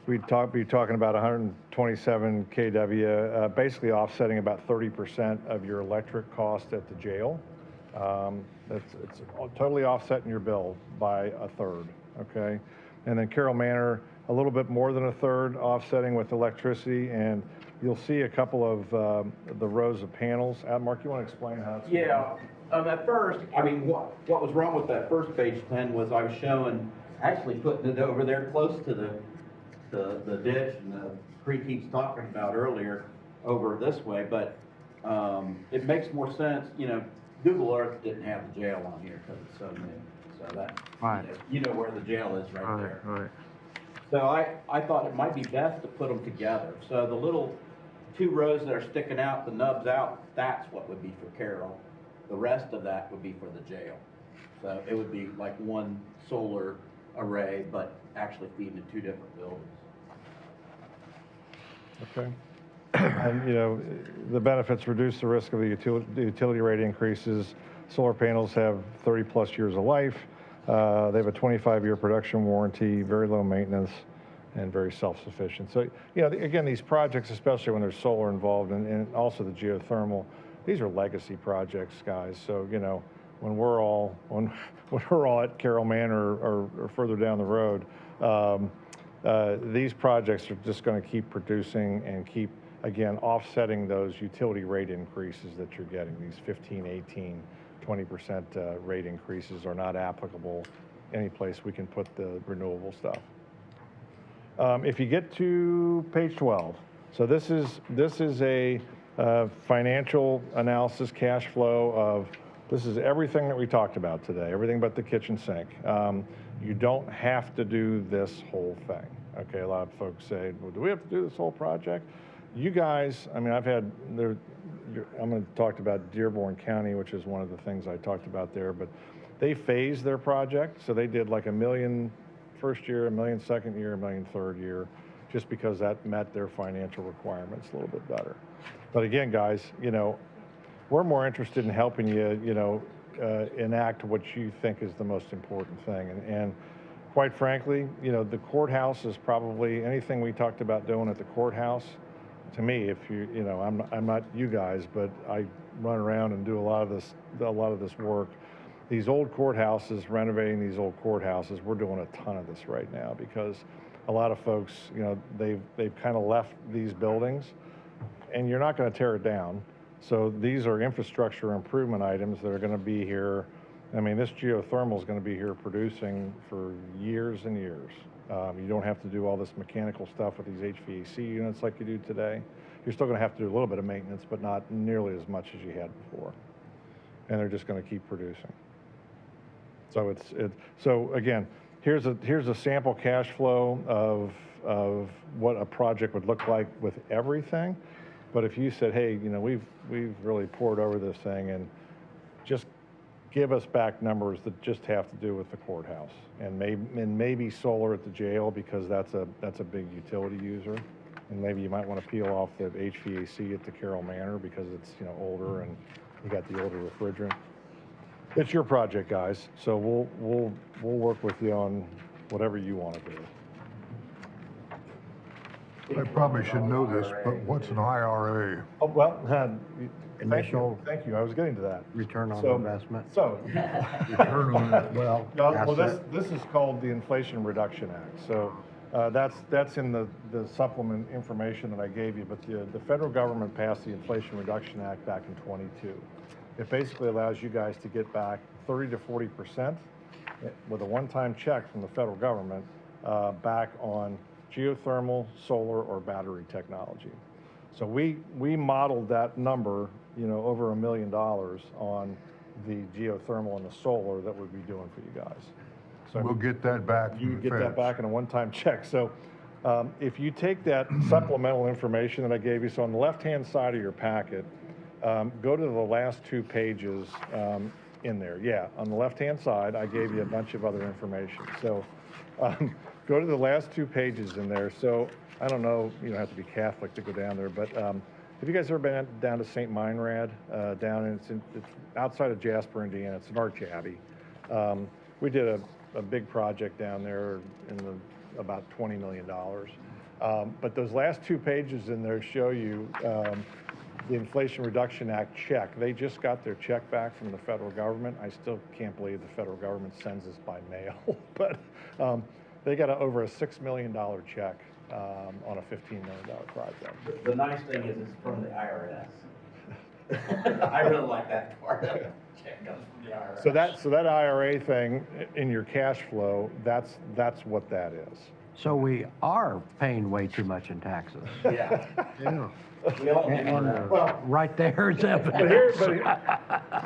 we'd be talking about 127 kW, basically offsetting about 30% of your electric cost at the jail. It's totally offsetting your bill by a third, okay? And then Carroll Manor, a little bit more than a third offsetting with electricity, and you'll see a couple of the rows of panels. Mark, you want to explain how it's at first, I mean, what was wrong with that first page 10 was I was showing, actually putting it over there close to the ditch and the creek he's talking about earlier over this way, but it makes more sense, Google Earth didn't have the jail on here because it's so new. So that, right. You know where the jail is right there. Right. So I thought it might be best to put them together. So the little 2 rows that are sticking out, the nubs out, that's what would be for Carroll. The rest of that would be for the jail. So it would be like one solar array, but actually feeding to 2 different buildings. Okay. And, the benefits reduce the risk of the utility rate increases. Solar panels have 30+ years of life. They have a 25-year production warranty, very low maintenance, and very self-sufficient. So, again, these projects, especially when there's solar involved and also the geothermal, these are legacy projects, guys. So, when we're all at Carroll Manor or further down the road, these projects are just going to keep producing and keep, again, offsetting those utility rate increases that you're getting. These 15, 18, 20% rate increases are not applicable any place we can put the renewable stuff. If you get to page 12, so this is a financial analysis cash flow of, this is everything that we talked about today, everything but the kitchen sink. You don't have to do this whole thing. Okay, a lot of folks say, well, do we have to do this whole project? You guys, I mean, I'm going to talk about Dearborn County, which is one of the things I talked about there, but they phased their project. So they did like $1 million first year, $1 million second year, $1 million third year, just because that met their financial requirements a little bit better. But again, guys, we're more interested in helping you, enact what you think is the most important thing. And quite frankly, the courthouse is probably anything we talked about doing at the courthouse. To me, if I'm not you guys, but I run around and do a lot of this work. these old courthouses, renovating these old courthouses, we're doing a ton of this right now because a lot of folks, you know, they've kind of left these buildings, and you're not going to tear it down. So these are infrastructure improvement items that are going to be here. I mean, this geothermal is going to be here producing for years and years. You don't have to do all this mechanical stuff with these HVAC units like you do today. You're still going to have to do a little bit of maintenance, but not nearly as much as you had before. And they're just going to keep producing. So so again, here's a sample cash flow of what a project would look like with everything. But if you said, hey, you know, we've really poured over this thing, and just give us back numbers that just have to do with the courthouse, and maybe solar at the jail, because that's a big utility user, and maybe you might want to peel off the HVAC at the Carroll Manor because it's, you know, older and you got the older refrigerant. It's your project, guys. So we'll work with you on whatever you want to do. I probably should know this, but what's an IRA? Oh, well, Initial thank you. I was getting to that. return on So- investment. So, Return on Well, this is called the Inflation Reduction Act. So that's in the supplement information that I gave you. But the federal government passed the Inflation Reduction Act back in '22. It basically allows you guys to get back 30 to 40% with a one-time check from the federal government back on geothermal, solar, or battery technology. So we modeled that number, you know, over $1 million on the geothermal and the solar that we'd be doing for you guys. So We'll get that back from you the get that feds. back in a one-time check. So if you take that supplemental information that I gave you, so on the left-hand side of your packet, go to the last 2 pages in there. Yeah, on the left-hand side, I gave you a bunch of other information. So go to the last 2 pages in there. So I don't know, you don't have to be Catholic to go down there, but have you guys ever been down to St. Meinrad? It's outside of Jasper, Indiana. It's an arch abbey. We did a big project down there in about $20 million. But those last 2 pages in there show you the Inflation Reduction Act check. They just got their check back from the federal government. I still can't believe the federal government sends this by mail, but they got over a $6 million check on a $15 million project. The nice thing is it's from the IRS. I really like that part of it. Check comes from the IRS. So that IRA thing in your cash flow, that's what that is. So we are paying way too much in taxes. Yeah. Yeah. We all And, do. well, right there is evidence.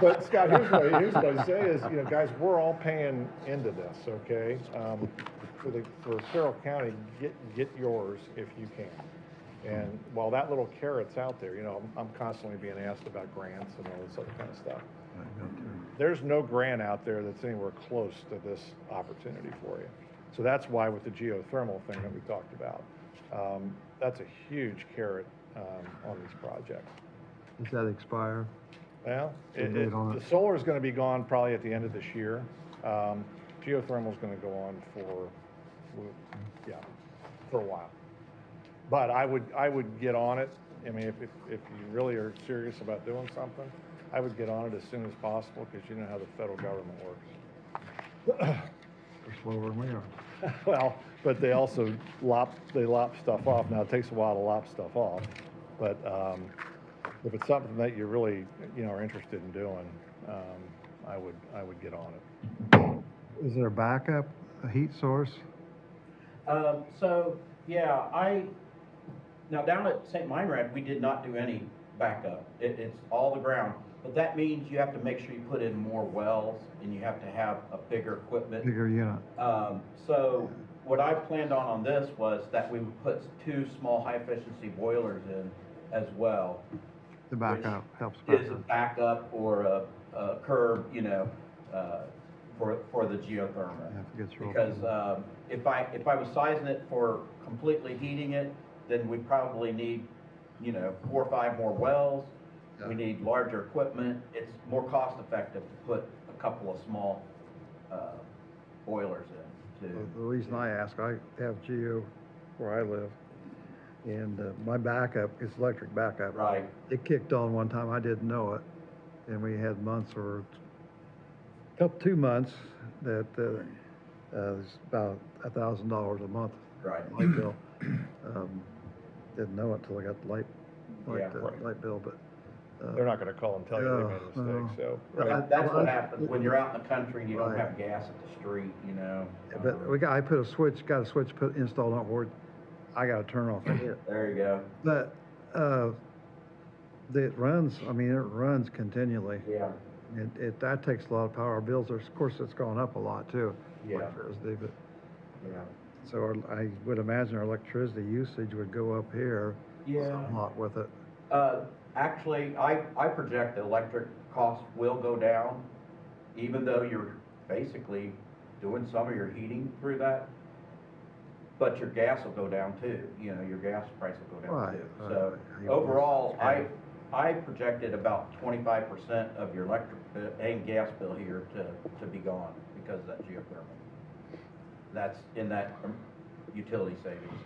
But Scott, here's what I say is, you know, guys, we're all paying into this, okay? For Carroll County, get yours if you can. And while that little carrot's out there, you know, I'm constantly being asked about grants and all this other kind of stuff. There's no grant out there that's anywhere close to this opportunity for you. So that's why with the geothermal thing that we talked about, that's a huge carrot on these projects. Does that expire? Well, Some date on it? the solar is going to be gone probably at the end of this year. Geothermal is going to go on for a while. But I would get on it. I mean, if you really are serious about doing something, I would get on it as soon as possible, because you know how the federal government works. They're slower than we are. Well, but they also lop stuff off. Now, it takes a while to lop stuff off, but if it's something that you really, you know, are interested in doing, I would get on it. Is there a backup, a heat source? So, yeah, now down at St. Meinrad, we did not do any backup. It's all the ground. But that means you have to make sure you put in more wells, and you have to have a bigger equipment. Bigger unit. So what I planned on this was that we would put 2 small high-efficiency boilers in as well. The backup helps. Is a backup or a curb, you know, for the geothermal. Yeah, if it gets real Because cold. if I was sizing it for completely heating it, then we'd probably need, you know, 4 or 5 more wells. Yeah. We need larger equipment. It's more cost effective to put a couple of small boilers in. The reason I ask, I have geo where I live, and my backup is electric backup. Right. It kicked on one time, I didn't know it, and we had months where 2 months that, it's about $1,000 a month. Right. Light bill. Didn't know it till I got the Yeah, right. light bill, but. They're not gonna call and tell you they made a mistake, so. That's what happens when you're out in the country and you don't Right. have gas at the street, you know. But I put a switch, got a switch installed on board. I got to turn off the heat. There you go. But, it runs, I mean, it runs continually. Yeah. That takes a lot of power. Our bills are, of course, it's gone up a lot too. Yeah. Electricity, but, Yeah. so I would imagine our electricity usage would go up here. Yeah. A lot with it. Actually, I project the electric cost will go down, even though you're basically doing some of your heating through that. But your gas will go down too, you know, your gas price will go down Right, too. right. So overall, I projected about 25% of your electric and gas bill here to be gone because of that geothermal. That's in that utility savings.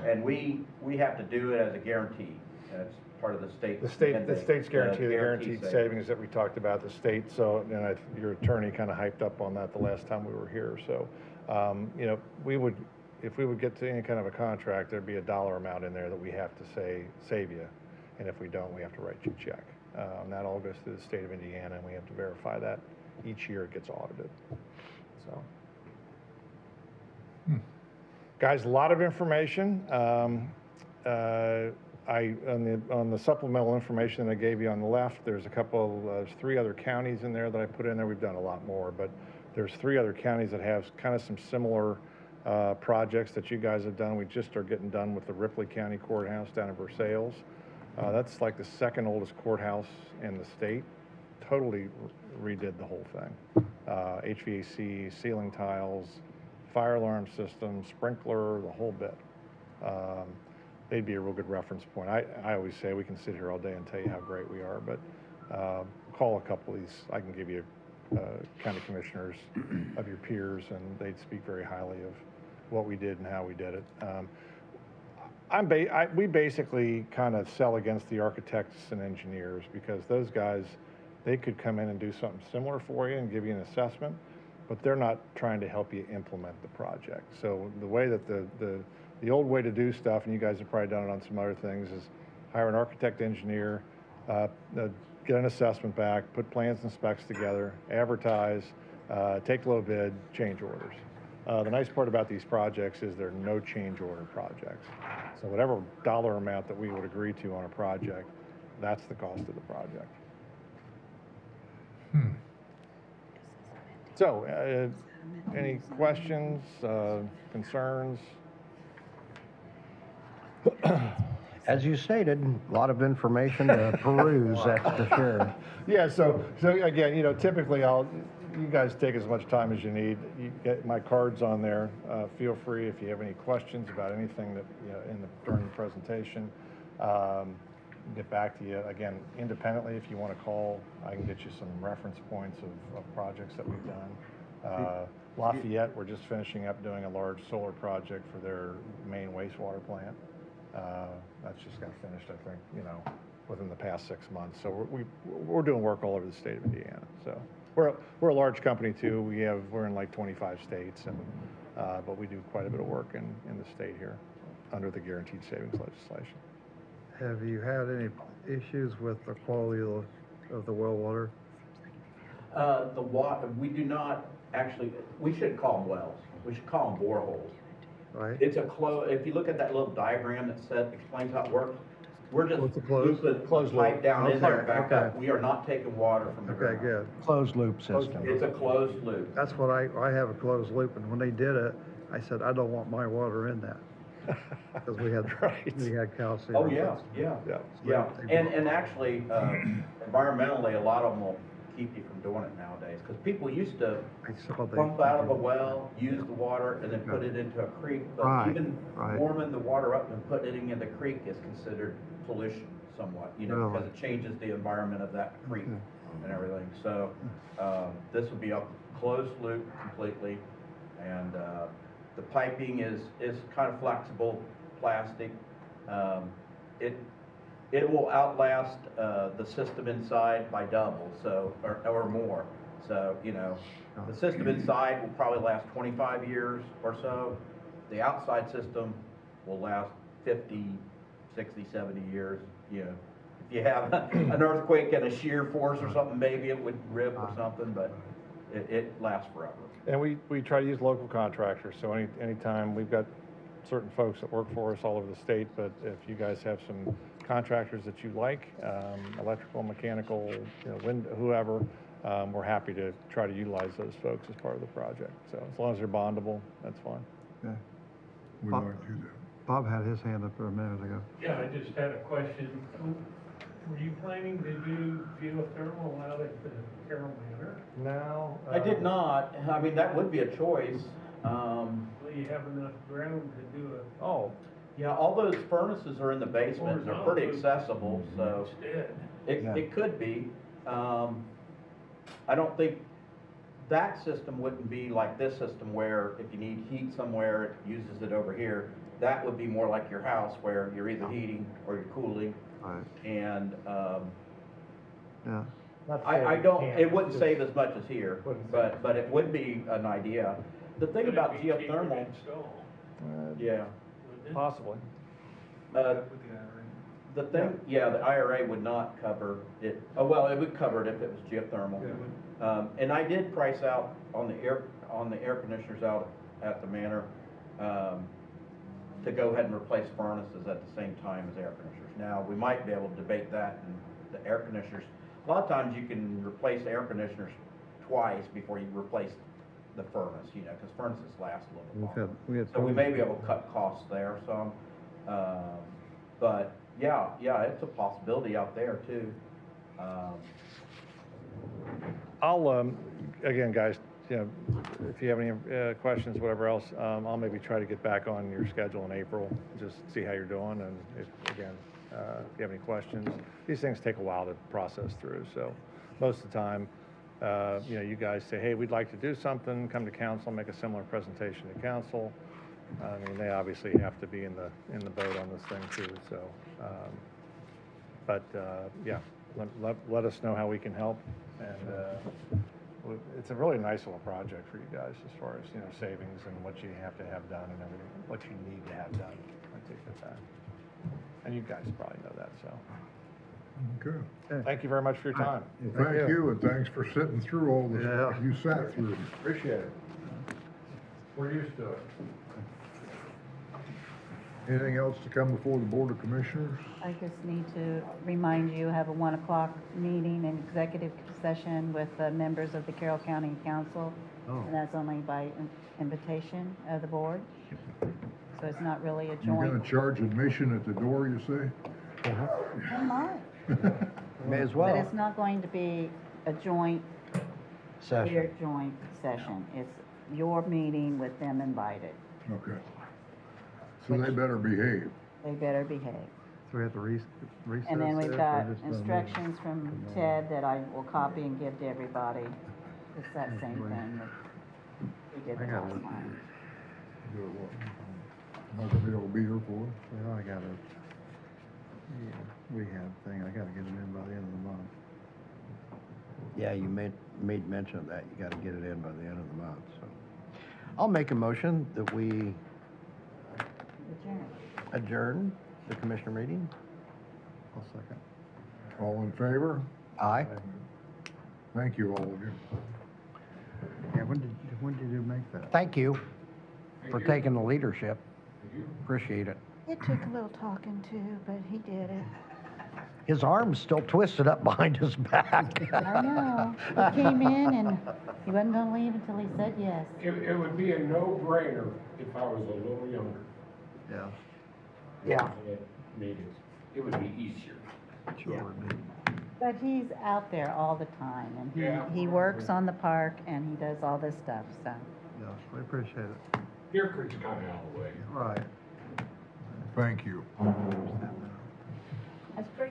And we have to do it as a guarantee. That's part of the state. The state's guarantee, the guaranteed savings that we talked about, the state, so, and your attorney kind of hyped up on that the last time we were here, so, you know, if we would get to any kind of a contract, there'd be a dollar amount in there that we have to say, save you, and if we don't, we have to write you a check. And that all goes through the state of Indiana, and we have to verify that each year it gets audited, so. Guys, a lot of information. On the supplemental information that I gave you on the left, there's there's 3 other counties in there that I put in there. We've done a lot more, but there's 3 other counties that have kind of some similar projects that you guys have done. We just are getting done with the Ripley County Courthouse down in Versailles. That's like the 2nd oldest courthouse in the state. Totally redid the whole thing. HVAC, ceiling tiles, fire alarm system, sprinkler, the whole bit. They'd be a real good reference point. I always say we can sit here all day and tell you how great we are, but call a couple of these. I can give you county commissioners of your peers, and they'd speak very highly of what we did and how we did it. We basically kind of sell against the architects and engineers because those guys, they could come in and do something similar for you and give you an assessment, but they're not trying to help you implement the project. So the way that the old way to do stuff, and you guys have probably done it on some other things, is hire an architect engineer, get an assessment back, put plans and specs together, advertise, take low bid, change orders. The nice part about these projects is they're no change order projects. So whatever dollar amount that we would agree to on a project, that's the cost of the project. So, any questions, concerns? As you stated, a lot of information to peruse, that's for sure. Yeah, so again, you know, typically you guys take as much time as you need. You get my cards on there. Feel free if you have any questions about anything that, you know, during the presentation. Get back to you. Again, independently, if you want to call, I can get you some reference points of projects that we've done. Lafayette, we're just finishing up doing a large solar project for their main wastewater plant. That's just got finished, I think, you know, within the past 6 months. So we're doing work all over the state of Indiana. So we're a large company too. We're in like 25 states, and but we do quite a bit of work in the state here under the guaranteed savings legislation. Have you had any issues with the quality of the well water? The water, we do not actually, we shouldn't call them wells. We should call them boreholes. Right. It's if you look at that little diagram that explains how it works, we're just closed pipe down in there and back Okay. up. We are not taking water from the ground. Okay, good. Closed loop system. It's a closed loop. That's what I have a closed loop, and when they did it, I said, I don't want my water in that. Because we had calcium. Oh, yeah. And actually, environmentally, a lot of them will keep you from doing it nowadays. Because people used to pump out of a well, use the water, and then put it into a creek. But even warming the water up and putting it in the creek is considered pollution somewhat, you know, because it changes the environment of that creek and everything. So this will be a closed loop completely, and the piping is kind of flexible plastic. It will outlast the system inside by double, so or more. So, you know, the system inside will probably last 25 years or so. The outside system will last 50, 60, 70 years, you know. If you have an earthquake and a shear force or something, maybe it would rip or something, but it lasts forever. And we try to use local contractors, so anytime, we've got certain folks that work for us all over the state, but if you guys have some contractors that you like, electrical, mechanical, you know, wind, whoever, we're happy to try to utilize those folks as part of the project. So as long as they're bondable, that's fine. Yeah. We'd Bob- like to do that. Bob had his hand up there a minute ago. Yeah, I just had a question. Were you planning to do geothermal out at the Carroll Manor? No. I did not. I mean, that would be a choice. Will you have enough ground to do it? Oh, yeah, all those furnaces are in the basement. They're pretty accessible, so Instead. it could be. I don't think that system wouldn't be like this system where if you need heat somewhere, it uses it over here. That would be more like your house where you're either heating or you're cooling. Right. And, Yeah. I don't, it wouldn't save as much as here, but it would be an idea. The thing Would it about be cheaper to geothermal, install? yeah. Possibly. The thing, yeah, the IRA would not cover it, oh, well, it would cover it if it was geothermal. And I did price out on the air conditioners out at the manor, to go ahead and replace furnaces at the same time as air conditioners. Now, we might be able to debate that, and the air conditioners, a lot of times you can replace air conditioners twice before you replace the furnace, you know, because furnaces last a little bit longer. So we may be able to cut costs there some, but yeah, it's a possibility out there too. I'll, again, guys, you know, if you have any questions, whatever else, I'll maybe try to get back on your schedule in April, just see how you're doing, and if you have any questions. These things take a while to process through, so most of the time, you know, you guys say, hey, we'd like to do something, come to council, make a similar presentation to council. I mean, they obviously have to be in the boat on this thing too, so, yeah, let us know how we can help, and it's a really nice little project for you guys as far as, you know, savings and what you have to have done and everything, what you need to have done. I take that back. And you guys probably know that, so. Okay. Thank you very much for your time. Well, thank you, and thanks for sitting through all this. Yeah. You sat through. Appreciate it. We're used to it. Anything else to come before the Board of Commissioners? I just need to remind you, have a 1 o'clock meeting in executive session with the members of the Carroll County Council. Oh. And that's only by invitation of the board. So it's not really a You're joint. gonna charge admission at the door, you say? Oh, my. May as But well. it's not going to be a joint, Session. clear joint session. It's your meeting with them invited. Okay. So they better behave. They better behave. So we have to recess And then this, we've or got just, instructions from Ted that I will copy and give to everybody. It's that same thing that we did the I got last it. time. Do what? Not gonna be able to be here for it? Well, I got a rehab thing, I gotta get them in by the end of the month. Yeah, you made mention of that. You gotta get it in by the end of the month, so. I'll make a motion that we adjourn the commissioner meeting. I'll second. All in favor? Aye. Thank you, all of you. Yeah, when did you make that? Thank you for taking the leadership. Appreciate it. It took a little talking to, but he did it. His arm's still twisted up behind his back. I know. He came in and he wasn't gonna leave until he said yes. It would be a no-brainer if I was a little younger. Yeah. Yeah. Meetings. It would be easier. Sure would be. But he's out there all the time and Yeah. he works on the park and he does all this stuff, so. Yeah, we appreciate it. Deer Creek's kind of out of the way. Right. Thank you. That's pretty